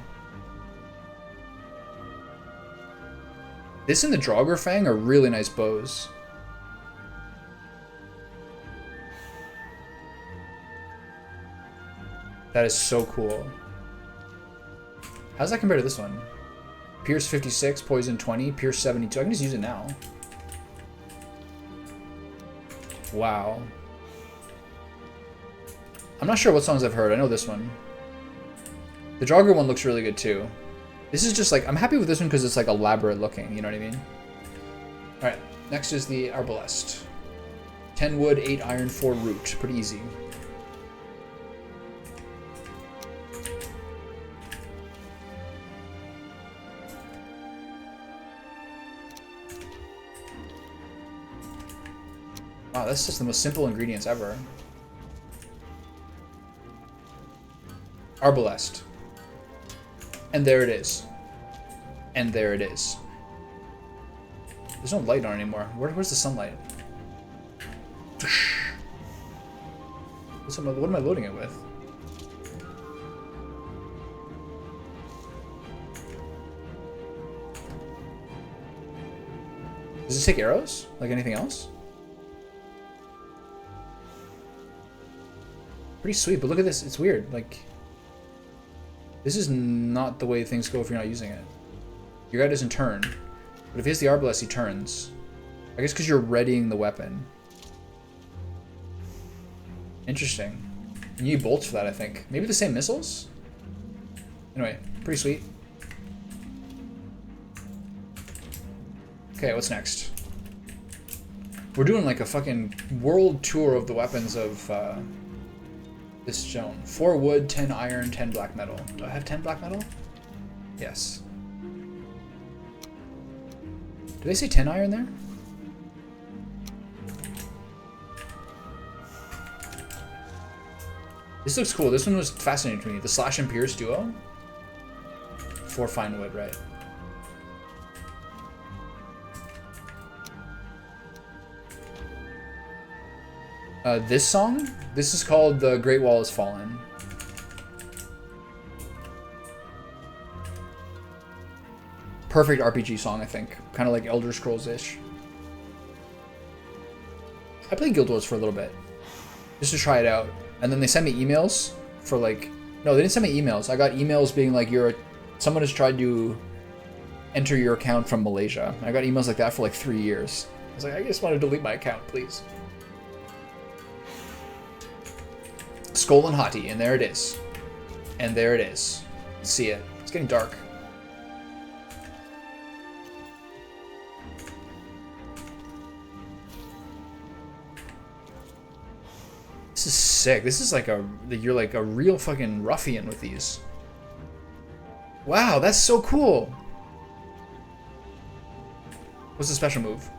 This and the Draugr Fang are really nice bows. That is so cool. How does that compare to this one? Pierce 56, Poison 20, Pierce 72. I can just use it now. Wow. I'm not sure what songs I've heard. I know this one. The Draugr one looks really good too. This is just like, I'm happy with this one because it's like elaborate looking, you know what I mean? Alright, next is the Arbalest. 10 wood, 8 iron, 4 root. Pretty easy. Wow, that's just the most simple ingredients ever. Arbalest. And there it is. And there it is. There's no light on anymore. Where's the sunlight? What am I loading it with? Does it take arrows? Like anything else? Pretty sweet, but look at this. It's weird. Like, this is not the way things go if you're not using it. Your guy doesn't turn. But if he has the Arbalest, he turns. I guess because you're readying the weapon. Interesting. You need bolts for that, I think. Maybe the same missiles? Anyway, pretty sweet. Okay, what's next? We're doing like a fucking world tour of the weapons of this stone. 4 wood, 10 iron, 10 black metal. Do I have 10 black metal? Yes. Did they say 10 iron there? This looks cool. This one was fascinating to me. The slash and pierce duo. 4 fine wood, right? This song? This is called The Great Wall Has Fallen. Perfect RPG song, I think. Kind of like Elder Scrolls-ish. I played Guild Wars for a little bit. Just to try it out. And then they sent me emails for like... No, they didn't send me emails. I got emails being like, someone has tried to enter your account from Malaysia. I got emails like that for like 3 years. I was like, I just want to delete my account, please. Skull and Hati, and there it is. And there it is. See it. It's getting dark. This is sick. This is like you're like a real fucking ruffian with these. Wow, that's so cool. What's the special move?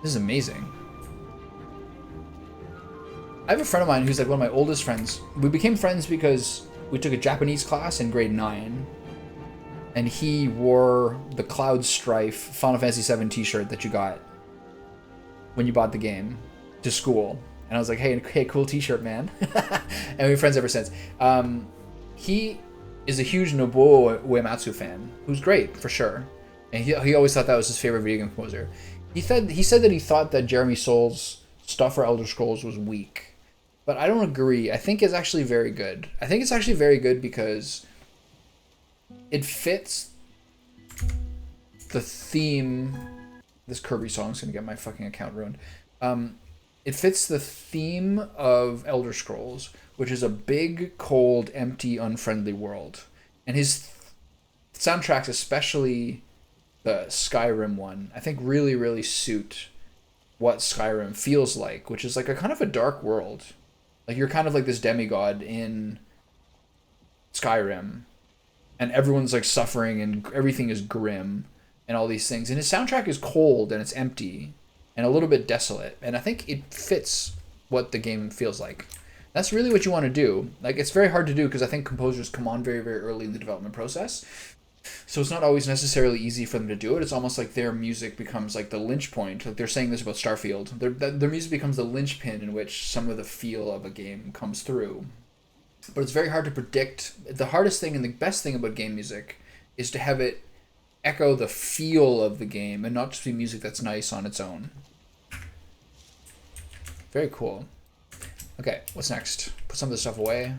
This is amazing. I have a friend of mine who's like one of my oldest friends. We became friends because we took a Japanese class in grade 9. And he wore the Cloud Strife Final Fantasy VII t-shirt that you got when you bought the game to school. And I was like, hey, cool t-shirt, man. And we've been friends ever since. He is a huge Nobuo Uematsu fan, who's great, for sure. And he always thought that was his favorite video game composer. He said that he thought that Jeremy Soul's stuff for Elder Scrolls was weak. But I don't agree. I think it's actually very good. I think it's actually very good because it fits the theme. This Kirby song's gonna get my fucking account ruined. It fits the theme of Elder Scrolls, which is a big, cold, empty, unfriendly world. And his soundtracks, especially the Skyrim one, I think really suit what Skyrim feels like, which is like a kind of a dark world. Like you're kind of like this demigod in Skyrim, and everyone's like suffering and everything is grim and all these things. And his soundtrack is cold and it's empty and a little bit desolate. And I think it fits what the game feels like. That's really what you want to do. Like, it's very hard to do because I think composers come on very early in the development process. So it's not always necessarily easy for them to do it. It's almost like their music becomes like the lynch point. Like they're saying this about Starfield. Their music becomes the linchpin in which some of the feel of a game comes through. But it's very hard to predict. The hardest thing and the best thing about game music is to have it echo the feel of the game and not just be music that's nice on its own. Very cool. Okay, what's next? Put some of this stuff away.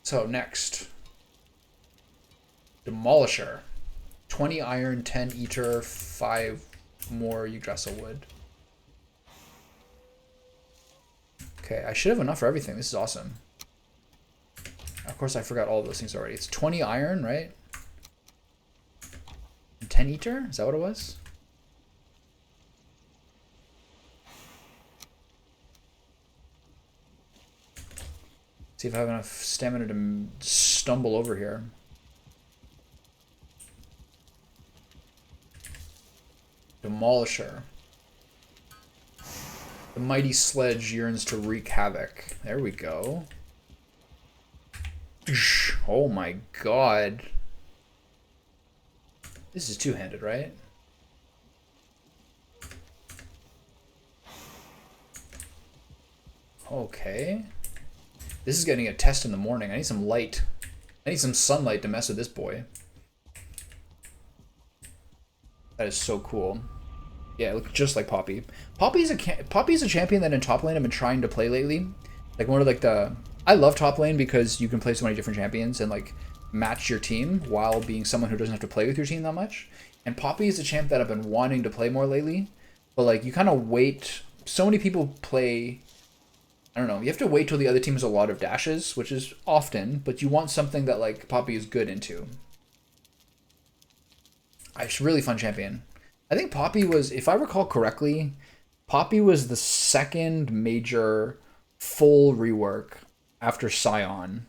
So next, Demolisher. 20 iron, 10 ether, 5 more Yggdrasil wood. Okay, I should have enough for everything. This is awesome. Of course, I forgot all of those things already. It's 20 iron, right? And 10 ether? Is that what it was? See if I have enough stamina to stumble over here. Demolisher. The mighty sledge yearns to wreak havoc. There we go. Oh my god. This is two-handed, right? Okay. This is getting a test in the morning. I need some light. I need some sunlight to mess with this boy. That is so cool. Yeah, it looks just like Poppy. Poppy's a champion that in top lane I've been trying to play lately. Like one of like the... I love top lane because you can play so many different champions and like match your team while being someone who doesn't have to play with your team that much. And Poppy is a champ that I've been wanting to play more lately. But like you kind of wait. So many people play... I don't know. You have to wait till the other team has a lot of dashes, which is often. But you want something that like Poppy is good into. It's a really fun champion. I think Poppy was, if I recall correctly, Poppy was the second major full rework after Scion.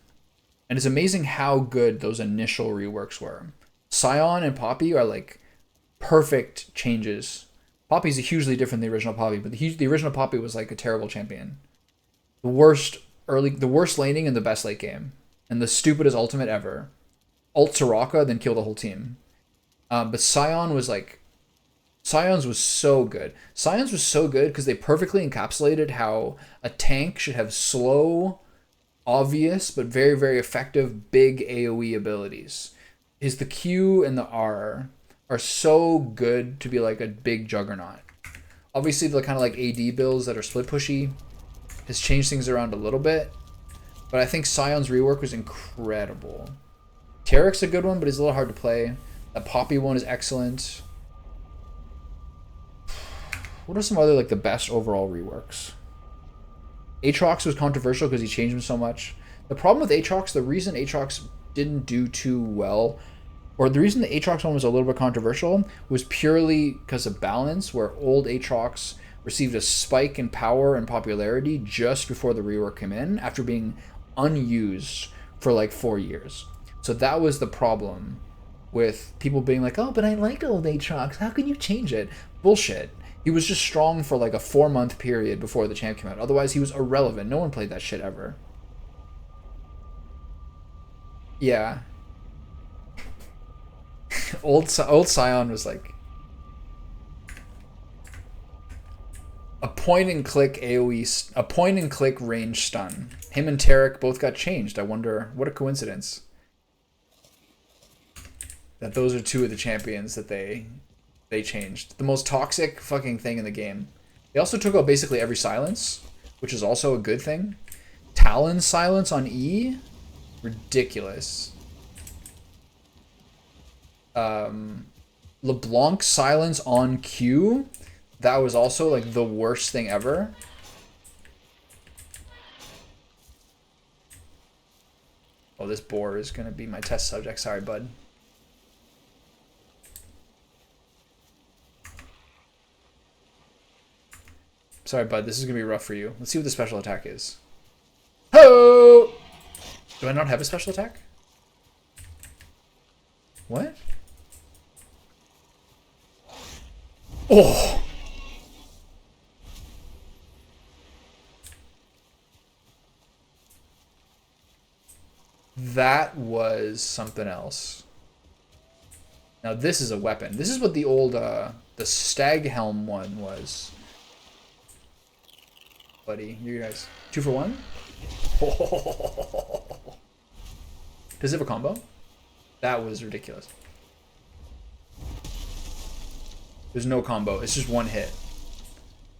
And it's amazing how good those initial reworks were. Scion and Poppy are like perfect changes. Poppy's hugely different than the original Poppy, but the original Poppy was like a terrible champion. The worst laning and the best late game. And the stupidest ultimate ever. Ult Soraka, then kill the whole team. But Scion was like... Scions was so good. Scions was so good because they perfectly encapsulated how a tank should have slow, obvious, but very effective big AoE abilities. The Q and the R are so good to be like a big juggernaut. Obviously, the kind of like AD builds that are split pushy has changed things around a little bit. But I think Scion's rework was incredible. Tarek's a good one, but he's a little hard to play. That Poppy one is excellent. What are some other like the best overall reworks? Aatrox was controversial because he changed him so much. The problem with Aatrox, the reason Aatrox didn't do too well, or the reason the Aatrox one was a little bit controversial, was purely because of balance, where old Aatrox received a spike in power and popularity just before the rework came in, after being unused for like 4 years. So that was the problem with people being like, oh, but I like old Aatrox, how can you change it? Bullshit. He was just strong for like a 4-month period before the champ came out. Otherwise, he was irrelevant. No one played that shit ever. Yeah. old Scion was like a point and click AoE, a point and click range stun. Him and Tarek both got changed. I wonder, what a coincidence that those are two of the champions that they changed. The most toxic fucking thing in the game. They also took out basically every silence, which is also a good thing. Talon's silence on E? Ridiculous. LeBlanc's silence on Q? that was also like the worst thing ever. Oh, this boar is gonna be my test subject. Sorry, bud. Sorry, bud. This is gonna be rough for you. Let's see what the special attack is. Ho! Do I not have a special attack? What? Oh! That was something else. Now this is a weapon. This is what the old, the stag helm one was. Buddy, you guys. 2 for 1? Oh. Does it have a combo? That was ridiculous. There's no combo. It's just one hit.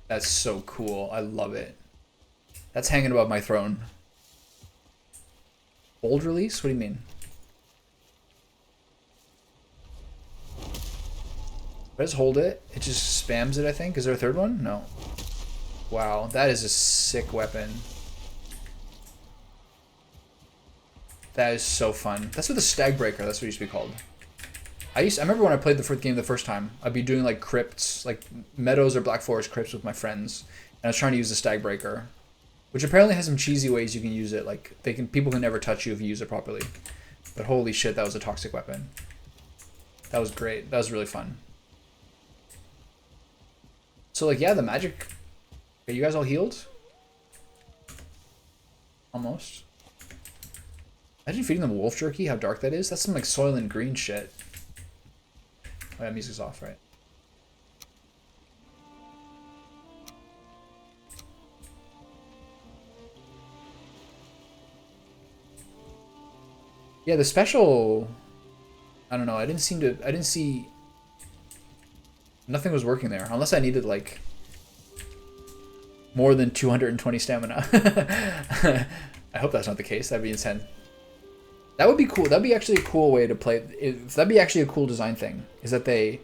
That's so cool. I love it. That's hanging above my throne. Bold release? What do you mean? If I just hold it, it just spams it, I think. Is there a third one? No. Wow, that is a sick weapon. That is so fun. That's what the Stag Breaker, that's what it used to be called. I remember when I played the first game the first time, I'd be doing like crypts, like Meadows or Black Forest crypts with my friends. And I was trying to use the Stag Breaker, which apparently has some cheesy ways you can use it. Like people can never touch you if you use it properly. But holy shit, that was a toxic weapon. That was great. That was really fun. So like, yeah, the magic. Are you guys all healed? Almost. Imagine feeding them wolf jerky, how dark that is. That's some like Soylent Green shit. Oh yeah, music's off, right? Yeah, the special, I don't know, I didn't see, nothing was working there. Unless I needed like more than 220 stamina. I hope that's not the case. That'd be insane. That would be cool. That'd be actually a cool way to play. That'd be actually a cool design thing. Is that they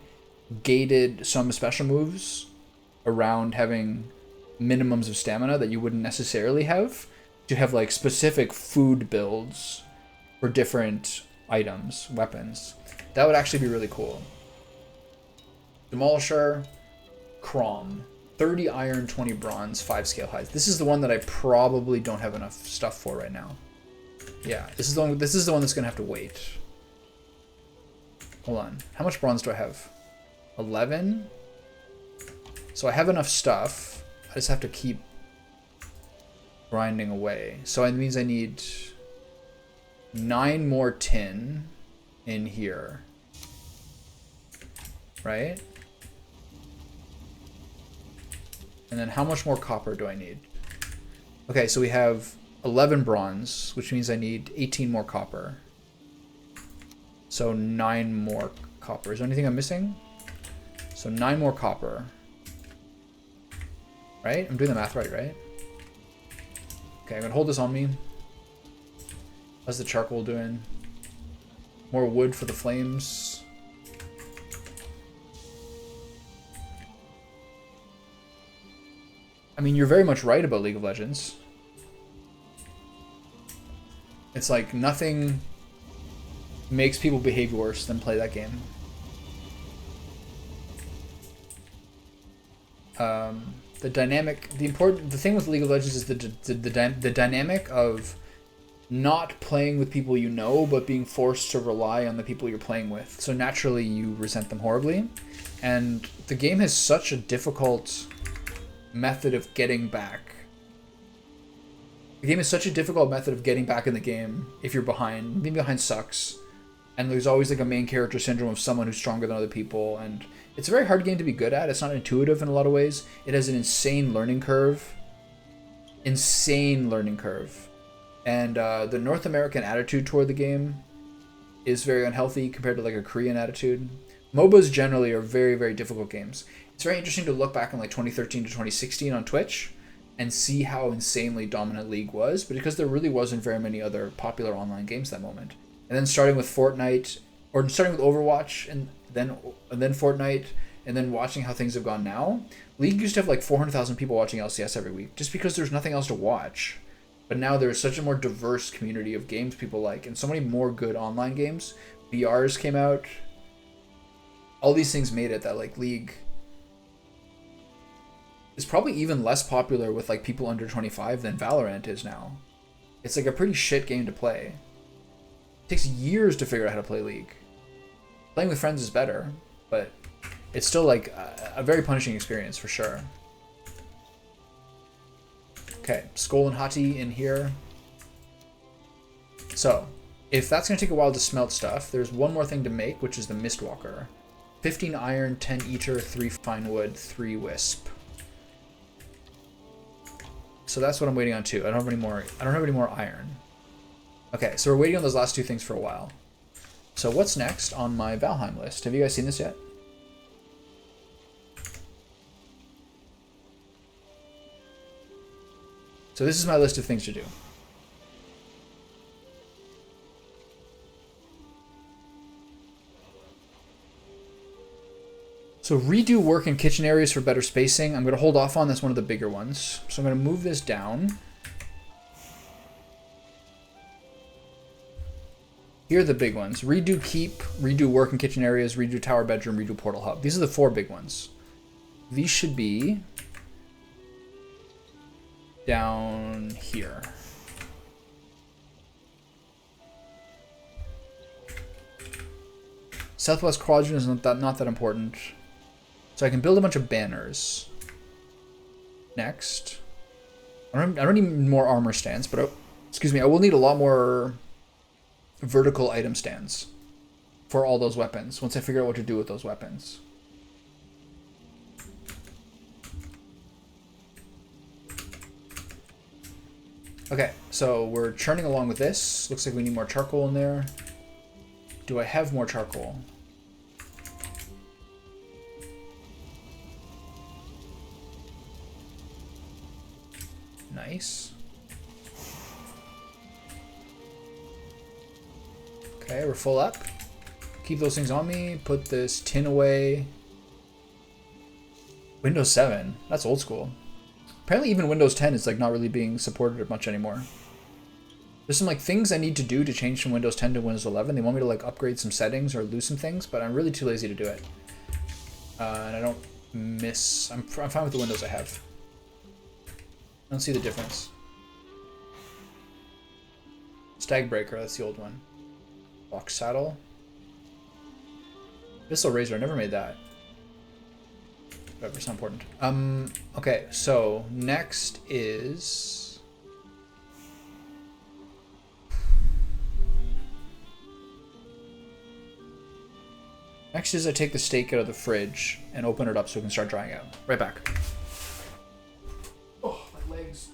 gated some special moves around having minimums of stamina that you wouldn't necessarily have, to have like specific food builds for different items, weapons. That would actually be really cool. Demolisher, Crom. 30 iron, 20 bronze, 5 scale heights. This is the one that I probably don't have enough stuff for right now. Yeah, this is the one that's gonna have to wait. Hold on. How much bronze do I have? 11? So I have enough stuff. I just have to keep grinding away. So it means I need 9 more tin in here. Right? And then how much more copper do I need? Okay, so we have 11 bronze, which means I need 18 more copper. So 9 more copper. Is there anything I'm missing? So 9 more copper. Right? I'm doing the math right, right? Okay, I'm gonna hold this on me. How's the charcoal doing? More wood for the flames. I mean, you're very much right about League of Legends. It's like nothing makes people behave worse than play that game. The thing with League of Legends is the dynamic of not playing with people you know, but being forced to rely on the people you're playing with. So naturally you resent them horribly. And the game has such a difficult method of getting back. The game is such a difficult method of getting back in the game if you're behind. Being behind sucks. And there's always like a main character syndrome of someone who's stronger than other people. And it's a very hard game to be good at. It's not intuitive in a lot of ways. It has an insane learning curve. Insane learning curve. And the North American attitude toward the game is very unhealthy compared to like a Korean attitude. MOBAs generally are very, very difficult games. It's very interesting to look back in like 2013 to 2016 on Twitch and see how insanely dominant League was, but because there really wasn't very many other popular online games at that moment. And then starting with Fortnite, or starting with Overwatch, and then Fortnite, and then watching how things have gone now, League used to have like 400,000 people watching LCS every week just because there's nothing else to watch. But now there's such a more diverse community of games people like, and so many more good online games. BRs came out. All these things made it that like League is probably even less popular with like people under 25 than Valorant is now. It's like a pretty shit game to play. It takes years to figure out how to play League. Playing with friends is better, but it's still like a very punishing experience for sure. Okay, Skull and Hati in here. So, if that's going to take a while to smelt stuff, there's one more thing to make, which is the Mistwalker. 15 iron, 10 ether, 3 fine wood, 3 wisp. So that's what I'm waiting on too. I don't have any more iron. Okay, so we're waiting on those last two things for a while. So what's next on my Valheim list? Have you guys seen this yet? So this is my list of things to do. So redo work in kitchen areas for better spacing. I'm going to hold off on. That's one of the bigger ones. So I'm going to move this down. Here are the big ones. Redo keep, redo work in kitchen areas, redo tower bedroom, redo portal hub. These are the 4 big ones. These should be down here. Southwest quadrant is not that important. So I can build a bunch of banners. Next. I don't need more armor stands, but excuse me, I will need a lot more vertical item stands for all those weapons once I figure out what to do with those weapons. Okay, so we're churning along with this. Looks like we need more charcoal in there. Do I have more charcoal? Nice. Okay, we're full up. Keep those things on me. Put this tin away. Windows 7. That's old school. Apparently even Windows 10 is like not really being supported much anymore. There's some like things I need to do to change from Windows 10 to Windows 11. They want me to like upgrade some settings or lose some things, but I'm really too lazy to do it. And I don't miss... I'm fine with the Windows I have. I don't see the difference. Stag Breaker, that's the old one. Box Saddle. Abyssal Razor, I never made that. Whatever, it's not important. Okay, so next is... Next is I take the steak out of the fridge and open it up so it can start drying out. Right back. Oh, my legs.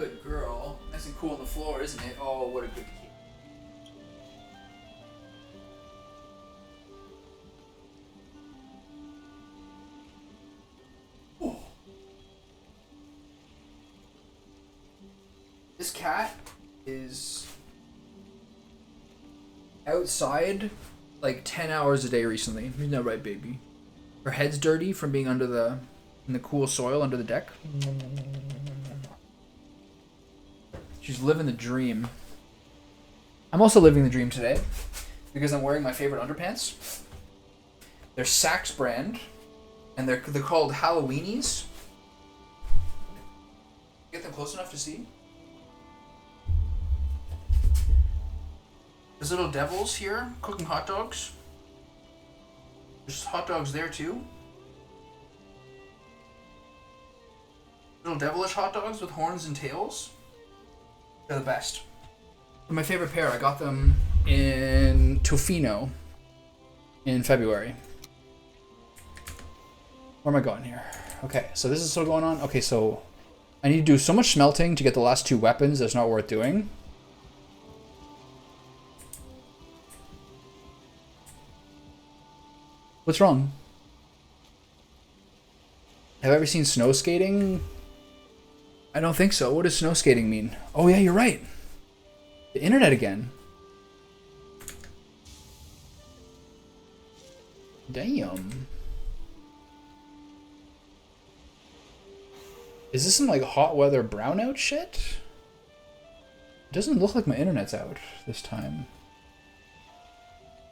Good girl. Nice and cool on the floor, isn't it? Oh, what a good key. Oh. This cat is outside like 10 hours a day recently. Isn't that right, baby? Her head's dirty from being under in the cool soil under the deck. She's living the dream. I'm also living the dream today because I'm wearing my favorite underpants. They're Saks brand, and they're called Halloweenies. Get them close enough to see. There's little devils here cooking hot dogs. There's hot dogs there too. Little devilish hot dogs with horns and tails. They're the best. They're my favorite pair. I got them in Tofino in February. Where am I going here? Okay, so this is still going on. Okay, so I need to do so much smelting to get the last two weapons that's not worth doing. What's wrong? Have I ever seen snow skating? I don't think so. What does snow skating mean? Oh yeah, you're right. The internet again. Damn. Is this some like hot weather brownout shit? It doesn't look like my internet's out this time.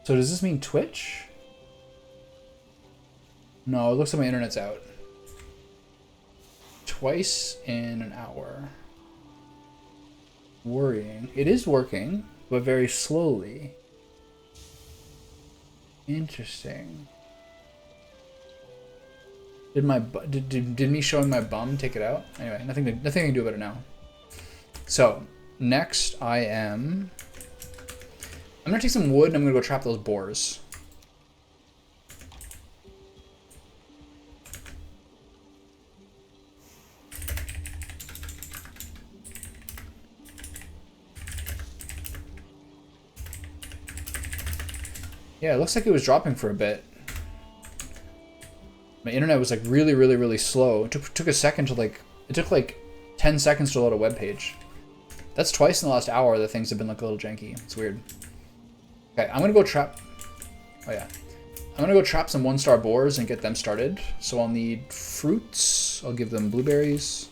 So does this mean Twitch? No, it looks like my internet's out. Twice in an hour. Worrying. It is working, but very slowly. Interesting. Did me showing my bum take it out? Anyway, nothing I can do about it now. So next I'm gonna take some wood and I'm gonna go trap those boars. Yeah, it looks like it was dropping for a bit. My internet was like really slow. It took a second to like, it took like 10 seconds to load a web page. That's twice in the last hour that things have been like a little janky. It's weird. Okay, I'm gonna go trap, oh yeah. I'm gonna go trap some 1-star boars and get them started. So I'll need fruits. I'll give them blueberries.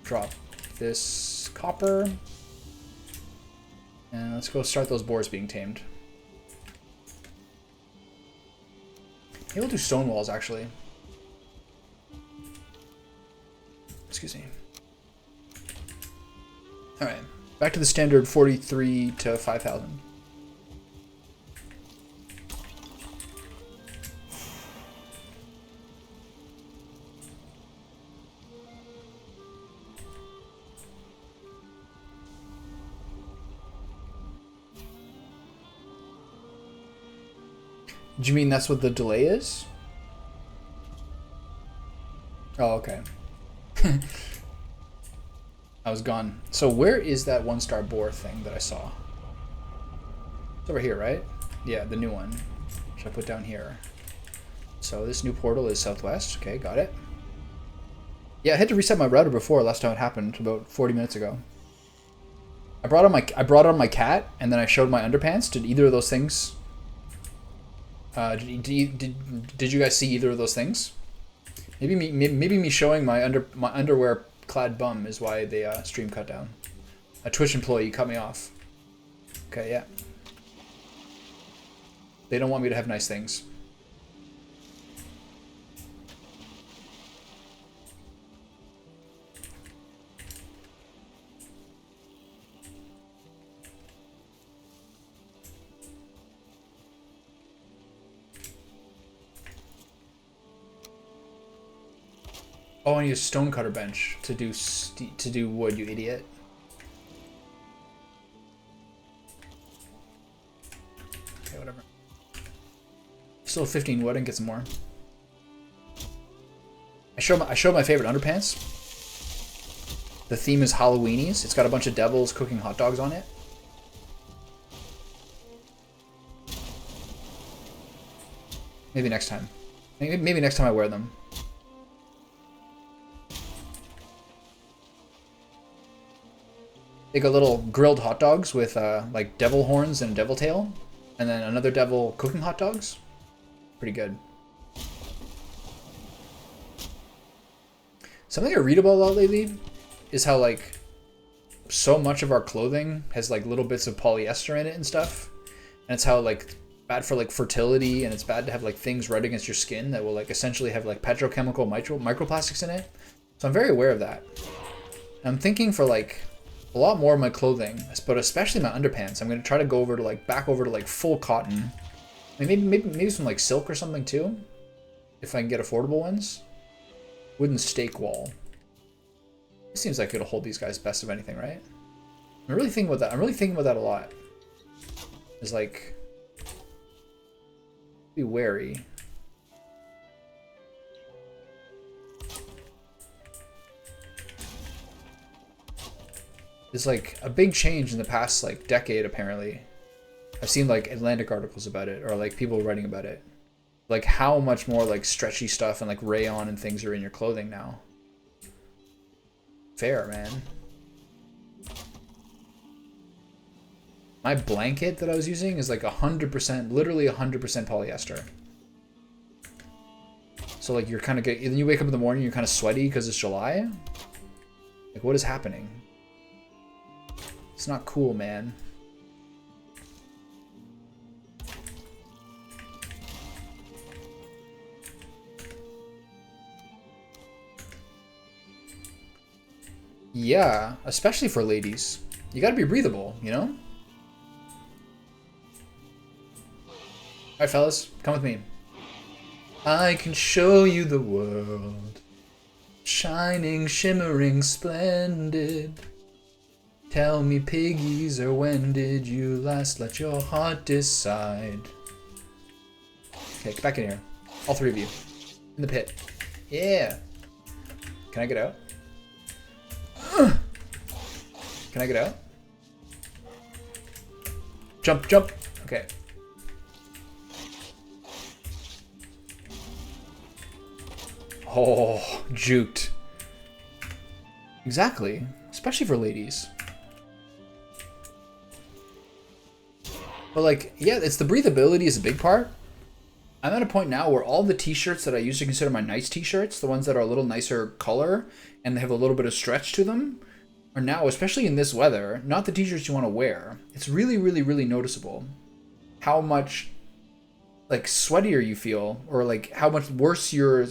Drop this copper. And let's go start those boars being tamed. Maybe we'll do stone walls, actually. Excuse me. Alright. Back to the standard 43 to 5,000. Do you mean that's what the delay is? Oh, okay. I was gone. So where is that 1-star boar thing that I saw? It's over here, right? Yeah, the new one. Should I put down here? So this new portal is southwest. Okay, got it. Yeah, I had to reset my router before last time it happened, about 40 minutes ago. I brought on my cat, and then I showed my underpants. Did either of those things... did you guys see either of those things? Maybe me showing my underwear clad bum is why the stream cut down. A Twitch employee cut me off. Okay, yeah. They don't want me to have nice things. Oh, I need a stonecutter bench to do wood, you idiot. Okay, whatever. Still 15 wood and get some more. I showed my favorite underpants. The theme is Halloweenies. It's got a bunch of devils cooking hot dogs on it. Maybe next time. Maybe next time I wear them. They got little grilled hot dogs with like devil horns and a devil tail, and then another devil cooking hot dogs. Pretty good. Something I read about a lot lately is how like so much of our clothing has like little bits of polyester in it and stuff, and it's how like bad for like fertility, and it's bad to have like things right against your skin that will like essentially have like petrochemical microplastics in it. So I'm very aware of that. And I'm thinking for like a lot more of my clothing, but especially my underpants, I'm gonna try to go over to like back over to like full cotton. Maybe some like silk or something too, if I can get affordable ones. Wooden stake wall. It seems like it'll hold these guys best of anything, right? I'm really thinking about that. I'm really thinking about that a lot. It's like, be wary. There's like a big change in the past like decade apparently. I've seen like Atlantic articles about it, or like people writing about it. Like how much more like stretchy stuff and like rayon and things are in your clothing now. Fair, man. My blanket that I was using is like 100%, literally 100% polyester. So like you're kind of good. Then you wake up in the morning, you're kind of sweaty because it's July. Like what is happening? It's not cool, man. Yeah, especially for ladies. You gotta be breathable, you know? Alright, fellas, come with me. I can show you the world. Shining, shimmering, splendid. Tell me, piggies, or when did you last let your heart decide? Okay, get back in here. All three of you. In the pit. Yeah. Can I get out? Can I get out? Jump, jump. Okay. Oh, juked. Exactly. Especially for ladies. But like, yeah, it's the breathability is a big part. I'm at a point now where all the t-shirts that I used to consider my nice t-shirts, the ones that are a little nicer color and they have a little bit of stretch to them, are now, especially in this weather, not the t-shirts you want to wear. It's really, really, really noticeable how much like sweatier you feel, or like how much worse your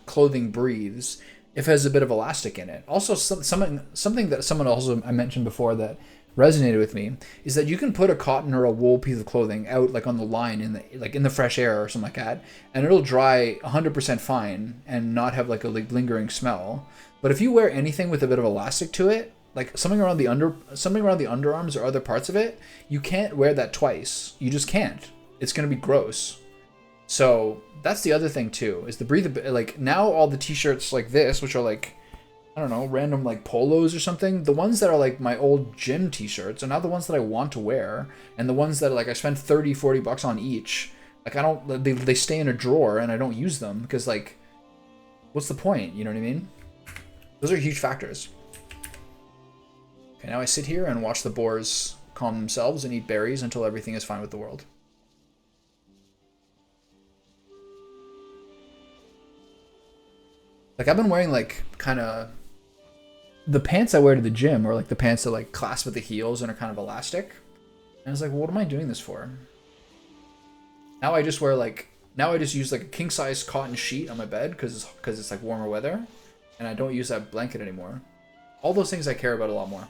clothing breathes if it has a bit of elastic in it. Also, something that someone also I mentioned before that resonated with me is that you can put a cotton or a wool piece of clothing out like on the line in the fresh air or something like that, and it'll dry 100% fine and not have like a lingering smell. But if you wear anything with a bit of elastic to it, like something around the underarms or other parts of it, you can't wear that twice. You just can't. It's gonna be gross. So that's the other thing too, is the breathability. Like now all the t-shirts like this, which are like, I don't know, random like polos or something, the ones that are like my old gym t-shirts are now the ones that I want to wear, and the ones that like I spend 30-40 bucks on each, like I don't, they stay in a drawer and I don't use them because like, what's the point? You know what I mean? Those are huge factors. Okay, now I sit here and watch the boars calm themselves and eat berries until everything is fine with the world. Like I've been wearing like kind of the pants I wear to the gym, or like the pants that like clasp at the heels and are kind of elastic. And I was like, well, what am I doing this for? Now I just use like a king size cotton sheet on my bed because it's like warmer weather, and I don't use that blanket anymore. All those things I care about a lot more.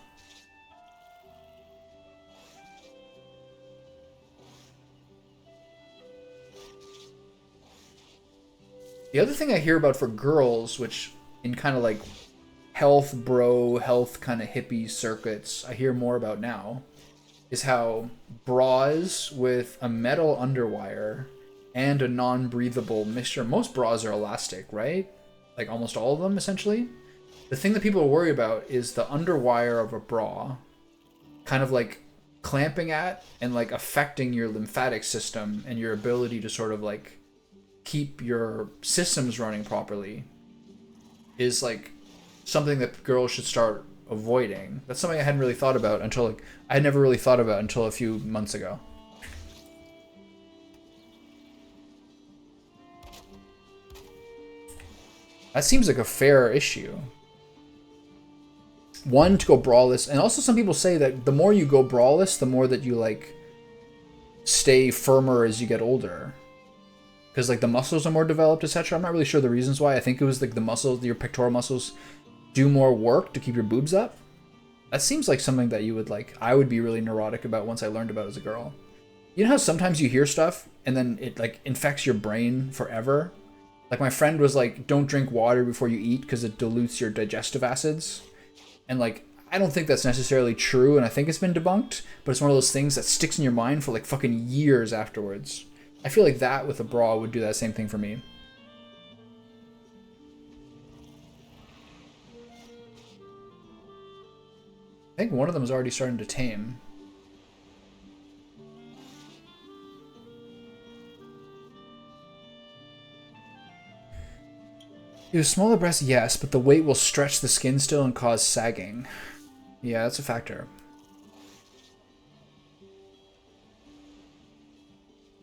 The other thing I hear about for girls, which in kind of like health kind of hippie circuits I hear more about now, is how bras with a metal underwire and a non-breathable mixture. Most bras are elastic, right? like almost all of them essentially. The thing that people worry about is the underwire of a bra kind of like clamping at and like affecting your lymphatic system and your ability to sort of like keep your systems running properly is like something that girls should start avoiding. That's something I hadn't really thought about until like I had never really thought about until a few months ago. That seems like a fair issue. One, to go braless, and also some people say that the more you go braless, the more that you like stay firmer as you get older, because like the muscles are more developed, etc. I'm not really sure the reasons why. I think it was like the muscles, your pectoral muscles, do more work to keep your boobs up. That seems like something that you would like. I would be really neurotic about once I learned about as a girl. You know how sometimes you hear stuff and then it like infects your brain forever. Like my friend was like, "Don't drink water before you eat because it dilutes your digestive acids." And like, I don't think that's necessarily true, and I think it's been debunked, but it's one of those things that sticks in your mind for like fucking years afterwards. I feel like that with a bra would do that same thing for me. I think one of them is already starting to tame. With smaller breasts, yes, but the weight will stretch the skin still and cause sagging. Yeah, that's a factor.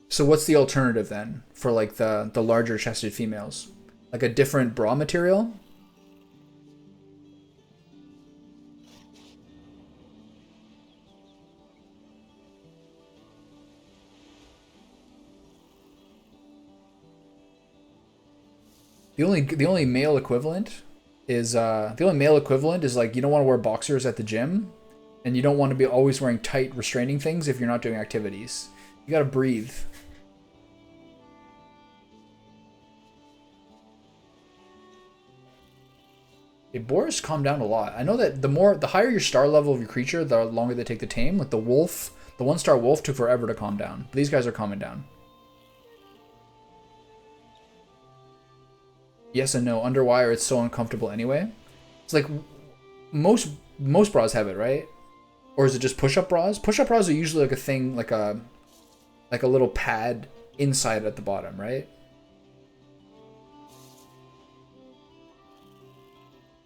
So what's the alternative then for like the larger chested females? Like a different bra material? The only male equivalent is like you don't want to wear boxers at the gym, and you don't want to be always wearing tight restraining things if you're not doing activities. You gotta breathe. Okay, boars calm down a lot. I know that the higher your star level of your creature, the longer they take to tame. Like the wolf, the 1-star wolf took forever to calm down. These guys are calming down. Yes and no. Underwire, it's so uncomfortable anyway. It's like most bras have it, right? Or is it just push-up bras? Push-up bras are usually like a thing, like a little pad inside at the bottom, right?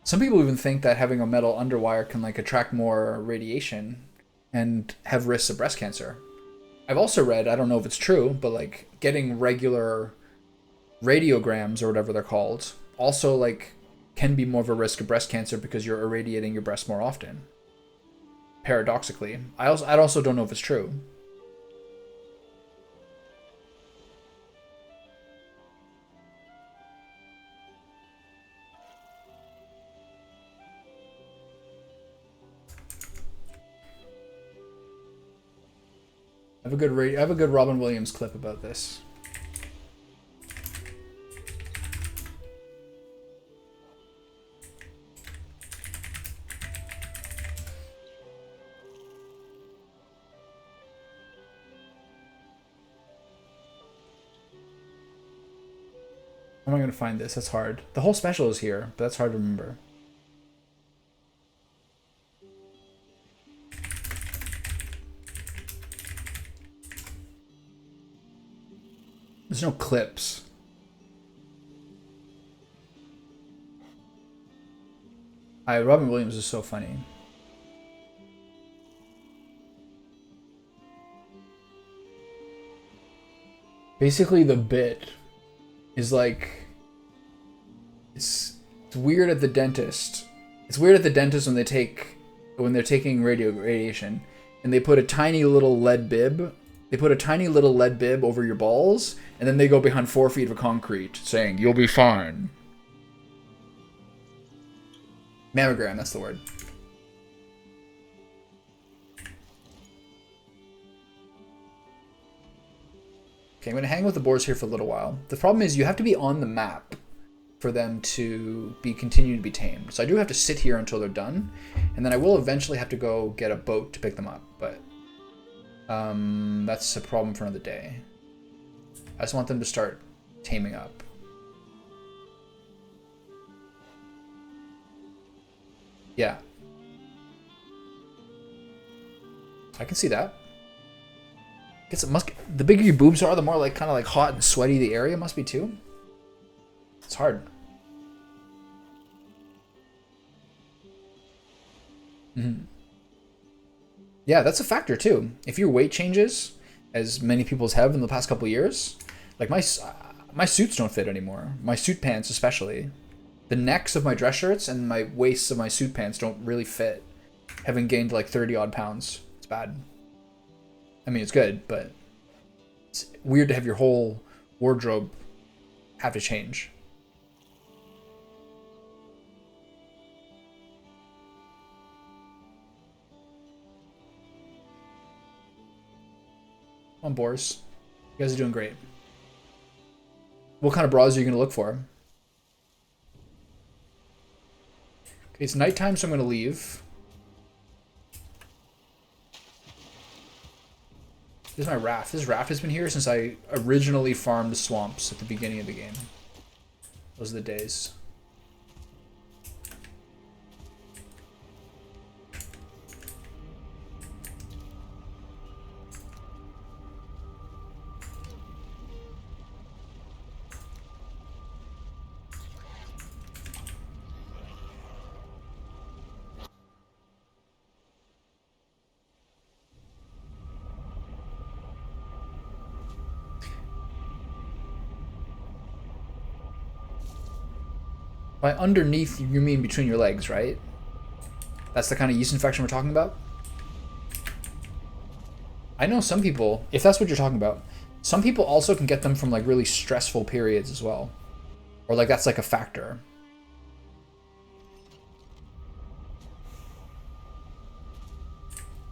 Some people even think that having a metal underwire can like attract more radiation and have risks of breast cancer. I've also read, I don't know if it's true, but like getting regular radiograms or whatever they're called also like can be more of a risk of breast cancer because you're irradiating your breast more often. Paradoxically, I also don't know if it's true. I have a good Robin Williams clip about this. How am I going to find this? That's hard. The whole special is here, but that's hard to remember. There's no clips. Robin Williams is so funny. Basically, the bit is like it's weird at the dentist. It's weird at the dentist when they're taking radiation, and they put a tiny little lead bib. They put a tiny little lead bib over your balls, and then they go behind 4 feet of concrete, saying you'll be fine. Mammogram, that's the word. Okay, I'm going to hang with the boars here for a little while. The problem is you have to be on the map for them to continue to be tamed. So I do have to sit here until they're done, and then I will eventually have to go get a boat to pick them up, but that's a problem for another day. I just want them to start taming up. Yeah. I can see that. Guess it must. The bigger your boobs are, the more like kind of like hot and sweaty the area must be too. It's hard. Mm-hmm. Yeah, that's a factor too. If your weight changes, as many people's have in the past couple of years, like my suits don't fit anymore. My suit pants, especially, the necks of my dress shirts and my waists of my suit pants don't really fit. Having gained like 30 odd pounds, it's bad. I mean, it's good, but it's weird to have your whole wardrobe have to change. Come on, Boris. You guys are doing great. What kind of bras are you going to look for? Okay, it's nighttime, so I'm going to leave. This is my raft. This raft has been here since I originally farmed the swamps at the beginning of the game. Those are the days. By underneath, you mean between your legs, right? That's the kind of yeast infection we're talking about? I know some people, if that's what you're talking about, some people also can get them from like really stressful periods as well. Or like that's like a factor.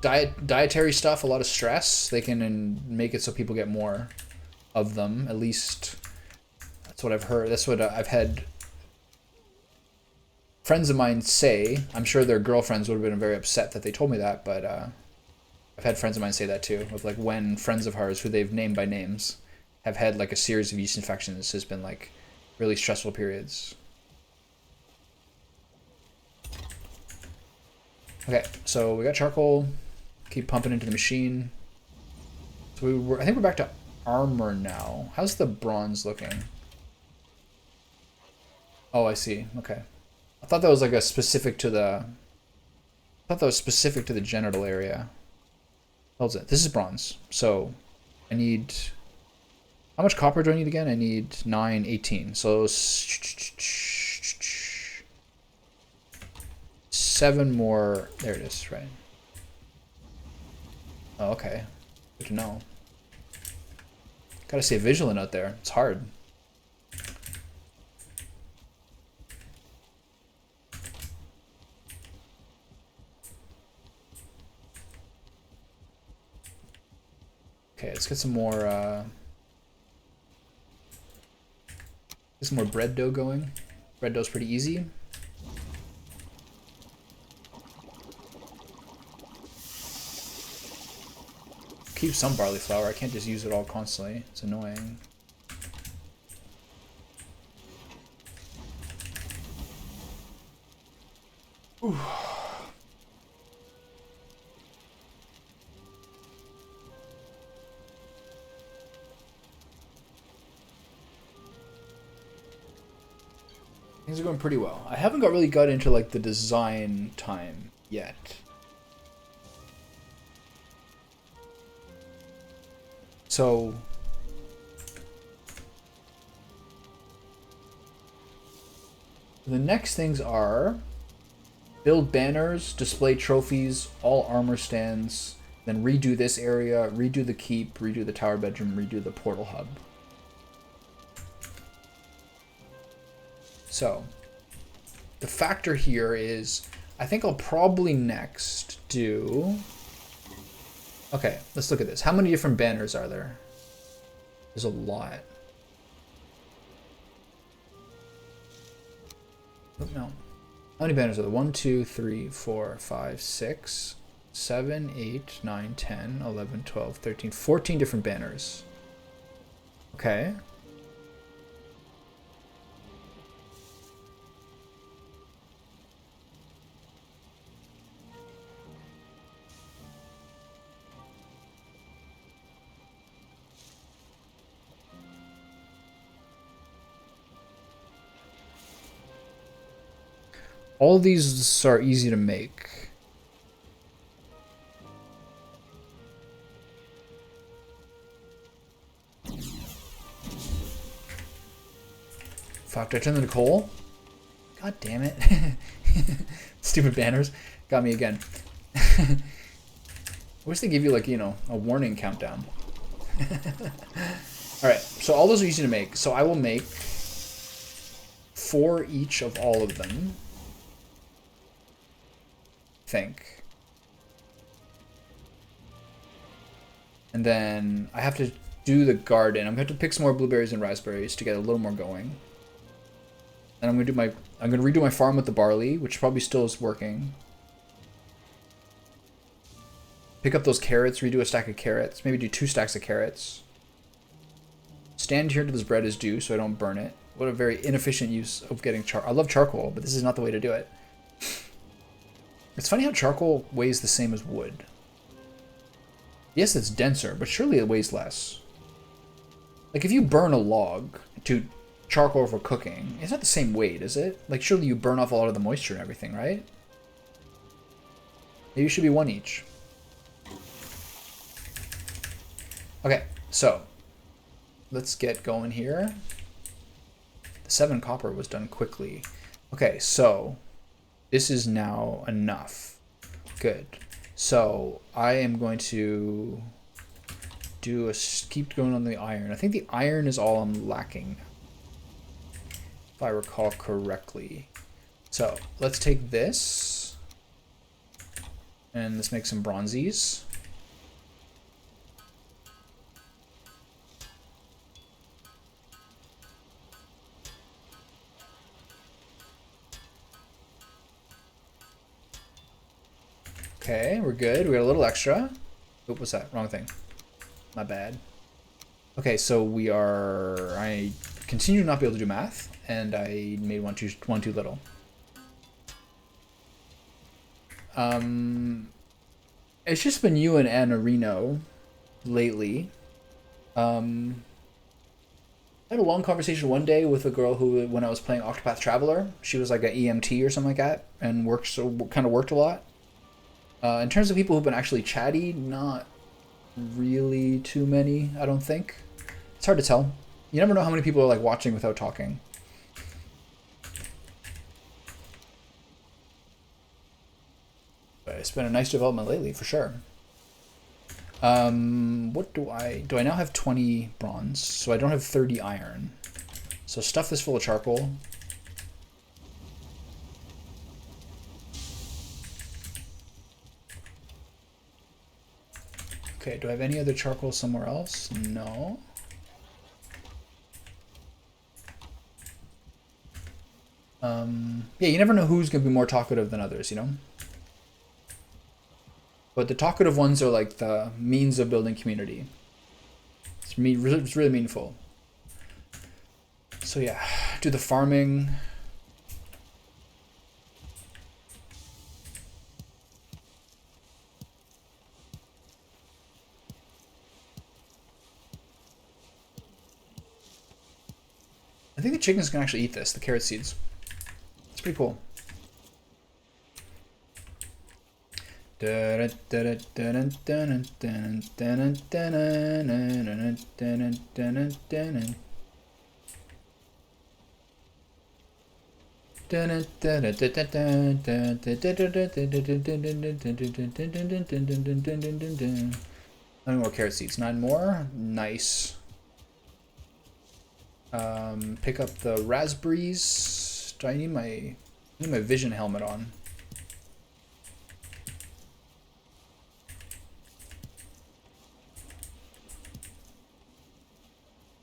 Dietary stuff, a lot of stress, they can make it so people get more of them. At least that's what I've heard. That's what I've had friends of mine say. I'm sure their girlfriends would have been very upset that they told me that, but I've had friends of mine say that too. Of like when friends of hers, who they've named by names, have had like a series of yeast infections, has been like really stressful periods. Okay, so we got charcoal. Keep pumping into the machine. So I think we're back to armor now. How's the bronze looking? Oh, I see. Okay. I thought that was like a specific to the... I thought that was specific to the genital area. How's it? This is bronze. So I need... How much copper do I need again? I need 9, 18. So 7 more... There it is, right. Oh, okay. Good to know. Gotta stay vigilant out there. It's hard. Okay, let's get some more, get some more bread dough going. Bread dough's pretty easy. Keep some barley flour. I can't just use it all constantly. It's annoying. Ooh. Things are going pretty well. I haven't really got into like the design time yet. So the next things are build banners, display trophies, all armor stands, then redo this area, redo the keep, redo the tower bedroom, redo the portal hub. So the factor here is I think I'll probably next do... Okay, let's look at this. How many different banners are there? There's a lot. Oh, no. How many banners are there? 1, 2, 3, 4, 5, 6, 7, 8, 9, 10, 11, 12, 13, 14 different banners. Okay. All of these are easy to make. Fuck, did I turn them to coal? God damn it. Stupid banners. Got me again. I wish they give you, like, you know, a warning countdown. Alright, so all those are easy to make. So I will make 4 each of all of them. I think. And then I have to do the garden. I'm going to have to pick some more blueberries and raspberries to get a little more going. And I'm going to do I'm going to redo my farm with the barley, which probably still is working. Pick up those carrots, redo a stack of carrots, maybe do 2 stacks of carrots. Stand here till this bread is due so I don't burn it. What a very inefficient use of getting I love charcoal, but this is not the way to do it. It's funny how charcoal weighs the same as wood. Yes, it's denser, but surely it weighs less. Like, if you burn a log to charcoal for cooking, it's not the same weight, is it? Like, surely you burn off a lot of the moisture and everything, right? Maybe it should be 1 each. Okay, so let's get going here. The 7 copper was done quickly. Okay, so this is now enough. Good. So I am going to do keep going on the iron. I think the iron is all I'm lacking, if I recall correctly. So let's take this and let's make some bronzies. Okay, we're good. We got a little extra. Oop, what's that? Wrong thing. My bad. Okay, so we are... I continue to not be able to do math, and I made one too little. It's just been you and Anna Reno lately. I had a long conversation one day with a girl who, when I was playing Octopath Traveler, she was like an EMT or something like that, and kind of worked a lot. In terms of people who've been actually chatty, not really too many, I don't think. It's hard to tell. You never know how many people are like watching without talking. But it's been a nice development lately, for sure. What do I now have 20 bronze, so I don't have 30 iron. So stuff this full of charcoal. Okay, do I have any other charcoal somewhere else? No. Yeah, you never know who's going to be more talkative than others, you know? But the talkative ones are like the means of building community. It's really meaningful. So yeah, do the farming. I think the chickens can actually eat this, the carrot seeds. It's pretty cool. How many more carrot seeds? 9 more? Nice. Pick up the raspberries. Do I need my vision helmet on?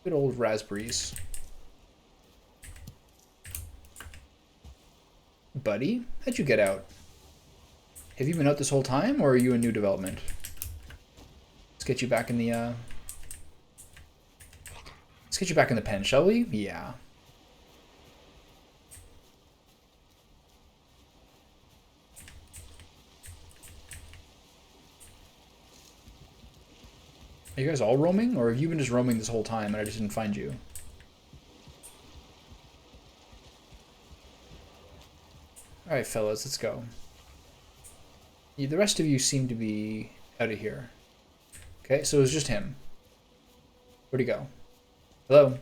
Good old raspberries. Buddy, how'd you get out? Have you been out this whole time, or are you a new development? Let's get you back in the Let's get you back in the pen, shall we? Yeah. Are you guys all roaming, or have you been just roaming this whole time and I just didn't find you? Alright, fellas, let's go. The rest of you seem to be out of here. Okay, so it was just him. Where'd he go? Hello?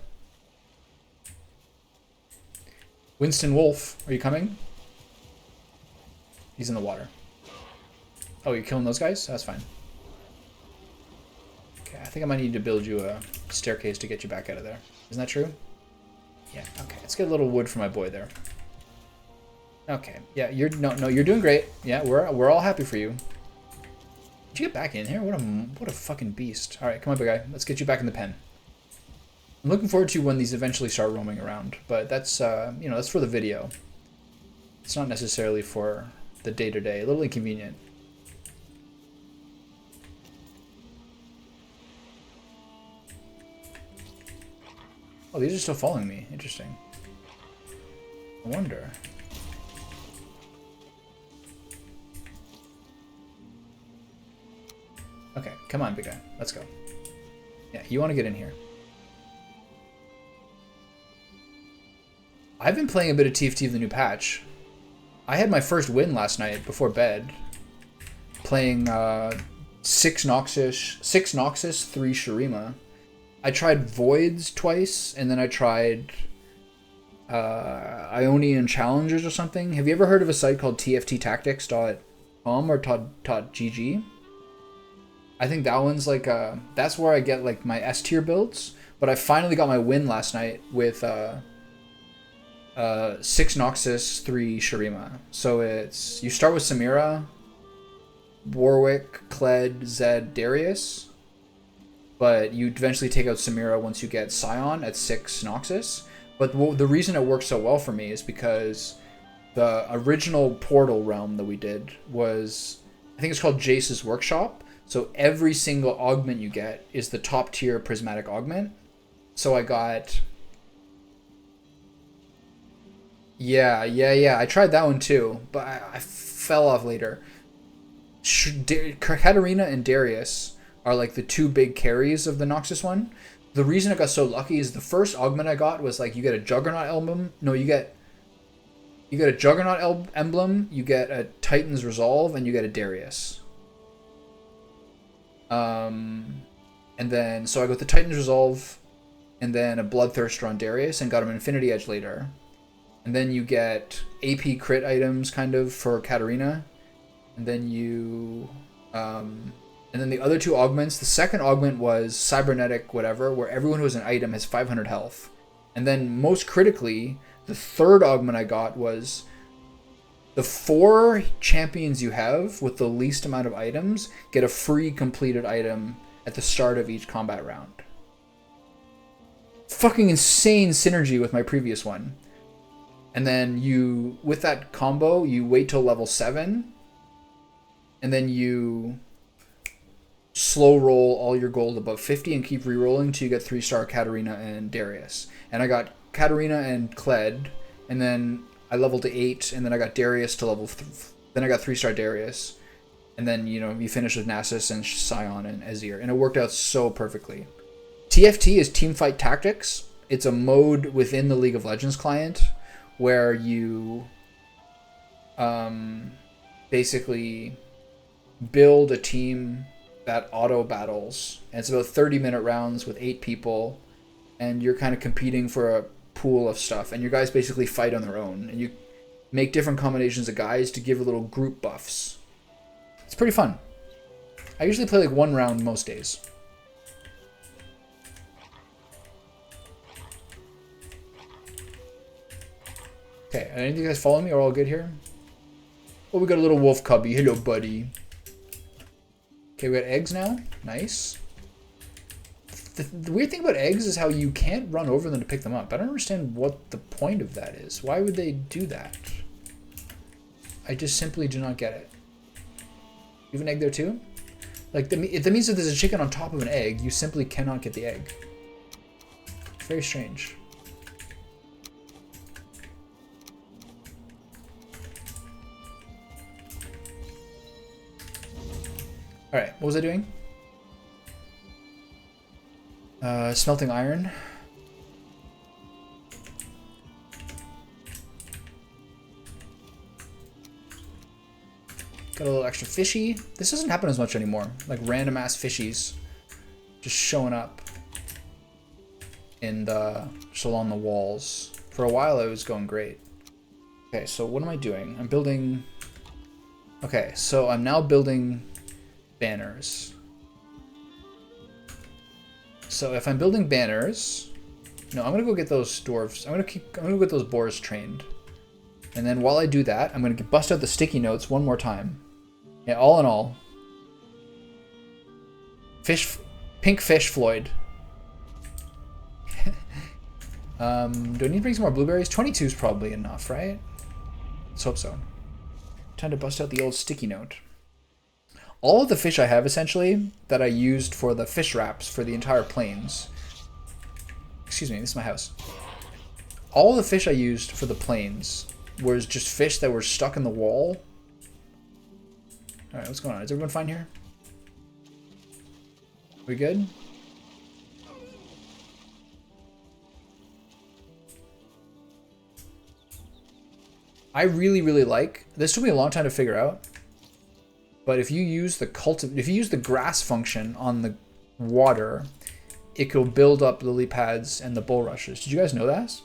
Winston Wolf, are you coming? He's in the water. Oh, you're killing those guys? That's fine. Okay, I think I might need to build you a staircase to get you back out of there. Isn't that true? Yeah, okay. Let's get a little wood for my boy there. Okay, yeah, you're you're doing great. Yeah, we're all happy for you. Did you get back in here? What a fucking beast. All right, come on, big guy. Let's get you back in the pen. I'm looking forward to when these eventually start roaming around, but that's you know, that's for the video. It's not necessarily for the day-to-day. A little inconvenient. Oh, these are still following me. Interesting. I wonder. Okay, come on, big guy. Let's go. Yeah, you want to get in here. I've been playing a bit of TFT of the new patch. I had my first win last night before bed. Playing 6 Noxus, 3 Shurima. I tried Voids twice, and then I tried Ionian Challengers or something. Have you ever heard of a site called tfttactics.com or .gg? I think that one's like that's where I get like my S tier builds. But I finally got my win last night with 6 Noxus, 3 Shurima. So it's, you start with Samira, Warwick, Kled, Zed, Darius. But you eventually take out Samira once you get Scion at 6 Noxus. But the reason it worked so well for me is because the original Portal realm that we did was, I think it's called Jace's Workshop. So every single augment you get is the top tier prismatic augment. So I got... Yeah. I tried that one too, but I fell off later. Katarina and Darius are like the two big carries of the Noxus one. The reason I got so lucky is the first augment I got was like, you get a Juggernaut emblem. No, you get a Juggernaut emblem, you get a Titan's Resolve, and you get a Darius. And then, so I got the Titan's Resolve, and then a Bloodthirster on Darius, and got him Infinity Edge later. And then you get AP crit items, kind of, for Katarina. And then you, and then the other two augments, the second augment was Cybernetic whatever, where everyone who has an item has 500 health. And then, most critically, the third augment I got was the 4 champions you have with the least amount of items get a free completed item at the start of each combat round. Fucking insane synergy with my previous one. And then you, with that combo, you wait till level 7, and then you slow roll all your gold above 50 and keep re-rolling until you get 3-star Katarina and Darius. And I got Katarina and Kled, and then I leveled to 8, and then I got Darius to level... Then I got 3-star Darius. And then, you know, you finish with Nasus and Scion and Azir. And it worked out so perfectly. TFT is Teamfight Tactics. It's a mode within the League of Legends client where you basically build a team that auto battles. And it's about 30-minute rounds with 8 people. And you're kind of competing for a pool of stuff. And your guys basically fight on their own. And you make different combinations of guys to give little group buffs. It's pretty fun. I usually play like 1 round most days. Okay, any of you guys follow me? Are all good here? Oh, we got a little wolf cubby. Hello, buddy. Okay, we got eggs now. Nice. The weird thing about eggs is how you can't run over them to pick them up. I don't understand what the point of that is. Why would they do that? I just simply do not get it. You have an egg there too? Like, that means that there's a chicken on top of an egg, you simply cannot get the egg. Very strange. Alright, what was I doing? Smelting iron. Got a little extra fishy. This doesn't happen as much anymore. Like random ass fishies just showing up in the just along the walls. For a while it was going great. Okay, so what am I doing? I'm building. Okay, so I'm now building banners. So if I'm building banners, no, I'm gonna go get those dwarves. I'm gonna get those boars trained. And then while I do that, I'm gonna bust out the sticky notes one more time. Yeah, all in all. Pink fish Floyd. Do I need to bring some more blueberries? 22 is probably enough, right? Let's hope so. Time to bust out the old sticky note. All of the fish I have, essentially, that I used for the fish wraps for the entire plains. Excuse me, this is my house. All the fish I used for the plains was just fish that were stuck in the wall. Alright, what's going on? Is everyone fine here? We good? I really like, this took me a long time to figure out, but if you use the grass function on the water, it could build up lily pads and the bulrushes. Did you guys know that?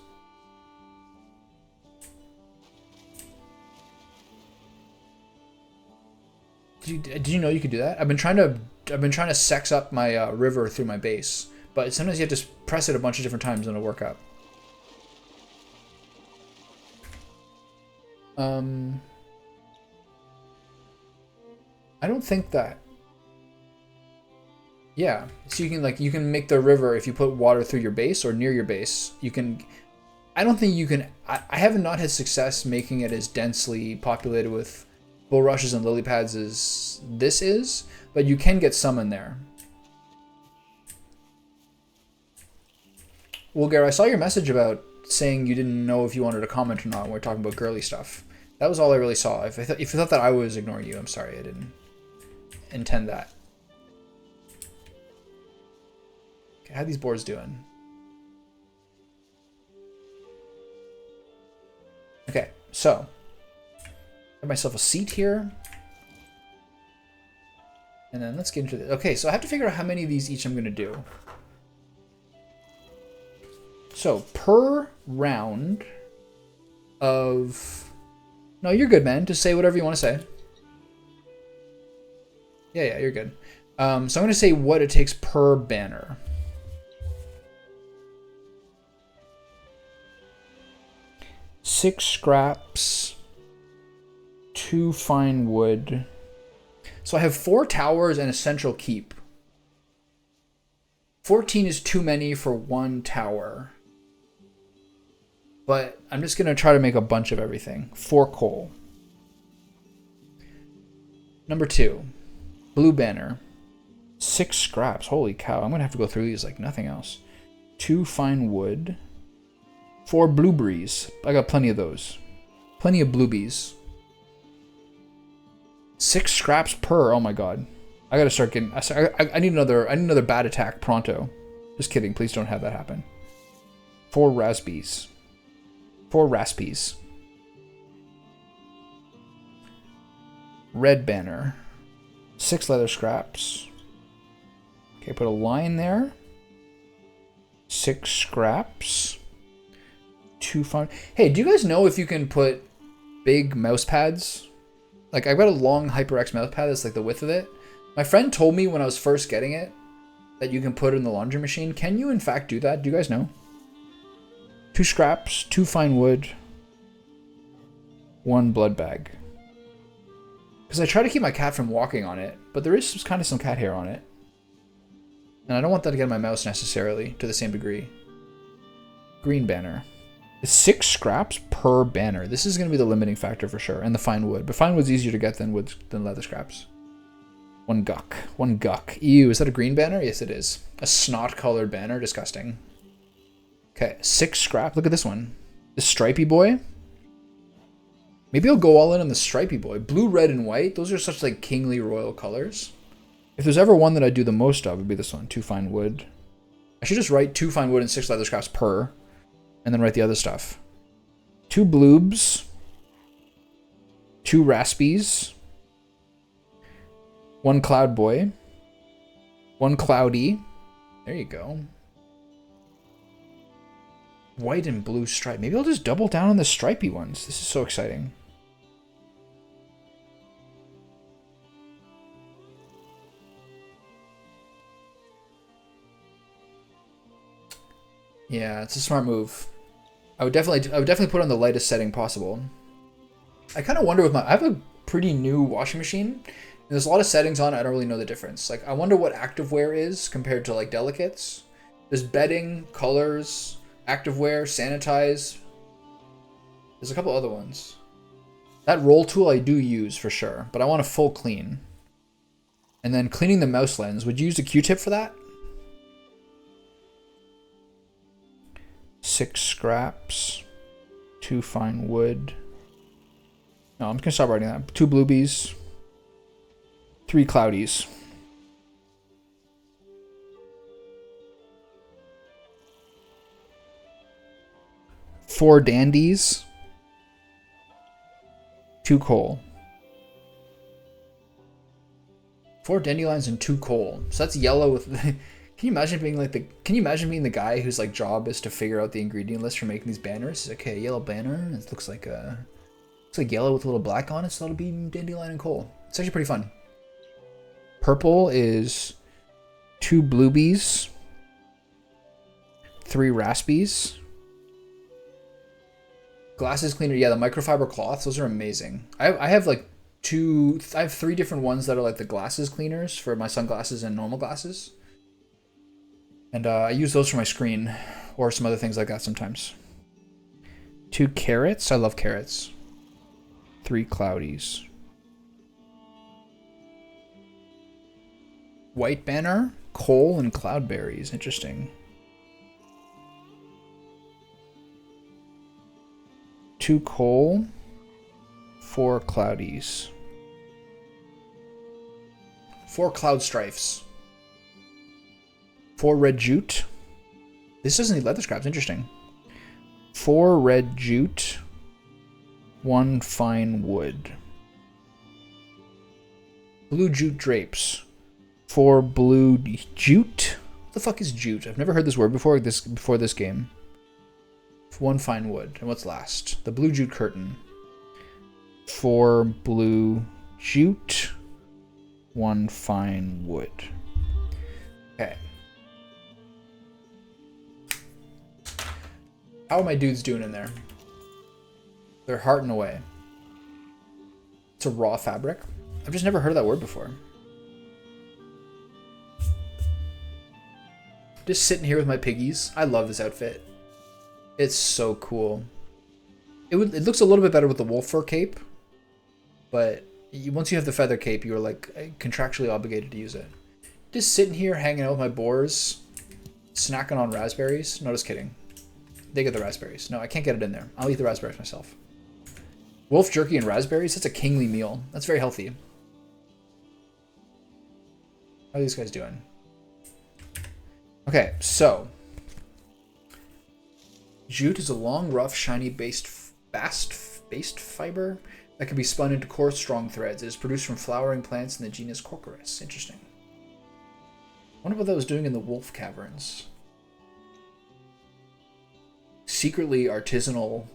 Did you know you could do that? I've been trying to sex up my river through my base, but sometimes you have to press it a bunch of different times and it'll work out. I don't think that. Yeah, so you can make the river if you put water through your base or near your base. You can. I don't think you can. I have not had success making it as densely populated with bulrushes and lily pads as this is, but you can get some in there. Well, Gare, I saw your message about saying you didn't know if you wanted to comment or not when we're talking about girly stuff. That was all I really saw. If you thought that I was ignoring you, I'm sorry. I didn't intend that. Okay, how are these boards doing? Okay, so have myself a seat here. And then let's get into this. Okay, so I have to figure out how many of these each I'm going to do. So per round of... No, you're good, man. Just say whatever you want to say. Yeah, you're good. So I'm going to say what it takes per banner. Six scraps, 2 fine wood. So I have 4 towers and a central keep. 14 is too many for 1 tower. But I'm just going to try to make a bunch of everything. 4 coal. Number 2, blue banner. 6 scraps. Holy cow. I'm going to have to go through these like nothing else. 2 fine wood. 4 blueberries. I got plenty of those. Plenty of bluebies. 6 scraps per. Oh my god. I gotta start getting... I need another bat attack pronto. Just kidding. Please don't have that happen. 4 raspies. 4 raspies. Red banner. 6 leather scraps. Okay, put a line there. 6 scraps. 2 fine... Hey, do you guys know if you can put big mouse pads? Like, I've got a long HyperX mouse pad that's like the width of it. My friend told me when I was first getting it that you can put it in the laundry machine. Can you in fact do that? Do you guys know? 2 scraps, 2 fine wood, 1 blood bag. Because I try to keep my cat from walking on it, but there is kind of some cat hair on it. And I don't want that to get on my mouse necessarily to the same degree. Green banner. It's 6 scraps per banner. This is going to be the limiting factor for sure. And the fine wood. But fine wood's easier to get than leather scraps. 1 guck. 1 guck. Ew, is that a green banner? Yes, it is. A snot-colored banner. Disgusting. Okay, 6 scrap. Look at this one. The stripy boy. Maybe I'll go all in on the stripy boy. Blue, red, and white. Those are such like kingly royal colors. If there's ever one that I do the most of, it would be this one. 2 fine wood. I should just write 2 fine wood and 6 leather scraps per. And then write the other stuff. 2 bloobs. 2 raspies. One cloud boy. One cloudy. There you go. White and blue stripe. Maybe I'll just double down on the stripy ones. This is so exciting. Yeah, it's a smart move. I would definitely put on the lightest setting possible. I kind of wonder with I have a pretty new washing machine. And there's a lot of settings on it. I don't really know the difference. Like, I wonder what activewear is compared to like delicates. There's bedding, colors, activewear, sanitize. There's a couple other ones. That roll tool I do use for sure, but I want a full clean. And then cleaning the mouse lens. Would you use a Q-tip for that? 6 scraps. 2 fine wood. No, I'm just gonna stop writing that. 2 bluebies. 3 cloudies. 4 dandies. 2 coal. 4 dandelions and 2 coal. So that's yellow with. Can you imagine being like the guy whose like job is to figure out the ingredient list for making these banners? Okay, yellow banner. It looks like yellow with a little black on it, so that'll be dandelion and coal. It's actually pretty fun. Purple is 2 bluebies, 3 raspies. Glasses cleaner, yeah, the microfiber cloths, those are amazing. I have like 3 different ones that are like the glasses cleaners for my sunglasses and normal glasses. And I use those for my screen or some other things like that sometimes. 2 carrots, I love carrots. 3 cloudies. White banner, coal, and cloudberries. Interesting. 2 coal, 4 cloudies. 4 cloud strifes. 4 red jute. This doesn't need leather scraps. Interesting. 4 red jute. 1 fine wood. Blue jute drapes. 4 blue jute. What the fuck is jute? I've never heard this word before this game. 1 fine wood. And what's last? The blue jute curtain. 4 blue jute. 1 fine wood. Okay. How are my dudes doing in there? They're hearting away. It's a raw fabric. I've just never heard of that word before. Just sitting here with my piggies. I love this outfit. It's so cool. It looks a little bit better with the wolf fur cape, but once you have the feather cape, you're like contractually obligated to use it. Just sitting here hanging out with my boars, snacking on raspberries. No, just kidding. They get the raspberries. No, I can't get it in there. I'll eat the raspberries myself. Wolf jerky and raspberries, that's a kingly meal. That's very healthy. How are these guys doing? Okay, so jute is a long, rough, shiny bast fiber that can be spun into coarse, strong threads. It is produced from flowering plants in the genus Corcorus. Interesting. I wonder what that was doing in the wolf caverns. Secretly artisanal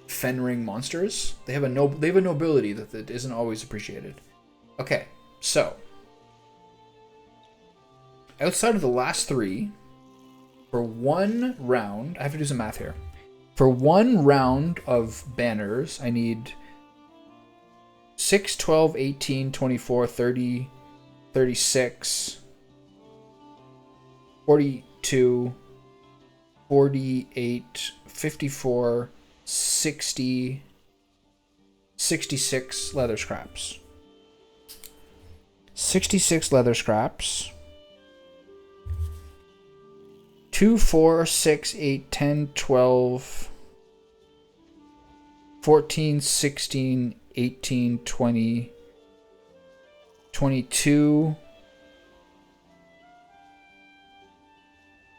Fenring monsters. They have a nobility that isn't always appreciated. Okay, so outside of the last 3, for 1 round, I have to do some math here. For 1 round of banners, I need 6, 12, 18, 24, 30, 36, 42, 48, 54, 60, 66 leather scraps. 66 leather scraps. 2, 4, 6, 8, 10, 12, 14, 16, 18, 20, 22,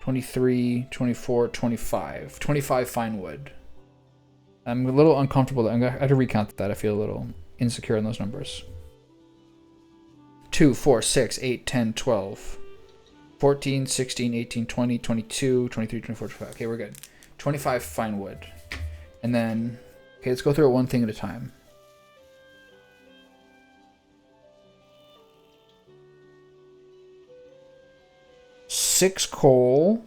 23, 24, 25. 25 fine wood. I'm a little uncomfortable. I have to recount that. I feel a little insecure in those numbers. 2, 4, 6, 8, 10, 12, 14, 16, 18, 20, 22, 23, 24, 25. Okay, we're good. 25 fine wood. And then, okay, let's go through it one thing at a time. Six coal,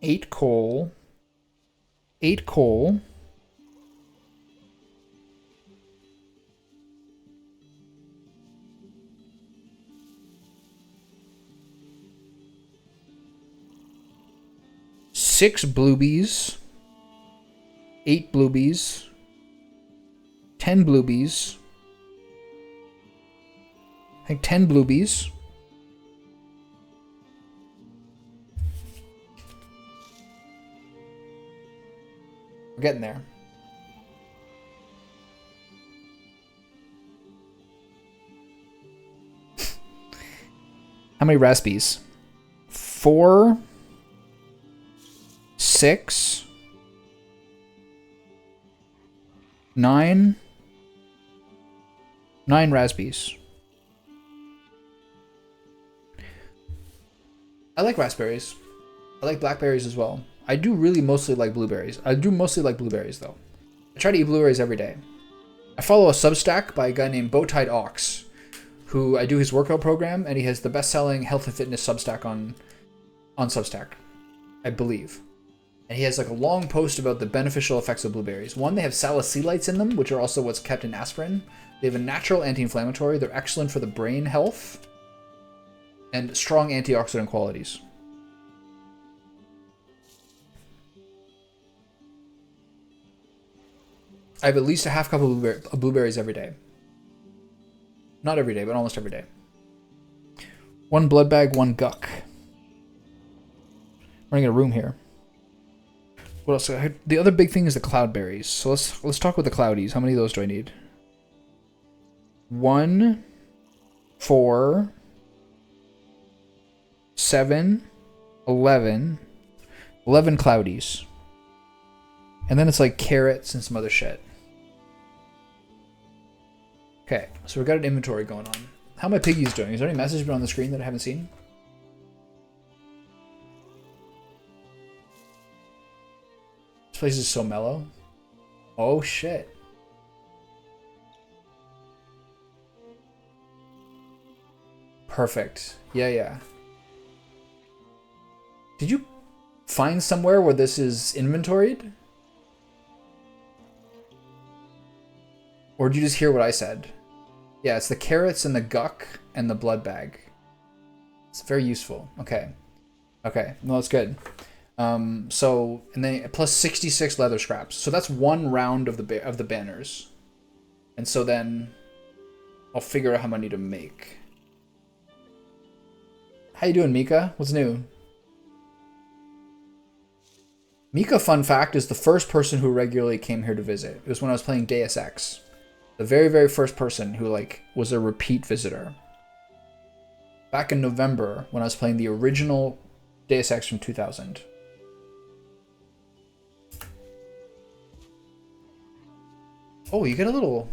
8 coal, 8 coal, 6 bluebies, 8 bluebies, 10 bluebies, I think 10 bluebies, we're getting there. How many raspies? 4, 6, 9 raspberries. I like raspberries. I like blackberries as well. I do really mostly like blueberries. I do mostly like blueberries though. I try to eat blueberries every day. I follow a Substack by a guy named Bowtied Ox, who I do his workout program, and he has the best-selling health and fitness Substack on Substack, I believe. And he has like a long post about the beneficial effects of blueberries. One, they have salicylates in them, which are also what's kept in aspirin. They have a natural anti-inflammatory. They're excellent for the brain health and strong antioxidant qualities. I have at least a half cup of blueberries every day. Not every day, but almost every day. 1 blood bag, 1 guck. Running a room here. What else? The other big thing is the cloudberries. So let's talk about the cloudies. How many of those do I need? 1, 4, 7, 11. 11 cloudies. And then it's like carrots and some other shit. Okay, so we've got an inventory going on. How are my piggies doing? Is there any message on the screen that I haven't seen? This place is so mellow. Oh shit. Perfect. Yeah. Did you find somewhere where this is inventoried? Or did you just hear what I said? Yeah, it's the carrots and the guck and the blood bag. It's very useful. Okay. No, that's good. So, and then plus 66 leather scraps. So that's 1 round of the banners. And so then I'll figure out how many to make. How you doing, Mika? What's new? Mika, fun fact, is the first person who regularly came here to visit. It was when I was playing Deus Ex. The very, very first person who was a repeat visitor. Back in November when I was playing the original Deus Ex from 2000. Oh, you get a little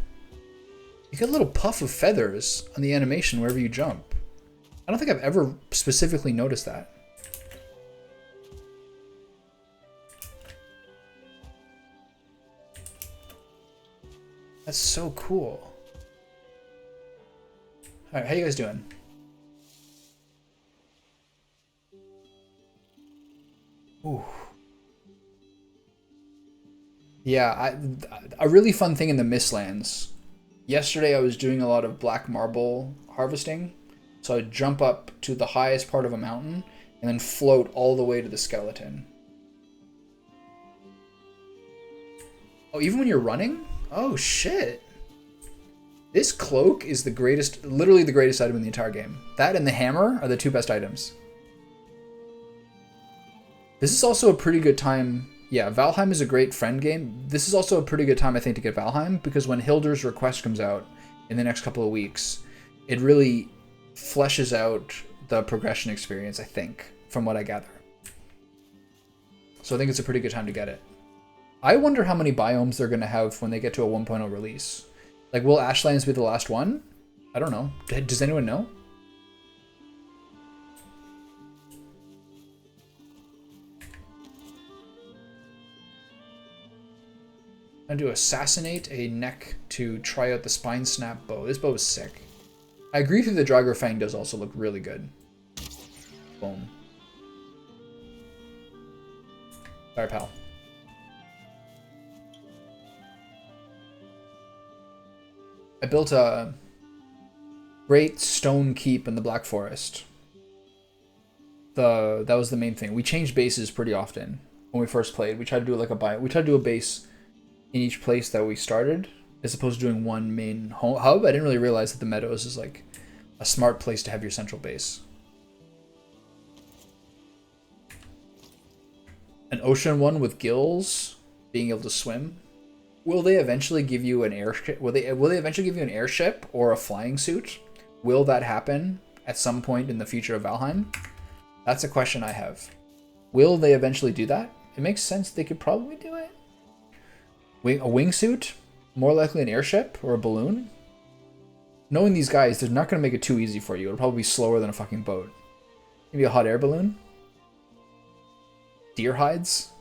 puff of feathers on the animation wherever you jump. I don't think I've ever specifically noticed that. That's so cool. All right, how you guys doing? Ooh. Yeah, a really fun thing in the Mistlands. Yesterday I was doing a lot of black marble harvesting. So I'd jump up to the highest part of a mountain and then float all the way to the skeleton. Oh, even when you're running? Oh, shit. This cloak is the greatest, literally the greatest item in the entire game. That and the hammer are the 2 best items. This is also a pretty good time. Yeah, Valheim is a great friend game. This is also a pretty good time, I think, to get Valheim, because when Hilder's Request comes out in the next couple of weeks, it really fleshes out the progression experience, I think, from what I gather. So I think it's a pretty good time to get it. I wonder how many biomes they're going to have when they get to a 1.0 release. Like, will Ashlands be the last one? I don't know. Does anyone know? I'm going to assassinate a neck to try out the spine snap bow. This bow is sick. I agree with you, the Draugr Fang does also look really good. Boom. Sorry, pal. I built a great stone keep in the Black Forest. That was the main thing. We changed bases pretty often when we first played. We tried to do like we tried to do a base in each place that we started, as opposed to doing one main hub. I didn't really realize that the Meadows is like a smart place to have your central base. An ocean one with gills, being able to swim. Will they eventually give you an airship? Will they eventually give you an airship or a flying suit? Will that happen at some point in the future of Valheim? That's a question I have. Will they eventually do that? It makes sense they could probably do it. A wingsuit? More likely an airship or a balloon? Knowing these guys, they're not going to make it too easy for you. It'll probably be slower than a fucking boat. Maybe a hot air balloon? Deer hides?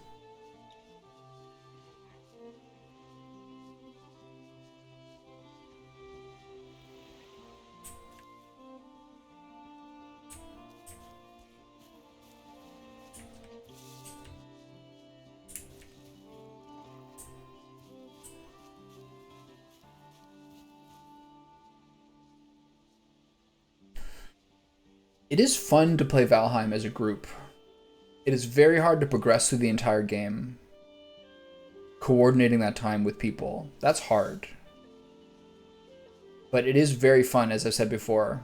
It is fun to play Valheim as a group. It is very hard to progress through the entire game. Coordinating that time with people, that's hard. But it is very fun, as I've said before,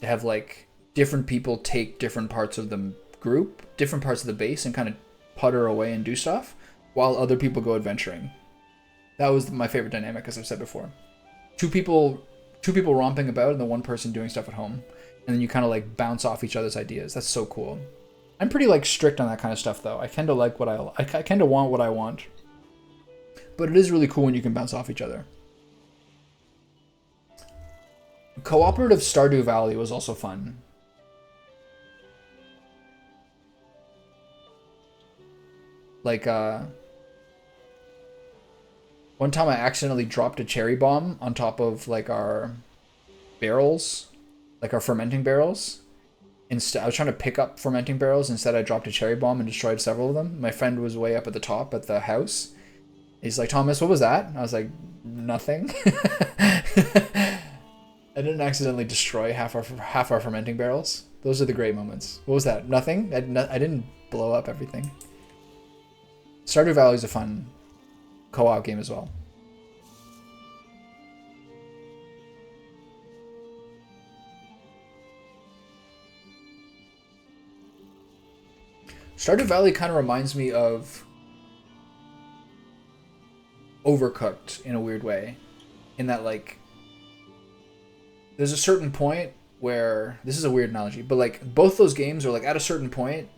to have like different people take different parts of the group, different parts of the base, and kind of putter away and do stuff, while other people go adventuring. That was my favorite dynamic, as I've said before. Two people romping about and the one person doing stuff at home. And then you kind of like bounce off each other's ideas. That's so cool. I'm pretty like strict on that kind of stuff though. I kind of like I kind of want what I want. But it is really cool when you can bounce off each other. Cooperative Stardew Valley was also fun. Like one time I accidentally dropped a cherry bomb on top of like our barrels. Like our fermenting barrels. Instead, I was trying to pick up fermenting barrels. Instead, I dropped a cherry bomb and destroyed several of them. My friend was way up at the top at the house. He's like, Thomas, what was that? And I was like, nothing. I didn't accidentally destroy half our fermenting barrels. Those are the great moments. What was that? Nothing? I didn't blow up everything. Stardew Valley is a fun co-op game as well. Stardew Valley kind of reminds me of Overcooked in a weird way, in that like there's a certain point where, this is a weird analogy, but like both those games are like at a certain point.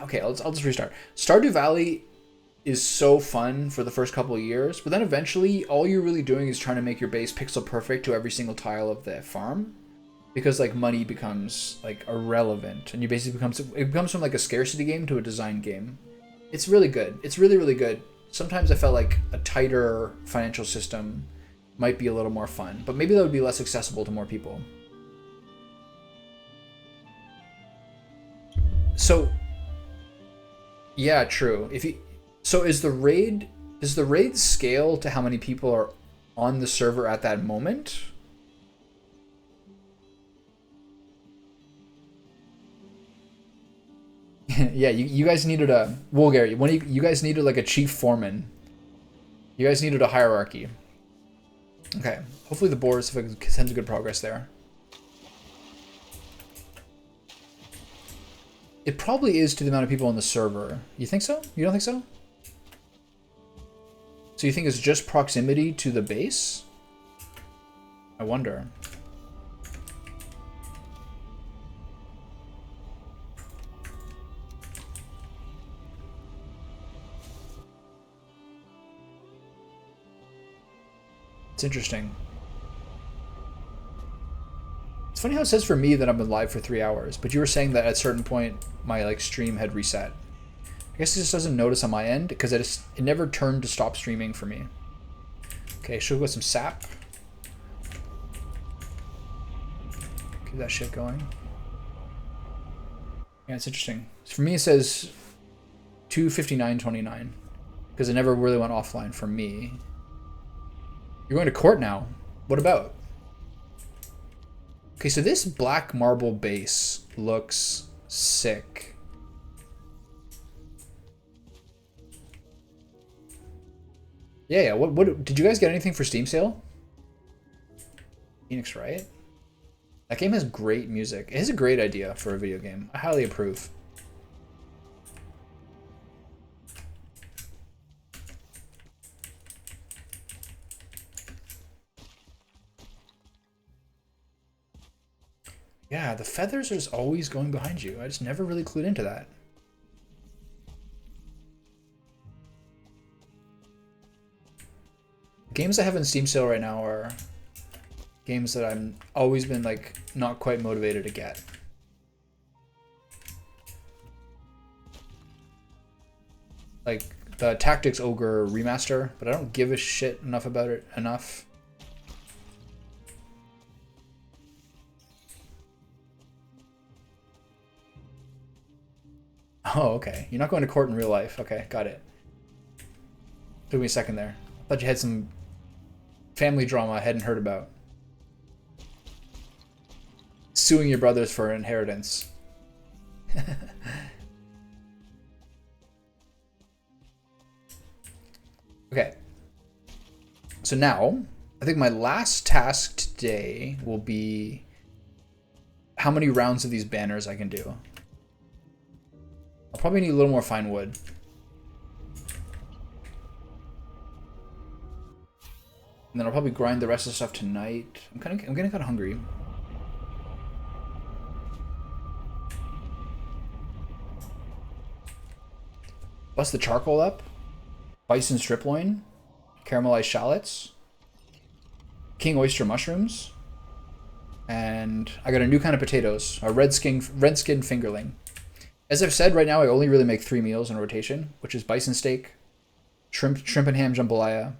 Okay, I'll just restart. Stardew Valley is so fun for the first couple of years, but then eventually all you're really doing is trying to make your base pixel perfect to every single tile of the farm. Because like money becomes like irrelevant, and you basically becomes from like a scarcity game to a design game. It's really good. It's really, really good. Sometimes I felt like a tighter financial system might be a little more fun, but maybe that would be less accessible to more people. So yeah, true. Does the raid scale to how many people are on the server at that moment? Yeah, you guys needed a Gary. You guys needed like a chief foreman. You guys needed a hierarchy. Okay, hopefully the boars sends good progress there. It probably is to the amount of people on the server. You think so? You don't think so? So you think it's just proximity to the base? I wonder. It's interesting. It's funny how it says for me that I've been live for 3 hours, but you were saying that at a certain point my like stream had reset. I guess it just doesn't notice on my end because it never turned to stop streaming for me. Okay, should we go some sap? Keep that shit going. Yeah, it's interesting. For me, it says 2:59:29 because it never really went offline for me. You're going to court now. What about? Okay, so this black marble base looks sick. Yeah. What did you guys get anything for Steam sale? Phoenix, right? That game has great music. It is a great idea for a video game. I highly approve. Yeah, the feathers are just always going behind you. I just never really clued into that. Games I have in Steam sale right now are games that I'm always been like not quite motivated to get. Like the Tactics Ogre remaster, but I don't give a shit enough about it enough. Oh, okay. You're not going to court in real life. Okay, got it. Took me a second there. I thought you had some family drama I hadn't heard about. Suing your brothers for inheritance. Okay. So now, I think my last task today will be how many rounds of these banners I can do. I'll probably need a little more fine wood. And then I'll probably grind the rest of the stuff tonight. I'm getting kind of hungry. Bust the charcoal up. Bison strip loin. Caramelized shallots. King oyster mushrooms. And I got a new kind of potatoes. A red skin fingerling. As I've said, right now I only really make 3 meals in rotation, which is bison steak, shrimp and ham jambalaya,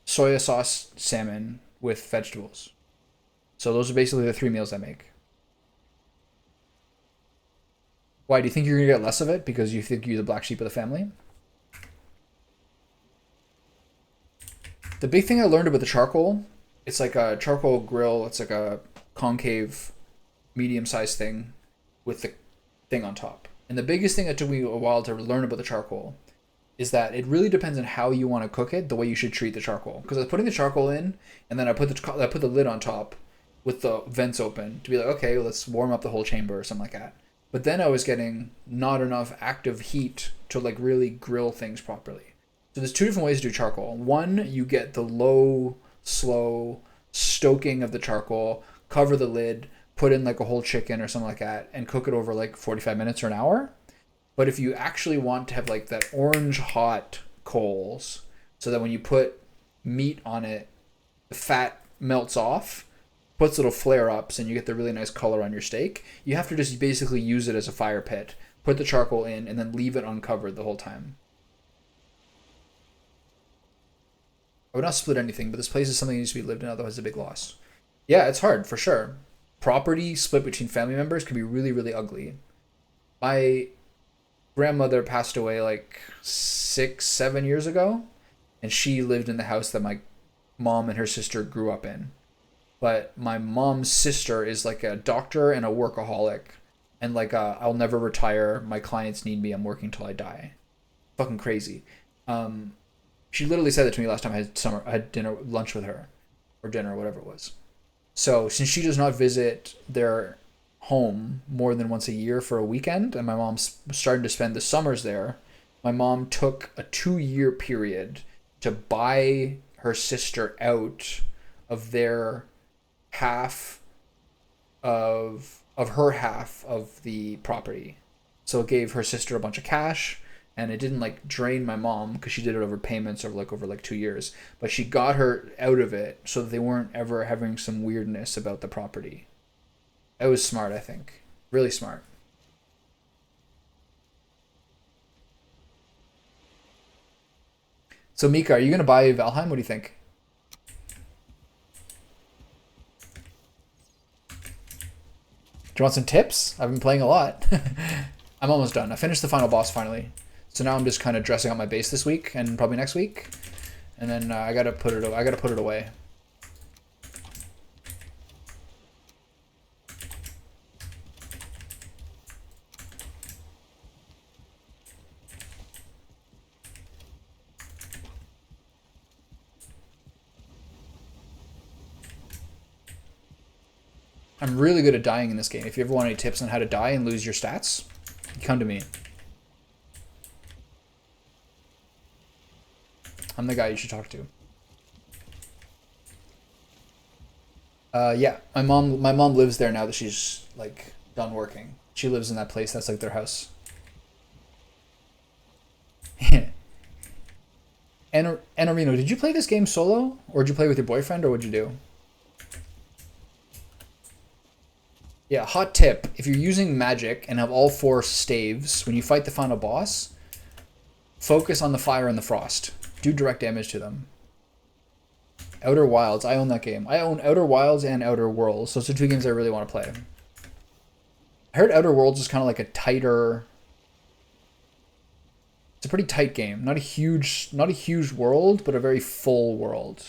soya sauce salmon with vegetables. So those are basically the 3 meals I make. Why, do you think you're going to get less of it because you think you're the black sheep of the family? The big thing I learned about the charcoal, it's like a charcoal grill. It's like a concave, medium-sized thing with the thing on top. And the biggest thing that took me a while to learn about the charcoal is that it really depends on how you want to cook it, the way you should treat the charcoal. Because I was putting the charcoal in, and then I put the lid on top with the vents open to be like, okay, let's warm up the whole chamber or something like that. But then I was getting not enough active heat to like really grill things properly. So there's 2 different ways to do charcoal. One, you get the low, slow stoking of the charcoal, cover the lid, put in like a whole chicken or something like that, and cook it over like 45 minutes or an hour. But if you actually want to have like that orange hot coals, so that when you put meat on it, the fat melts off, puts little flare-ups, and you get the really nice color on your steak, you have to just basically use it as a fire pit, put the charcoal in, and then leave it uncovered the whole time. I would not split anything, but this place is something that needs to be lived in, otherwise it's a big loss. Yeah, it's hard, for sure. Property split between family members can be really, really ugly. My grandmother passed away like 6-7 years ago, and she lived in the house that my mom and her sister grew up in. But my mom's sister is like a doctor and a workaholic, and like I'll never retire. My clients need me. I'm working till I die. Fucking crazy. She literally said that to me last time I had lunch with her, or dinner, or whatever it was. So since she does not visit their home more than once a year for a weekend, and my mom's starting to spend the summers there, my mom took a 2-year period to buy her sister out of their half of her half of the property. So it gave her sister a bunch of cash, and it didn't like drain my mom because she did it over payments over like 2 years, but she got her out of it so that they weren't ever having some weirdness about the property. It was smart, I think. Really smart. So Mika, are you gonna buy Valheim? What do you think? Do you want some tips? I've been playing a lot. I'm almost done. I finished the final boss finally. So now I'm just kind of dressing up my base this week and probably next week. And then I gotta put it away. I'm really good at dying in this game. If you ever want any tips on how to die and lose your stats, come to me. I'm the guy you should talk to. Yeah, my mom lives there now that she's like done working. She lives in that place. That's like their house. Enorino, did you play this game solo, or did you play with your boyfriend, or what'd you do? Yeah, hot tip. If you're using magic and have all 4 staves, when you fight the final boss, focus on the fire and the frost. Do direct damage to them. Outer Wilds. I own that game. I own Outer Wilds and Outer Worlds. Those are 2 games I really want to play. I heard Outer Worlds is kind of like a tighter... It's a pretty tight game. Not a huge world, but a very full world.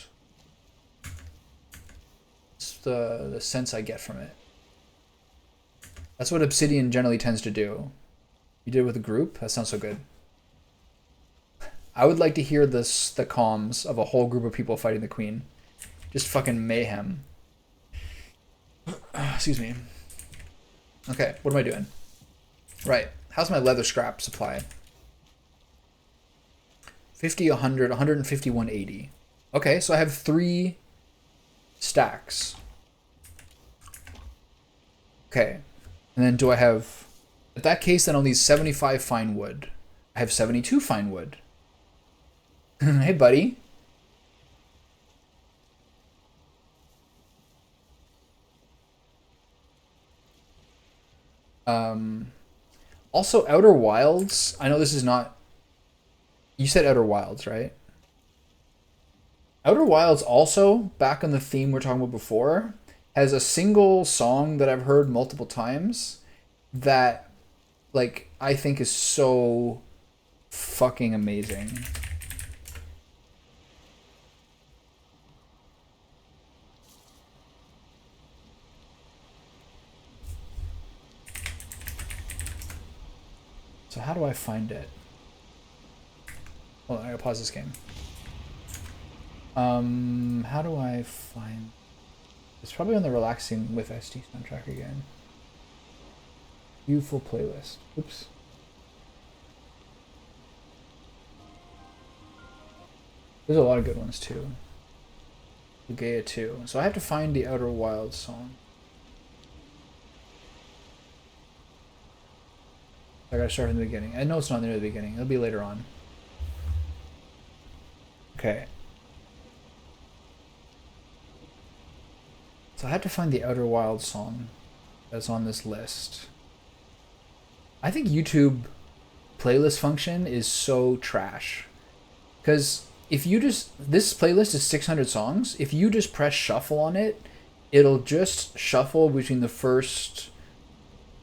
It's the sense I get from it. That's what Obsidian generally tends to do. You did it with a group? That sounds so good. I would like to hear the comms of a whole group of people fighting the queen. Just fucking mayhem. Excuse me. Okay, what am I doing? Right. How's my leather scrap supply? 50, 100, 150, 180. Okay, so I have 3 stacks. Okay. And then do I have... In that case, then I'll need 75 fine wood. I have 72 fine wood. Hey, buddy. Also, Outer Wilds. I know this is not... You said Outer Wilds, right? Outer Wilds also, back on the theme we are talking about before, has a single song that I've heard multiple times that, like, I think is so fucking amazing. So how do I find it? Hold on, I gotta pause this game. How do I find... It's probably on the Relaxing with ST soundtrack again. Beautiful playlist. Oops. There's a lot of good ones too. Gaia 2. So I have to find the Outer Wilds song. I gotta start from the beginning. I know it's not near the beginning. It'll be later on. Okay. So I had to find the Outer Wilds song that's on this list. I think YouTube playlist function is so trash. Because if you just... This playlist is 600 songs. If you just press shuffle on it, it'll just shuffle between the first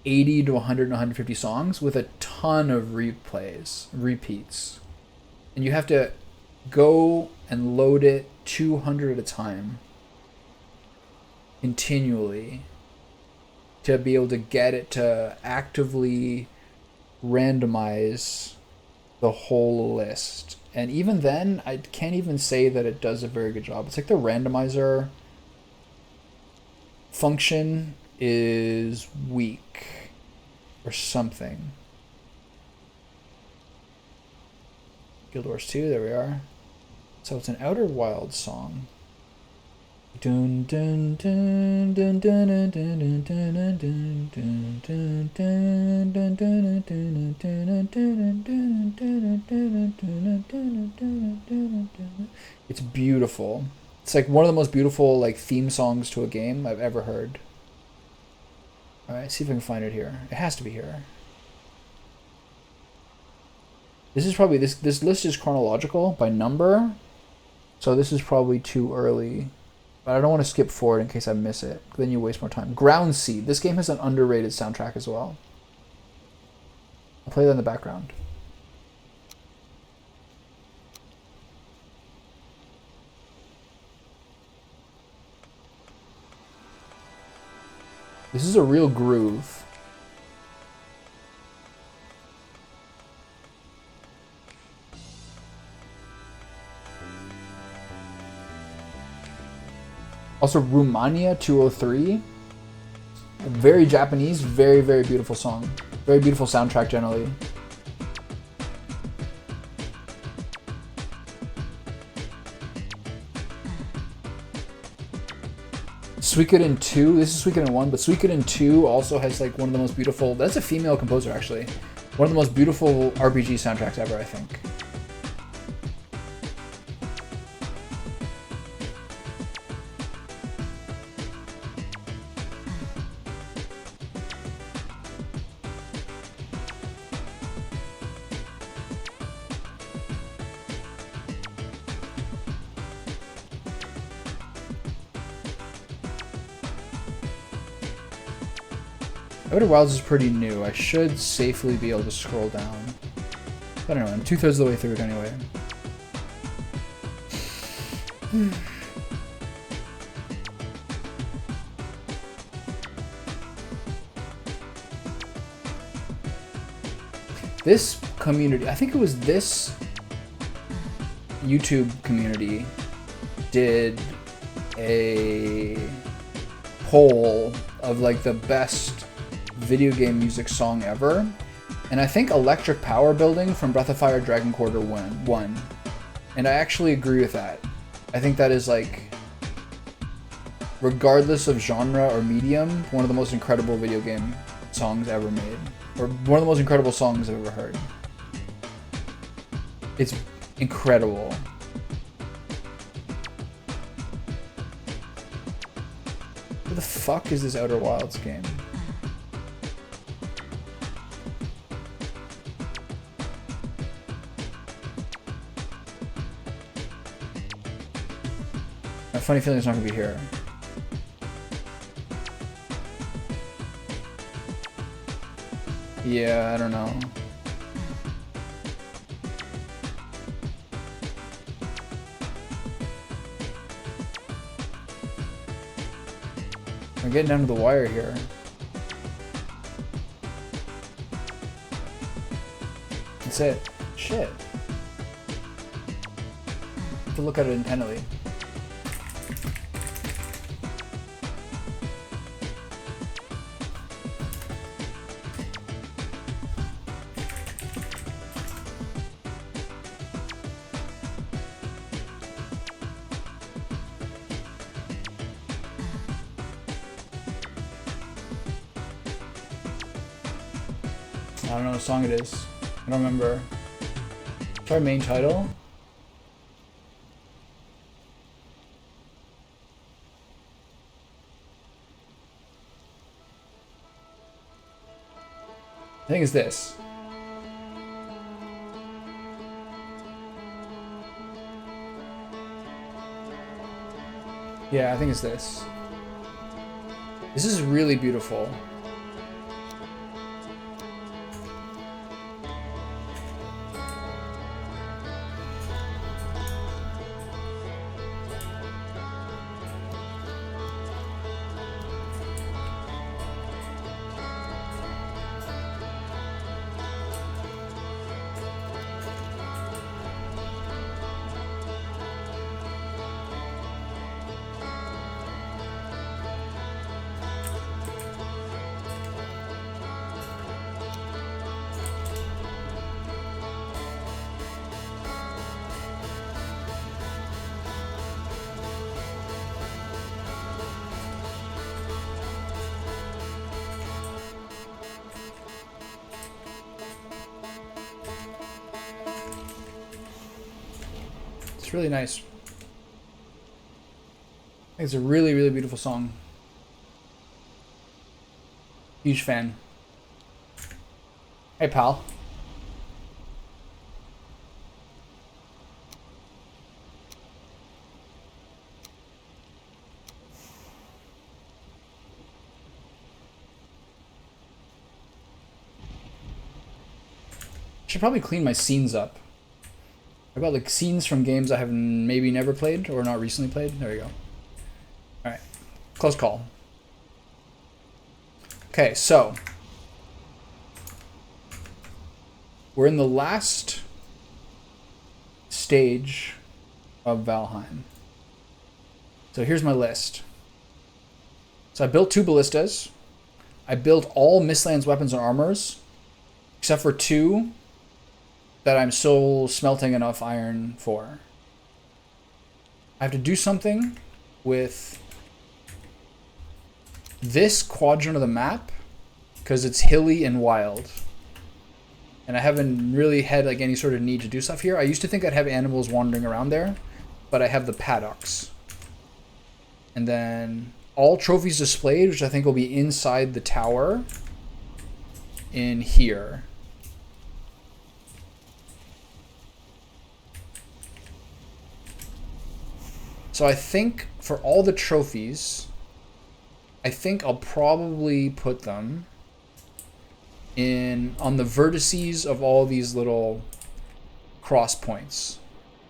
80 to 100 and 150 songs with a ton of repeats. And you have to go and load it 200 at a time continually to be able to get it to actively randomize the whole list. And even then, I can't even say that it does a very good job. It's like the randomizer function is weak or something. Guild Wars 2, there we are. So it's an Outer Wilds song. Dun dun dun dun dun dun dun dun dun dun dun. It's beautiful. It's like one of the most beautiful like theme songs to a game I've ever heard. All right, see if I can find it here. It has to be here. This is probably this list is chronological by number, so this is probably too early. But I don't want to skip forward in case I miss it. Then you waste more time. Ground Seed. This game has an underrated soundtrack as well. I'll play that in the background. This is a real groove. Also, Romania 203. Very Japanese, very, very beautiful song. Very beautiful soundtrack generally. Suikoden 2, this is Suikoden 1, but Suikoden 2 also has like one of the most beautiful, that's a female composer actually. One of the most beautiful RPG soundtracks ever, I think. Outer Wilds is pretty new. I should safely be able to scroll down. I don't know, I'm 2/3 of the way through it anyway. This community, I think it was this YouTube community did a poll of like the best video game music song ever, and I think Electric Power Building from Breath of Fire Dragon Quarter won. And I actually agree with that. I think that is like, regardless of genre or medium, one of the most incredible video game songs ever made, or one of the most incredible songs I've ever heard. It's incredible. What the fuck is this Outer Wilds game? I have a funny feeling it's not gonna be here. Yeah, I don't know. I'm getting down to the wire here. That's it. Shit. Have to look at it intently. I don't know what song it is. I don't remember. Try main title. I think it's this. Yeah, I think it's this. This is really beautiful. It's really nice. I think it's a really, really beautiful song. Huge fan. Hey, pal. Should probably clean my scenes up. I got like scenes from games I have maybe never played or not recently played. There we go. All right, close call. Okay, so we're in the last stage of Valheim. So here's my list. So I built 2 ballistas. I built all Mistlands weapons and armors, except for 2 that I'm still smelting enough iron for. I have to do something with this quadrant of the map because it's hilly and wild. And I haven't really had like any sort of need to do stuff here. I used to think I'd have animals wandering around there, but I have the paddocks. And then all trophies displayed, which I think will be inside the tower in here. So I think for all the trophies, I think I'll probably put them in on the vertices of all these little cross points.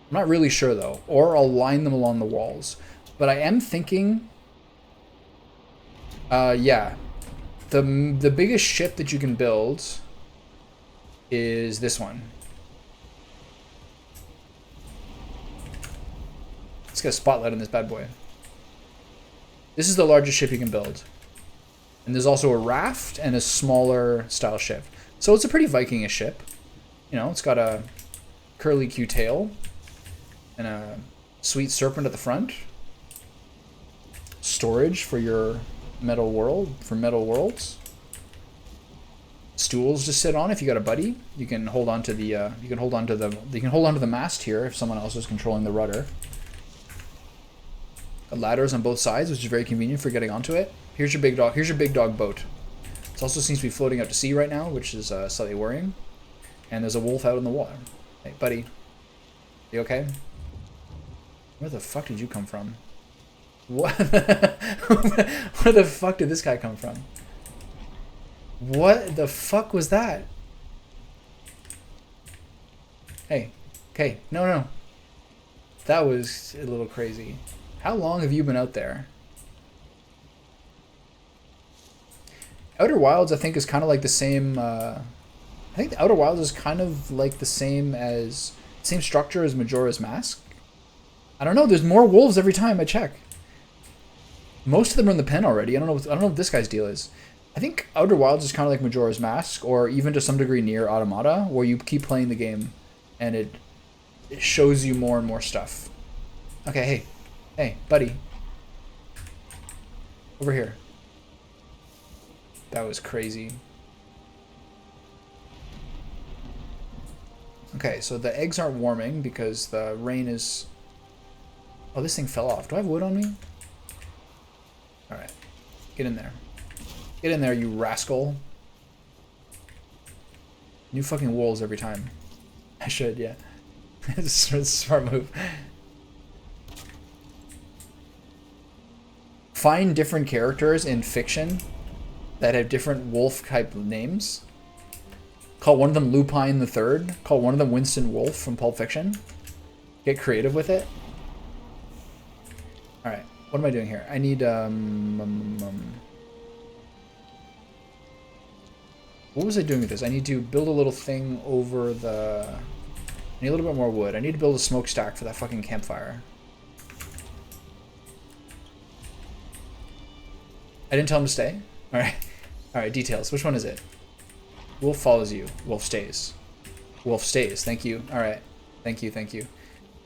I'm not really sure though, or I'll line them along the walls. But I am thinking, yeah, the biggest ship that you can build is this one. Let's get a spotlight on this bad boy. This is the largest ship you can build. And there's also a raft and a smaller style ship. So it's a pretty Viking-ish ship. You know, it's got a curly Q tail and a sweet serpent at the front. Storage for your metal worlds. Stools to sit on if you got a buddy. You can hold on to the mast here if someone else is controlling the rudder. Ladders on both sides, which is very convenient for getting onto it. Here's your big dog. Here's your big dog boat. It also seems to be floating out to sea right now, which is slightly worrying. And there's a wolf out in the water. Hey, buddy. You okay? Where the fuck did you come from? What? Where the fuck did this guy come from? What the fuck was that? Hey. Okay. No. That was a little crazy. How long have you been out there? Outer Wilds, I think, is kind of like the same. I think the Outer Wilds is kind of like the same structure as Majora's Mask. I don't know. There's more wolves every time I check. Most of them are in the pen already. I don't know what this guy's deal is. I think Outer Wilds is kind of like Majora's Mask, or even to some degree Nier Automata, where you keep playing the game, and it shows you more and more stuff. Okay, hey, buddy. Over here. That was crazy. Okay, so the eggs aren't warming because the rain is... Oh, this thing fell off. Do I have wood on me? Alright. Get in there. Get in there, you rascal. New fucking wolves every time. I should, yeah. It's a smart move. Find different characters in fiction that have different wolf type names. Call one of them Lupine the Third. Call one of them Winston Wolfe from Pulp Fiction. Get creative with it. All right, what am I doing here? I need what was I doing with this? I need to build a little thing over the... I need a little bit more wood. I need to build a smokestack for that fucking campfire. I didn't tell him to stay? Alright. Alright, details. Which one is it? Wolf follows you. Wolf stays. Wolf stays. Thank you. Alright. Thank you.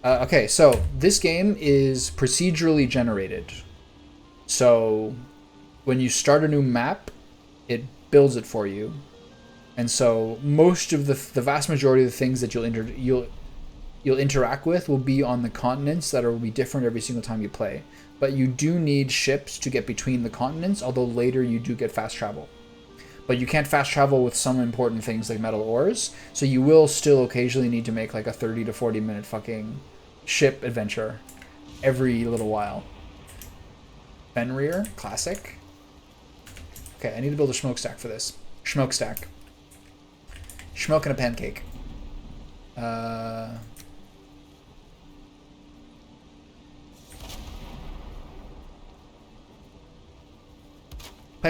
Okay, so this game is procedurally generated. So when you start a new map, it builds it for you. And so most of the vast majority of the things that you'll you'll interact with will be on the continents that will be different every single time you play. But you do need ships to get between the continents, although later you do get fast travel. But you can't fast travel with some important things like metal ores, so you will still occasionally need to make like a 30 to 40 minute fucking ship adventure every little while. Fenrir, classic. Okay, I need to build a smokestack for this. Smokestack. Smoke and a pancake. Pipe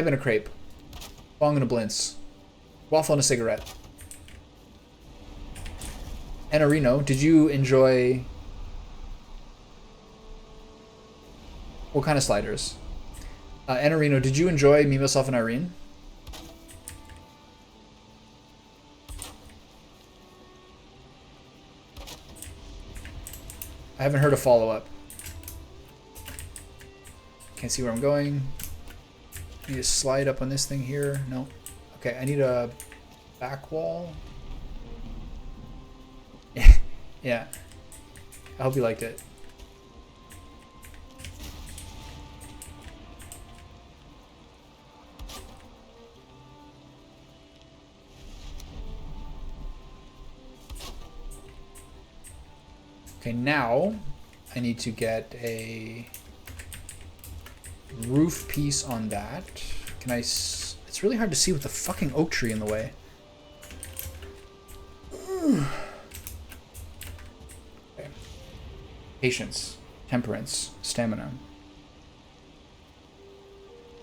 and a crepe. Bong and a blintz. Waffle and a cigarette. Enarino, did you enjoy... What kind of sliders? Enarino, did you enjoy Me, Myself, and Irene? I haven't heard a follow-up. Can't see where I'm going. Need to slide up on this thing here. No. Okay, I need a back wall. Yeah. I hope you liked it. Okay, now I need to get a roof piece on that. Can I... It's really hard to see with the fucking oak tree in the way. Okay. Patience, temperance, stamina.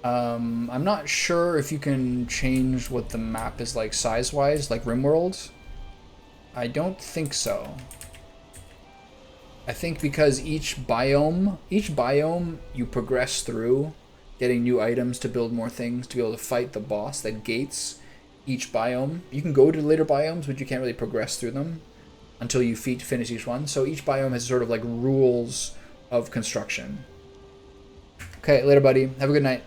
I'm not sure if you can change what the map is like size-wise, like RimWorld. I don't think so. I think because each biome you progress through, getting new items to build more things to be able to fight the boss that gates each biome. You can go to later biomes, but you can't really progress through them until you finish each one. So each biome has sort of like rules of construction. Okay, later, buddy. Have a good night.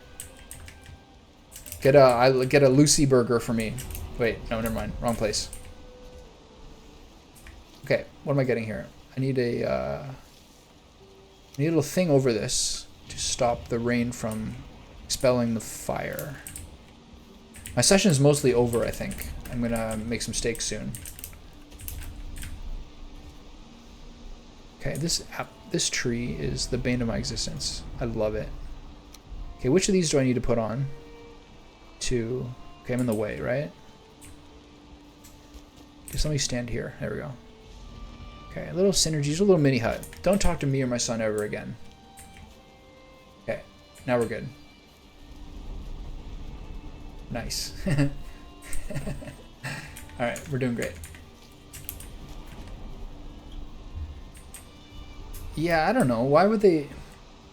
Get a Lucy burger for me. Wait, no, never mind. Wrong place. Okay, what am I getting here? I need a little thing over this to stop the rain from expelling the fire. My session is mostly over, I think. I'm gonna make some steaks soon. Okay, this tree is the bane of my existence. I love it. Okay, which of these do I need to put on? Okay, I'm in the way, right? Just let me stand here. There we go. Okay, a little synergies, a little mini hut. Don't talk to me or my son ever again. Okay, now we're good. Nice. Alright, we're doing great. Yeah, I don't know. Why would they...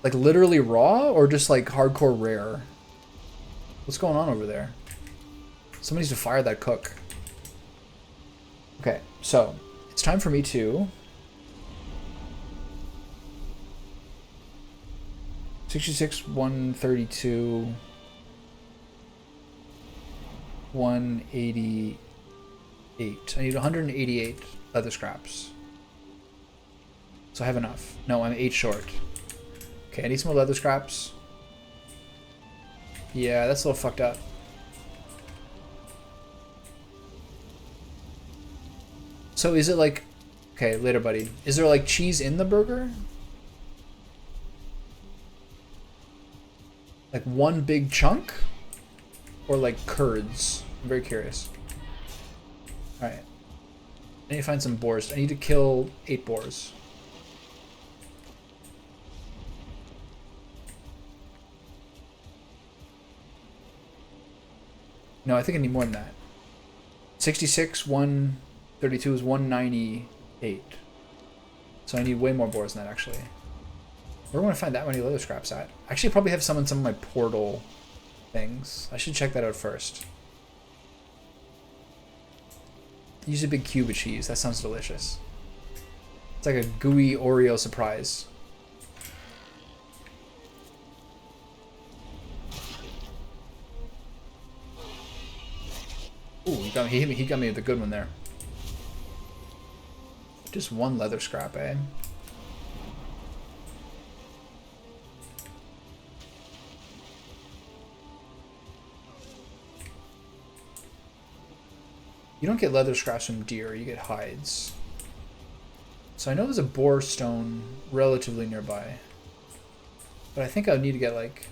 Like, literally raw? Or just, like, hardcore rare? What's going on over there? Somebody needs to fire that cook. Okay, so... It's time for me to 66, 132, 188. I need 188 leather scraps. So I have enough. No, I'm 8 short. Okay, I need some more leather scraps. Yeah, that's a little fucked up. So is it like... Okay, later, buddy. Is there like cheese in the burger? Like one big chunk? Or like curds? I'm very curious. Alright. I need to find some boars. I need to kill 8 boars. No, I think I need more than that. 66, 132 is 198. So I need way more boars than that, actually. Where am I going to find that many leather scraps at? Actually, I probably have some in some of my portal things. I should check that out first. Use a big cube of cheese. That sounds delicious. It's like a gooey Oreo surprise. Ooh, he got me with a good one there. Just one leather scrap, eh? You don't get leather scraps from deer, you get hides. So I know there's a boar stone relatively nearby. But I think I need to get like...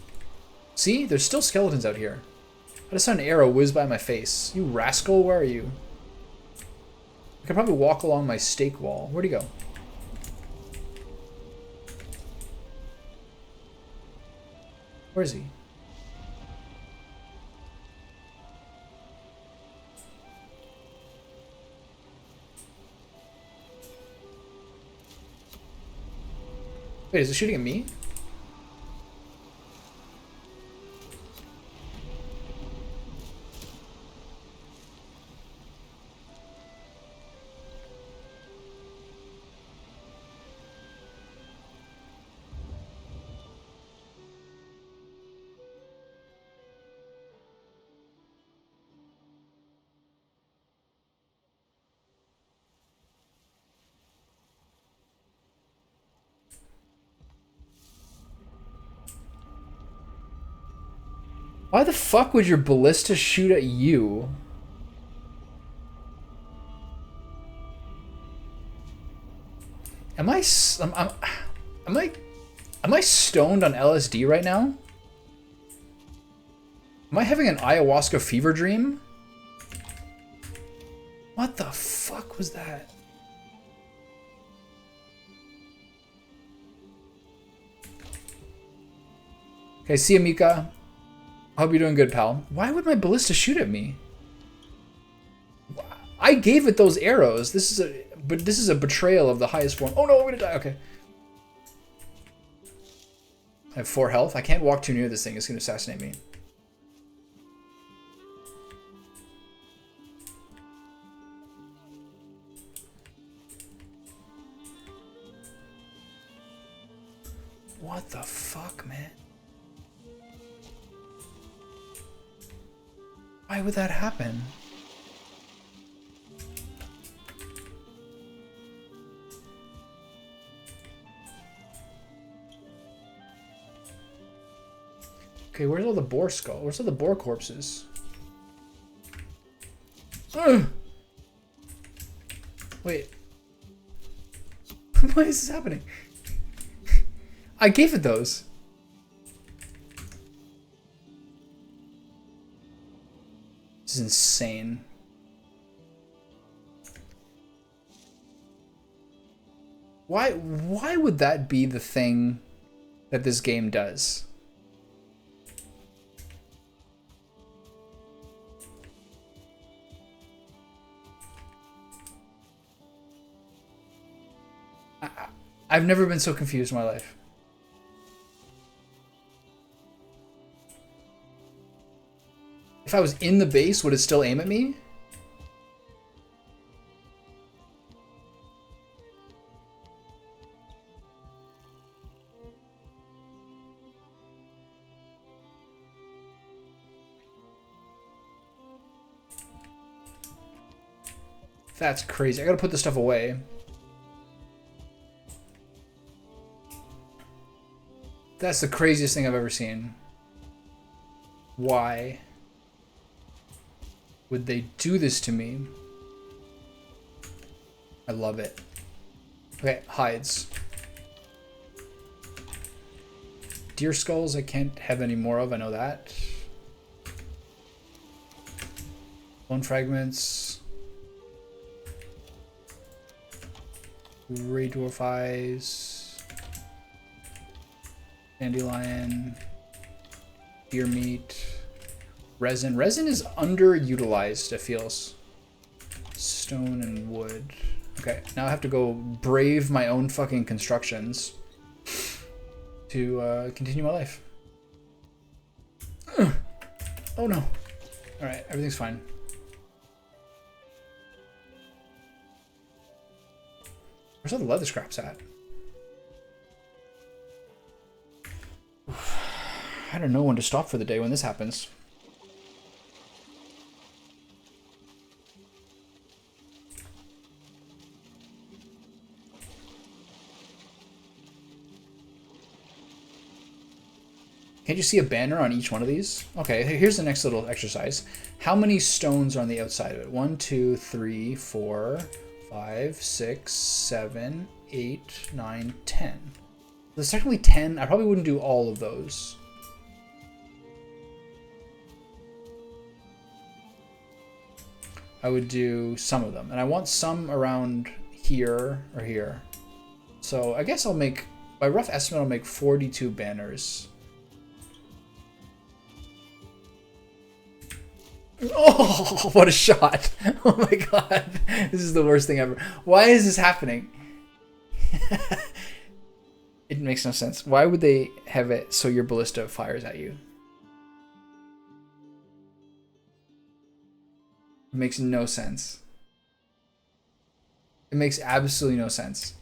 See? There's still skeletons out here. I just saw an arrow whiz by my face. You rascal, where are you? I could probably walk along my stake wall. Where'd he go? Where is he? Wait, is it shooting at me? Why the fuck would your ballista shoot at you? Am I stoned on LSD right now? Am I having an ayahuasca fever dream? What the fuck was that? Okay, see you, Mika. I hope you're doing good, pal. Why would my ballista shoot at me? I gave it those arrows. This is a betrayal of the highest form. Oh no, I'm gonna die. Okay. I have 4 health. I can't walk too near this thing. It's gonna assassinate me. What the fuck, man? Why would that happen? Okay, where's all the boar skull? Where's all the boar corpses? Ugh! Wait. Why is this happening? I gave it those. This is insane. Why would that be the thing that this game does? I've never been so confused in my life. If I was in the base, would it still aim at me? That's crazy. I gotta put this stuff away. That's the craziest thing I've ever seen. Why would they do this to me? I love it. Okay, hides. Deer skulls I can't have any more of, I know that. Bone fragments. Ray dwarf eyes. Dandelion. Deer meat. Resin. Resin is underutilized, it feels. Stone and wood. Okay, now I have to go brave my own fucking constructions to continue my life. Ugh. Oh no. Alright, everything's fine. Where's all the leather scraps at? I don't know when to stop for the day when this happens. Can't you see a banner on each one of these? Okay, here's the next little exercise. How many stones are on the outside of it? 1, 2, 3, 4, 5, 6, 7, 8, 9, 10. There's technically 10. I probably wouldn't do all of those. I would do some of them. And I want some around here or here. So I guess I'll make, by rough estimate, I'll make 42 banners. Oh, what a shot. Oh my god. This is the worst thing ever. Why is this happening? It makes no sense. Why would they have it so your ballista fires at you? It makes no sense. It makes absolutely no sense.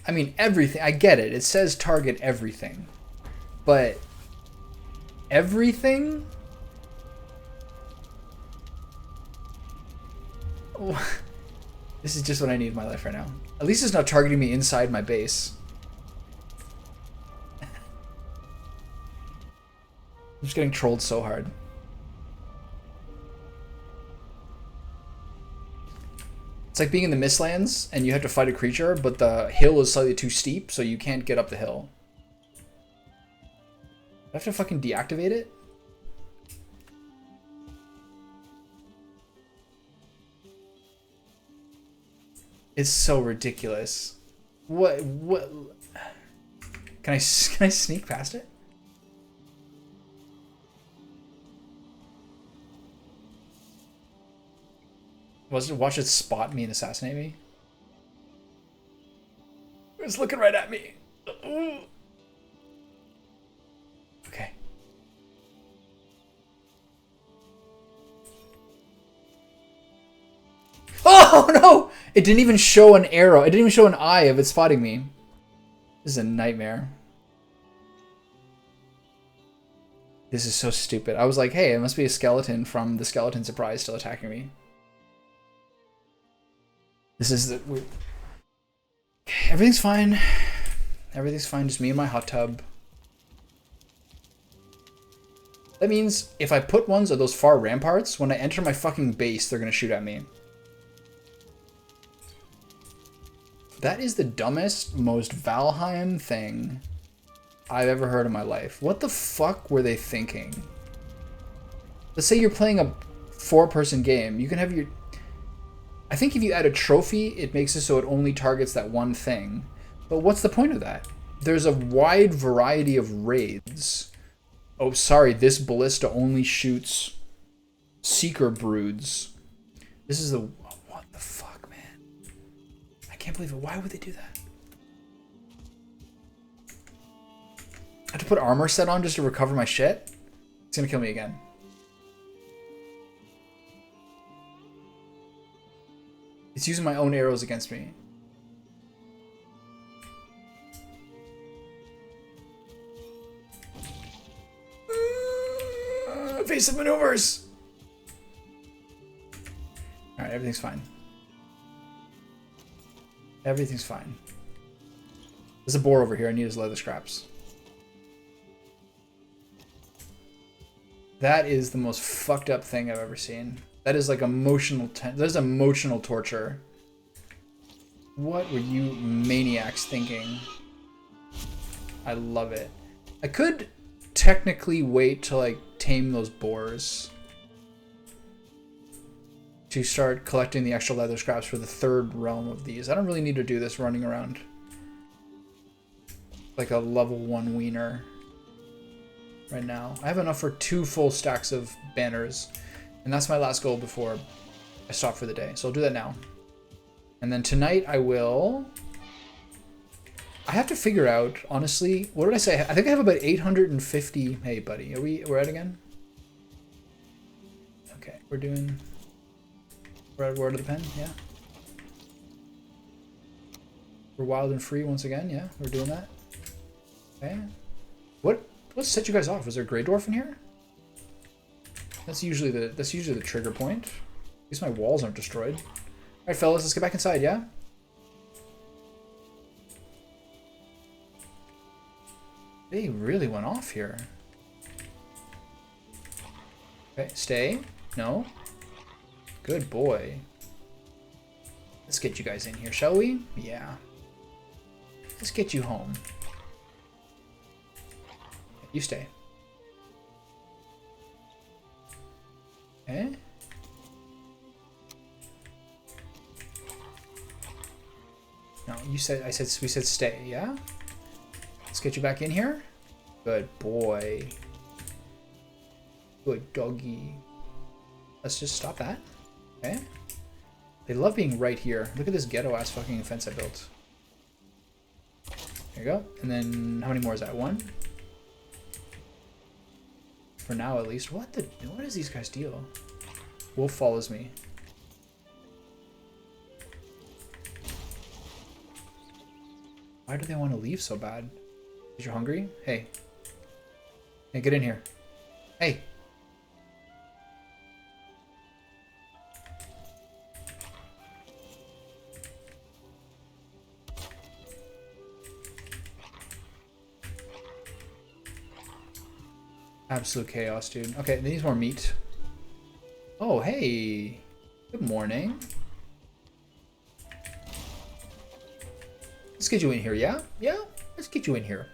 I mean, everything. I get it. It says target everything. But everything? This is just what I need in my life right now. At least it's not targeting me inside my base. I'm just getting trolled so hard. It's like being in the Mistlands and you have to fight a creature, but the hill is slightly too steep, so you can't get up the hill. I have to fucking deactivate it? It's so ridiculous. What? Can I sneak past it? Watch it spot me and assassinate me. It's looking right at me. Ooh. Okay. Oh no! It didn't even show an arrow. It didn't even show an eye of it spotting me. This is a nightmare. This is so stupid. I was like, hey, it must be a skeleton from the Skeleton Surprise still attacking me. This is the... Everything's fine. Everything's fine. Just me and my hot tub. That means if I put ones of those far ramparts, when I enter my fucking base, they're going to shoot at me. That is the dumbest, most Valheim thing I've ever heard in my life. What the fuck were they thinking? Let's say you're playing a 4-person game. You can have your... I think if you add a trophy, it makes it so it only targets that one thing. But what's the point of that? There's a wide variety of raids. Oh, sorry, this ballista only shoots seeker broods. This is the... What the fuck, man? I can't believe it. Why would they do that? I have to put armor set on just to recover my shit? It's gonna kill me again. It's using my own arrows against me. Evasive maneuvers! Alright, everything's fine. Everything's fine. There's a boar over here. I need his leather scraps. That is the most fucked up thing I've ever seen. That is like emotional. That is emotional torture. What were you maniacs thinking? I love it. I could technically wait to like tame those boars to start collecting the extra leather scraps for the 3rd realm of these. I don't really need to do this running around like a level 1 wiener right now. I have enough for 2 full stacks of banners. And that's my last goal before I stop for the day. So I'll do that now. And then tonight I will... I have to figure out, honestly, what did I say? I think I have about 850... Hey, buddy, we're at again? Okay, we're doing... We're at Word of the Pen, yeah. We're wild and free once again, yeah. We're doing that. Okay. What set you guys off? Was there a Grey Dwarf in here? That's usually the trigger point. At least my walls aren't destroyed. Alright, fellas, let's get back inside, yeah? They really went off here. Okay, stay. No. Good boy. Let's get you guys in here, shall we? Yeah. Let's get you home. You stay. Okay. No, you said, we said stay, yeah? Let's get you back in here. Good boy. Good doggy. Let's just stop that. Okay. They love being right here. Look at this ghetto ass fucking fence I built. There you go. And then how many more is that? One? For now, at least. What is these guys' deal? Wolf follows me. Why do they want to leave so bad? Because you're hungry? Hey. Hey, get in here. Hey. Absolute chaos, dude. Okay, they need more meat. Oh, hey. Good morning. Let's get you in here, yeah? Yeah? Let's get you in here.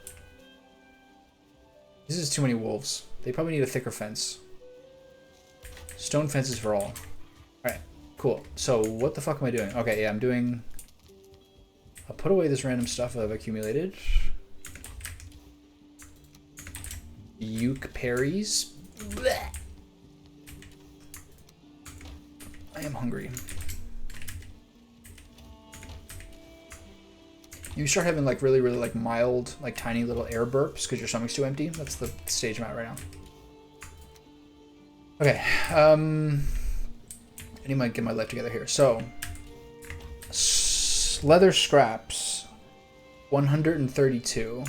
This is too many wolves. They probably need a thicker fence. Stone fences for all. Alright, cool. So, what the fuck am I doing? Okay, yeah, I'm doing... I'll put away this random stuff I've accumulated. Uke berries. Blech. I am hungry. You start having like really like mild, like tiny little air burps because your stomach's too empty. That's the stage I'm at right now. Okay, I need to get my life together here. So, leather scraps, 132.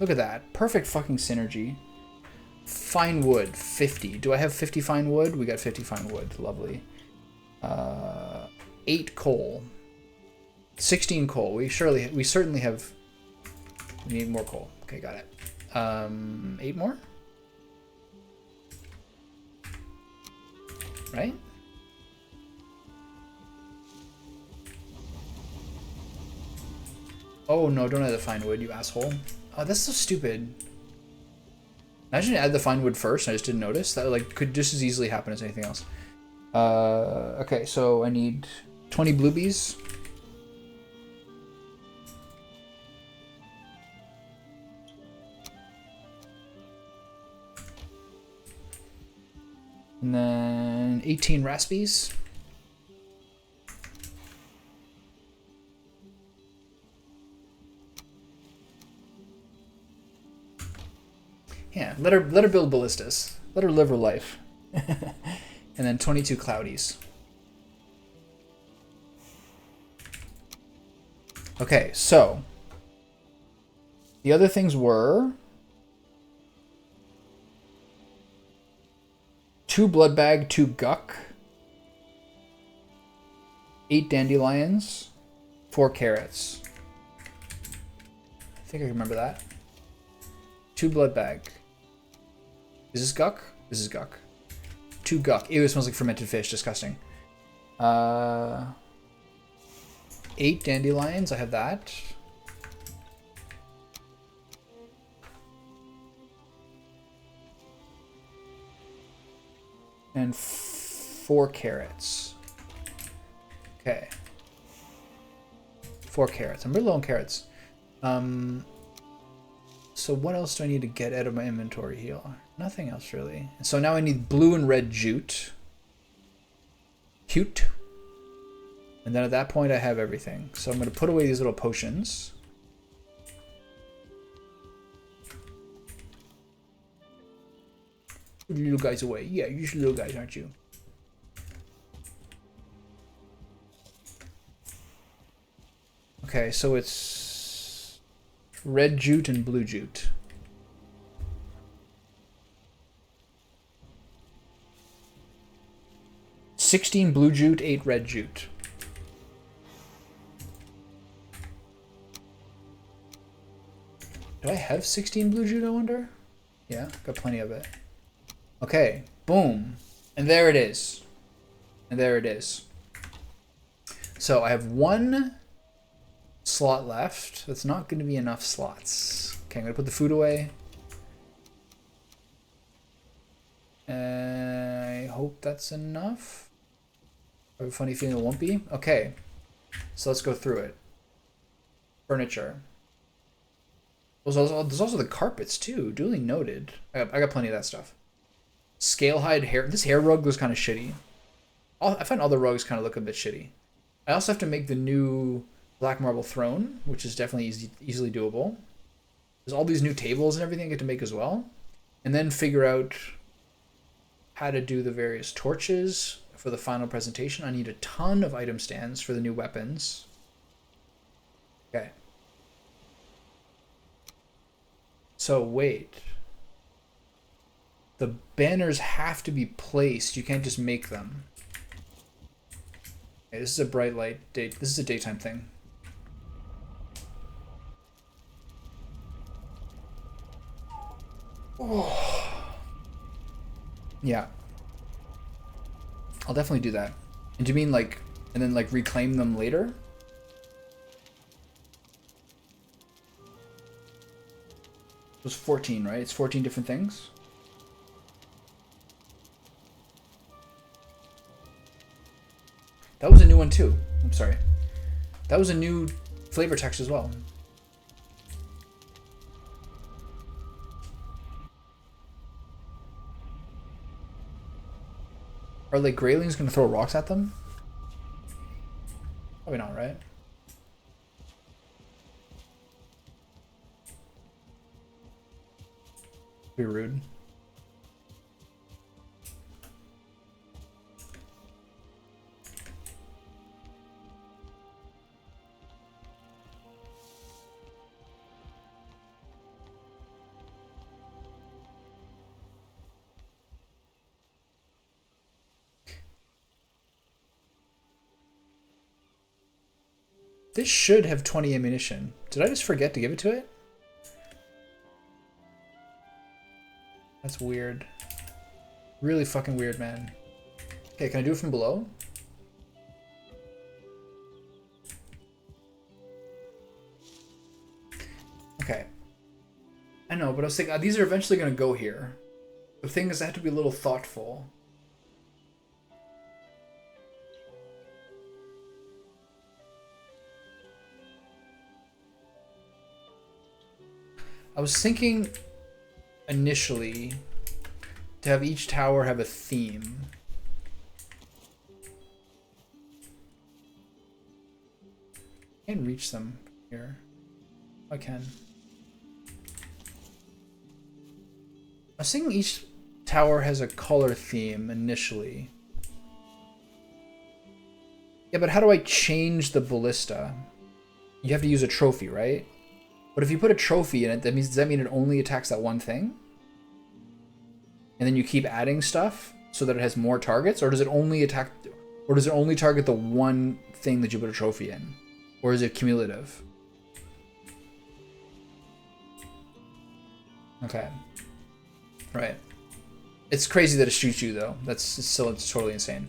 Look at that. Perfect fucking synergy. Fine wood, 50. Do I have 50 fine wood? We got 50 fine wood. Lovely. 8 coal. 16 coal. We certainly have... We need more coal. Okay, got it. 8 more? Right? Oh no, don't add the fine wood, you asshole. Oh, that's so stupid. Imagine add the fine wood first, and I just didn't notice. That like could just as easily happen as anything else. Okay, so I need 20 bluebies. And then 18 raspies. Yeah, let her build ballistas. Let her live her life. And then 22 cloudies. Okay, so the other things were 2 blood bag, 2 guck, 8 dandelions, 4 carrots. I think I remember that. 2 blood bag. Is this guck? This is guck. 2 guck. Ew, it smells like fermented fish. Disgusting. 8 dandelions. I have that. And 4 carrots. Okay. 4 carrots. I'm really low on carrots. So what else do I need to get out of my inventory here? Nothing else really. So now I need blue and red jute. Cute. And then at that point I have everything. So I'm going to put away these little potions. Put the little guys away. Yeah, you're just little guys, aren't you? Okay, so it's red jute and blue jute. 16 blue jute, 8 red jute. Do I have 16 blue jute, I wonder? Yeah, got plenty of it. Okay, boom. And there it is. And there it is. So I have 1 slot left. That's not going to be enough slots. Okay, I'm going to put the food away. I hope that's enough. I have a funny feeling it won't be. Okay, so let's go through it. Furniture. There's also the carpets too. Duly noted. I got plenty of that stuff. Scalehide hair. This hair rug was kind of shitty. I find all the rugs kind of look a bit shitty. I also have to make the new black marble throne, which is definitely easily doable. There's all these new tables and everything I get to make as well. And then figure out how to do the various torches for the final presentation. I need a ton of item stands for the new weapons. Okay. So wait. The banners have to be placed. You can't just make them. Okay, this is a bright light date. This is a daytime thing. Oh. Yeah. I'll definitely do that. And do you mean like, and then like reclaim them later? It was 14, right? It's 14 different things? That was a new one too. I'm sorry. That was a new flavor text as well. Are like Greylings gonna throw rocks at them? Probably not, right? Be rude. This should have 20 ammunition. Did I just forget to give it to it? That's weird. Really fucking weird, man. Okay, can I do it from below? Okay. I know, but I was thinking, these are eventually going to go here. The thing is, I have to be a little thoughtful. I was thinking initially to have each tower have a theme. I can't reach them here. I can. I was thinking each tower has a color theme initially. Yeah, but how do I change the ballista? You have to use a trophy, right? But if you put a trophy in it, does that mean it only attacks that one thing? And then you keep adding stuff so that it has more targets? Or does it only target the one thing that you put a trophy in? Or is it cumulative? Okay. Right. It's crazy that it shoots you though. It's totally insane.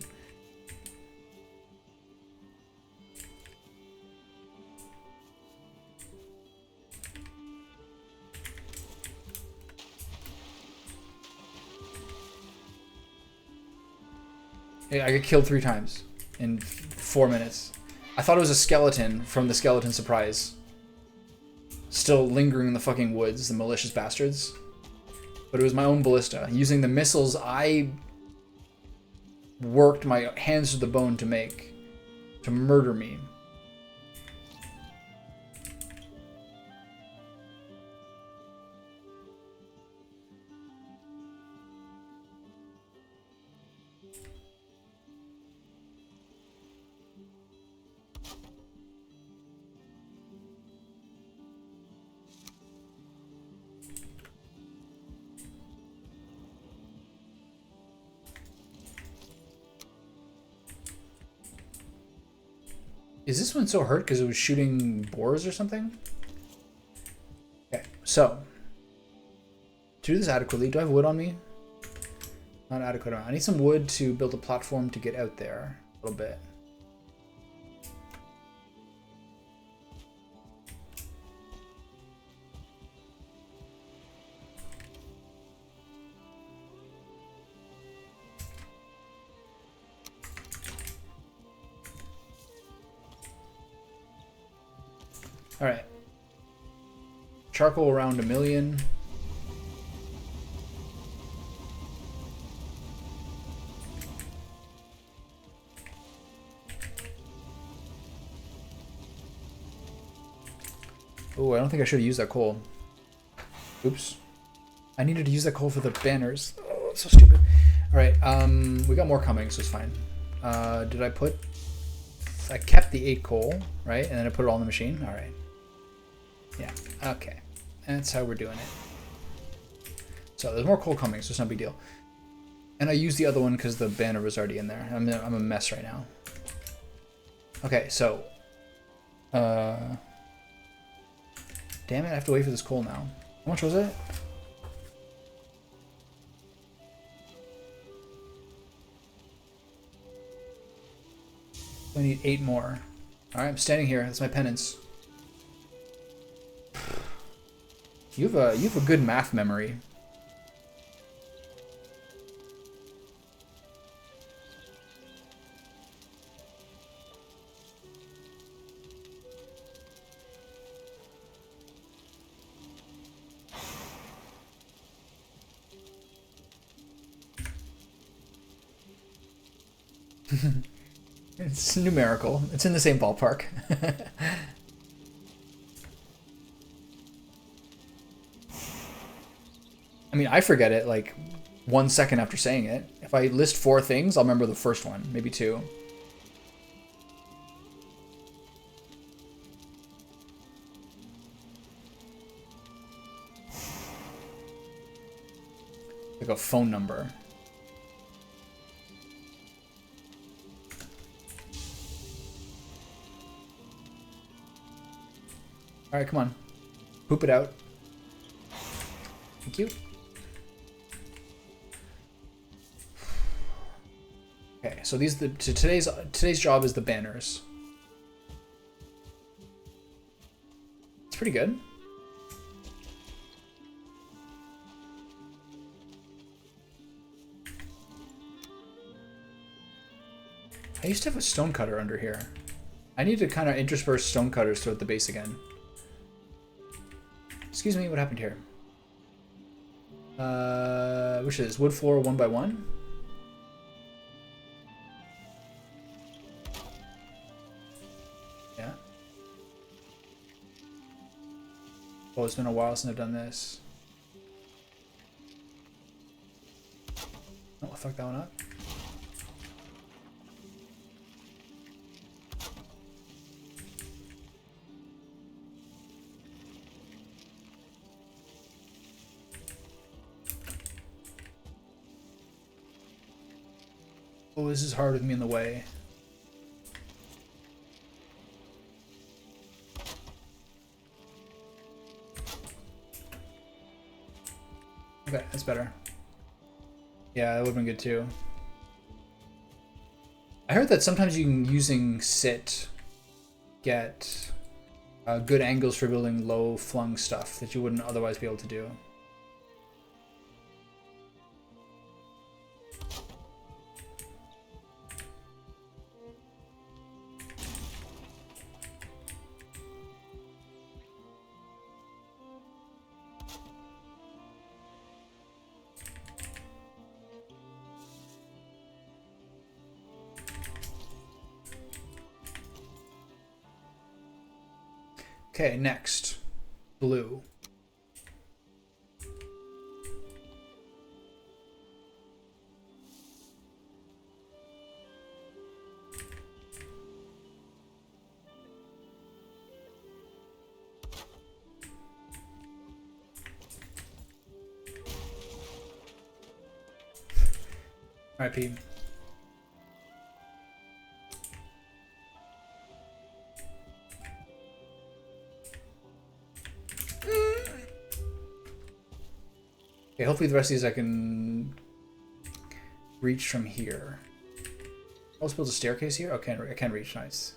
I get killed 3 times in 4 minutes. I thought it was a skeleton from the skeleton surprise. Still lingering in the fucking woods, the malicious bastards. But it was my own ballista. Using the missiles I worked my hands to the bone to make. To murder me. Is this one so hurt because it was shooting boars or something? Okay, so to do this adequately, do I have wood on me? Not adequate amount. I need some wood to build a platform to get out there a little bit. All right. Charcoal around 1 million. Oh, I don't think I should have used that coal. Oops. I needed to use that coal for the banners. Oh, that's so stupid. All right, we got more coming, so it's fine. Did I put... I kept the 8 coal, right? And then I put it all in the machine? All right. Yeah, okay. That's how we're doing it. So there's more coal coming, so it's no big deal. And I used the other one because the banner was already in there. I'm a mess right now. Okay, so... Damn it, I have to wait for this coal now. How much was it? I need 8 more. Alright, I'm standing here. That's my penance. You have a good math memory. It's numerical. It's in the same ballpark. I mean, I forget it like 1 second after saying it. If I list 4 things, I'll remember the first one, maybe 2. Like a phone number. Alright, come on. Poop it out. Thank you. Okay, so today's job is the banners. It's pretty good. I used to have a stone cutter under here. I need to kind of intersperse stone cutters throughout the base again. Excuse me, what happened here? Which is wood floor 1 by 1? Yeah. Oh, it's been a while since I've done this. Oh, I fucked that one up. Oh, this is hard with me in the way. Okay, that's better. Yeah, that would have been good too. I heard that sometimes you can, using sit, get good angles for building low flung stuff that you wouldn't otherwise be able to do. Okay, next. Blue. RIP. Okay, hopefully the rest of these I can reach from here. Also build a staircase here? Okay, I can reach, nice.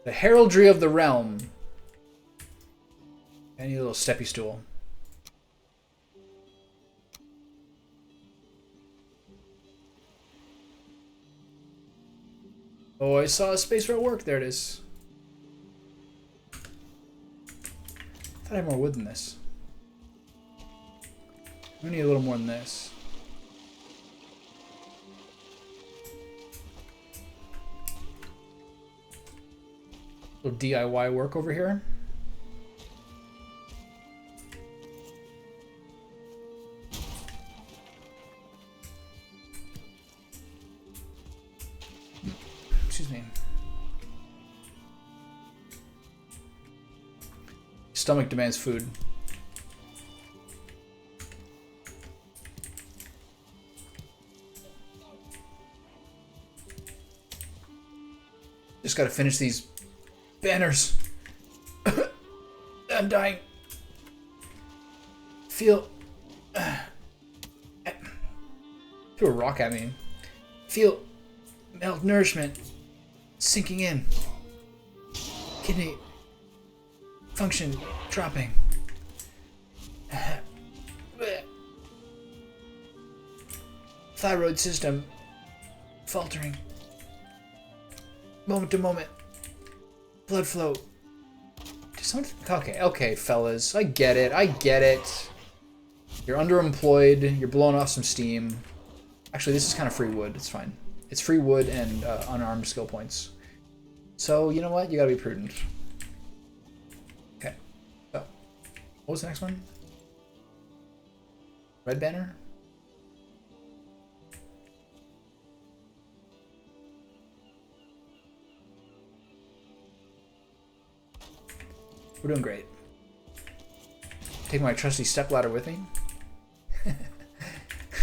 The Heraldry of the Realm. I need a little steppy stool. Oh, I saw a space route work. There it is. I thought I had more wood than this. I need a little more than this. Little DIY work over here. Excuse me. Stomach demands food. Just gotta finish these banners. I'm dying. Threw a rock at me. Feel malnourishment sinking in. Kidney function dropping. Thyroid system faltering. Moment to moment. Blood flow. Okay, fellas. I get it. You're underemployed. You're blowing off some steam. Actually, this is kind of free wood. It's fine. It's free wood and unarmed skill points. So, you know what? You gotta be prudent. Okay. So, what was the next one? Red banner? We're doing great. Take my trusty stepladder with me.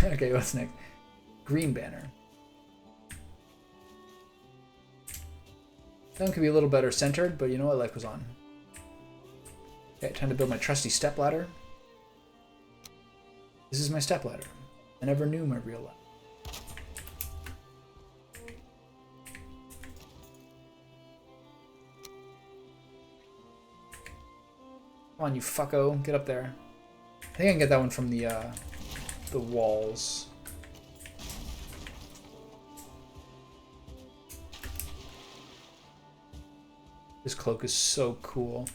Okay, what's next? Green banner. That one could be a little better centered, but you know what? Life was on. Okay, time to build my trusty stepladder. This is my stepladder. I never knew my real life. Come on, you fucko. Get up there. I think I can get that one from the walls. This cloak is so cool.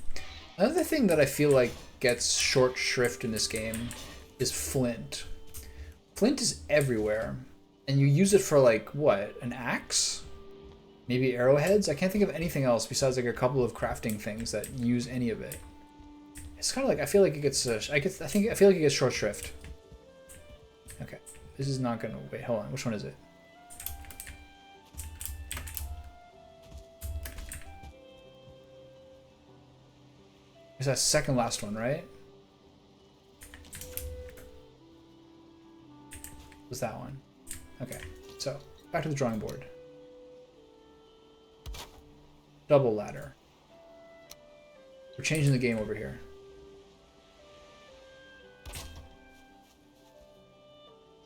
Another thing that I feel like gets short shrift in this game is flint. Flint is everywhere. And you use it for like, what? An axe? Maybe arrowheads? I can't think of anything else besides like a couple of crafting things that use any of it. It's kind of like, I feel like it gets, I feel like it gets short shrift. Okay, this is not gonna, wait, hold on, which one is it? It's that second last one, right? Was that one? Okay, so back to the drawing board. Double ladder. We're changing the game over here.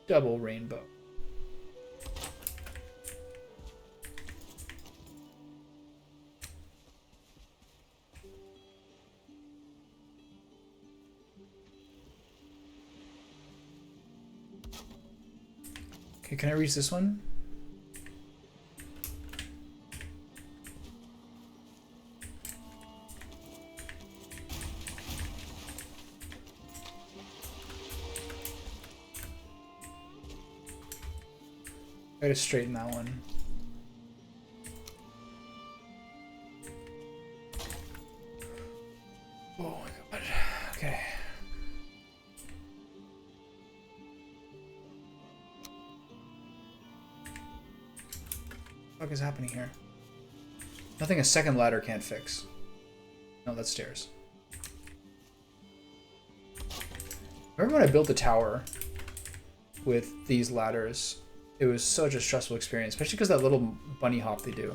Double rainbow. Okay, can I reach this one? I gotta straighten that one. Oh my god. Okay. What is happening here? Nothing a second ladder can't fix. No, that's stairs. Remember when I built a tower with these ladders? It was such a stressful experience, especially because that little bunny hop they do.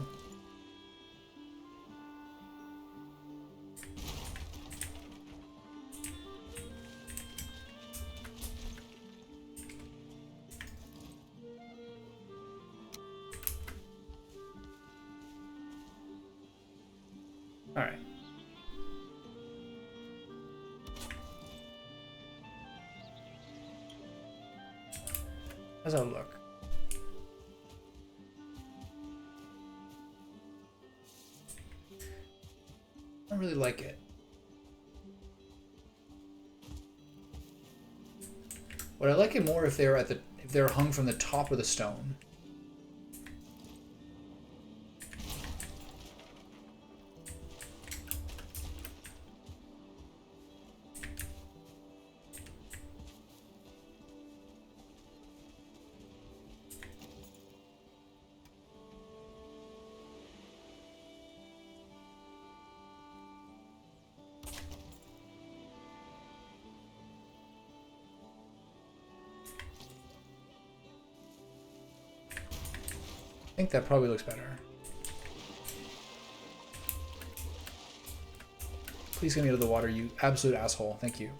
All right. How's that look? I don't really like it. Would I like it more if they were if they're hung from the top of the stone? I think that probably looks better. Please get me out of the water, you absolute asshole. Thank you.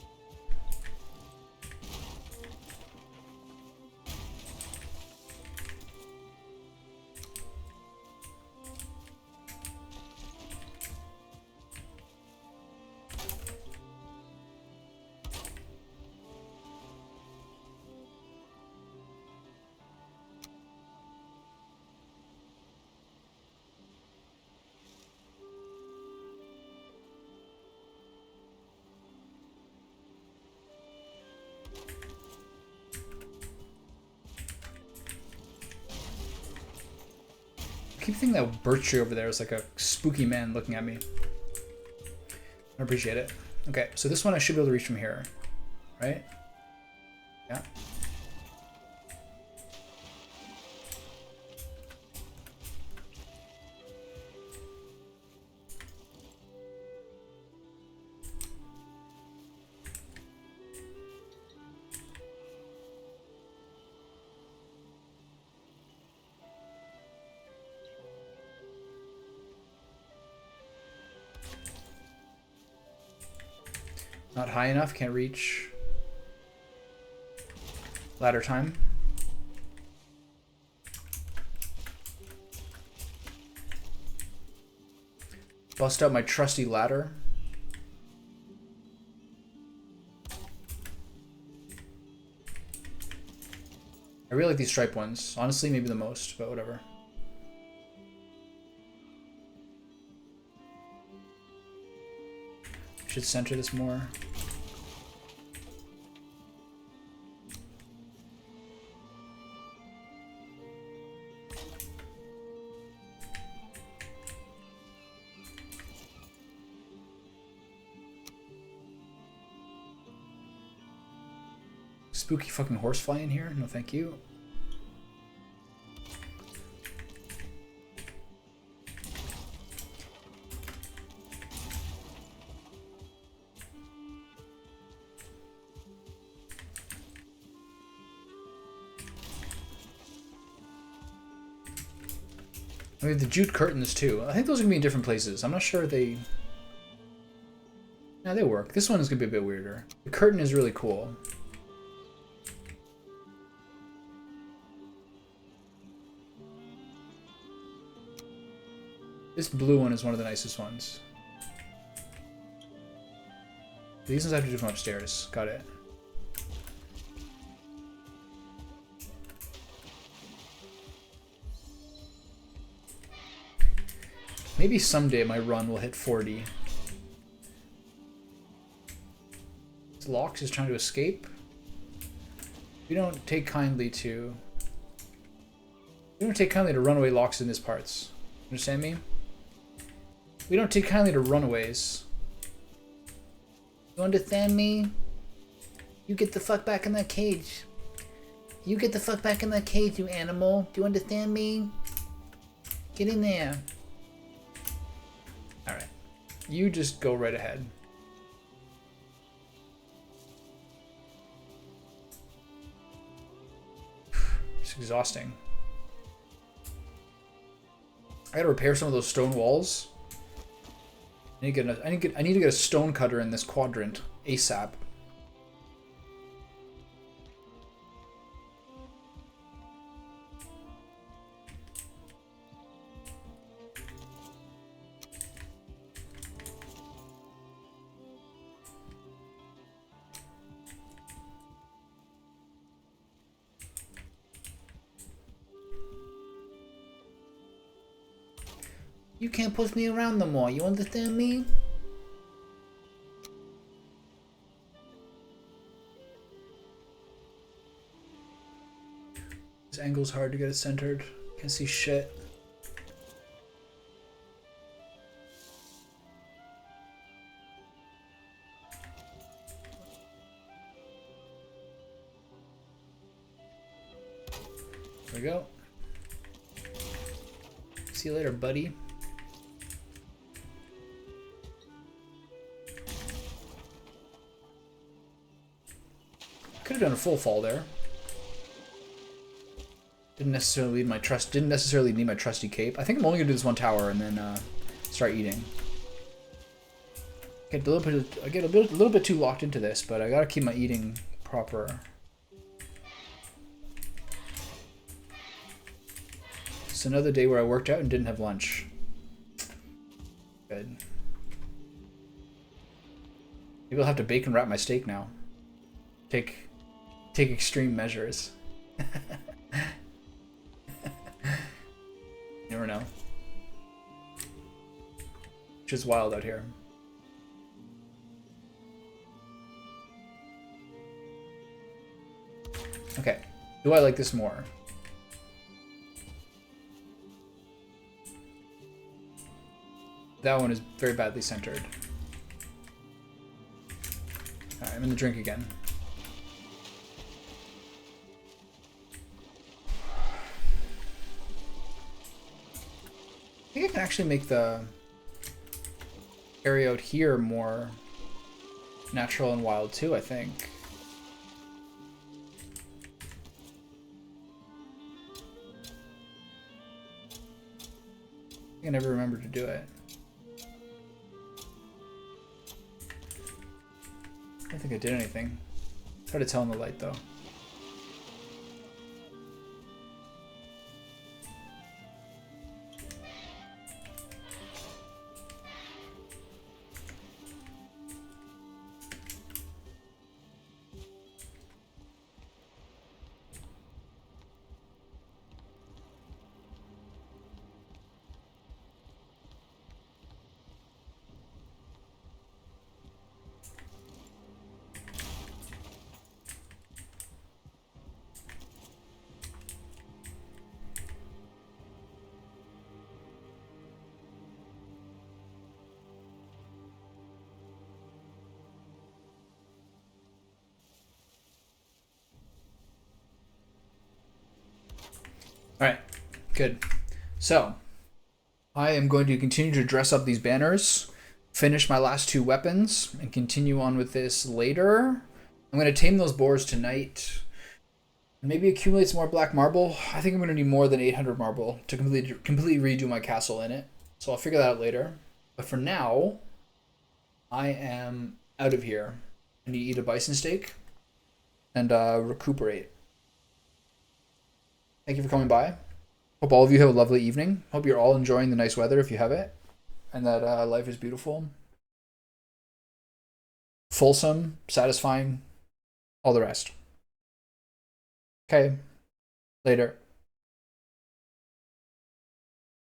I keep thinking that birch tree over there is like a spooky man looking at me. I appreciate it. Okay, so this one I should be able to reach from here, right? Yeah. Not high enough, can't reach. Ladder time. Bust out my trusty ladder. I really like these stripe ones. Honestly, maybe the most, but whatever. Should center this more. Spooky fucking horsefly in here? No, thank you. We have the jute curtains too. I think those are gonna be in different places. I'm not sure they. Yeah, they work. This one is gonna be a bit weirder. The curtain is really cool. This blue one is one of the nicest ones. These ones I have to do from upstairs. Got it. Maybe someday my run will hit 40. This Lox is trying to escape. We don't take kindly to... We don't take kindly to runaway Lox in these parts. Understand me? We don't take kindly to runaways. You understand me? You get the fuck back in that cage. You get the fuck back in that cage, you animal. Do you understand me? Get in there. Alright. You just go right ahead. Just exhausting. I gotta repair some of those stone walls. I need to get a stone cutter in this quadrant ASAP. You can't push me around no more, you understand me? This angle's hard to get it centered. Can't see shit. There we go. See you later, buddy. Could have done a full fall there. Didn't necessarily need my trusty cape. I think I'm only gonna do this one tower and then start eating. I get a little bit too locked into this, but I gotta keep my eating proper. It's another day where I worked out and didn't have lunch. Good. Maybe I'll have to bacon wrap my steak now. Take extreme measures. Never know. Which is wild out here. Okay. Do I like this more? That one is very badly centered. Alright, I'm in the drink again. I think I can actually make the area out here more natural and wild too, I think. I never remember to do it. I don't think I did anything. It's hard to tell in the light though. Alright, good. So, I am going to continue to dress up these banners, finish my last two weapons, and continue on with this later. I'm going to tame those boars tonight, and maybe accumulate some more black marble. I think I'm going to need more than 800 marble to completely redo my castle in it. So I'll figure that out later. But for now, I am out of here. I need to eat a bison steak and recuperate. Thank you for coming by. Hope all of you have a lovely evening. Hope you're all enjoying the nice weather if you have it. And that life is beautiful. Fulsome, satisfying, all the rest. Okay, later.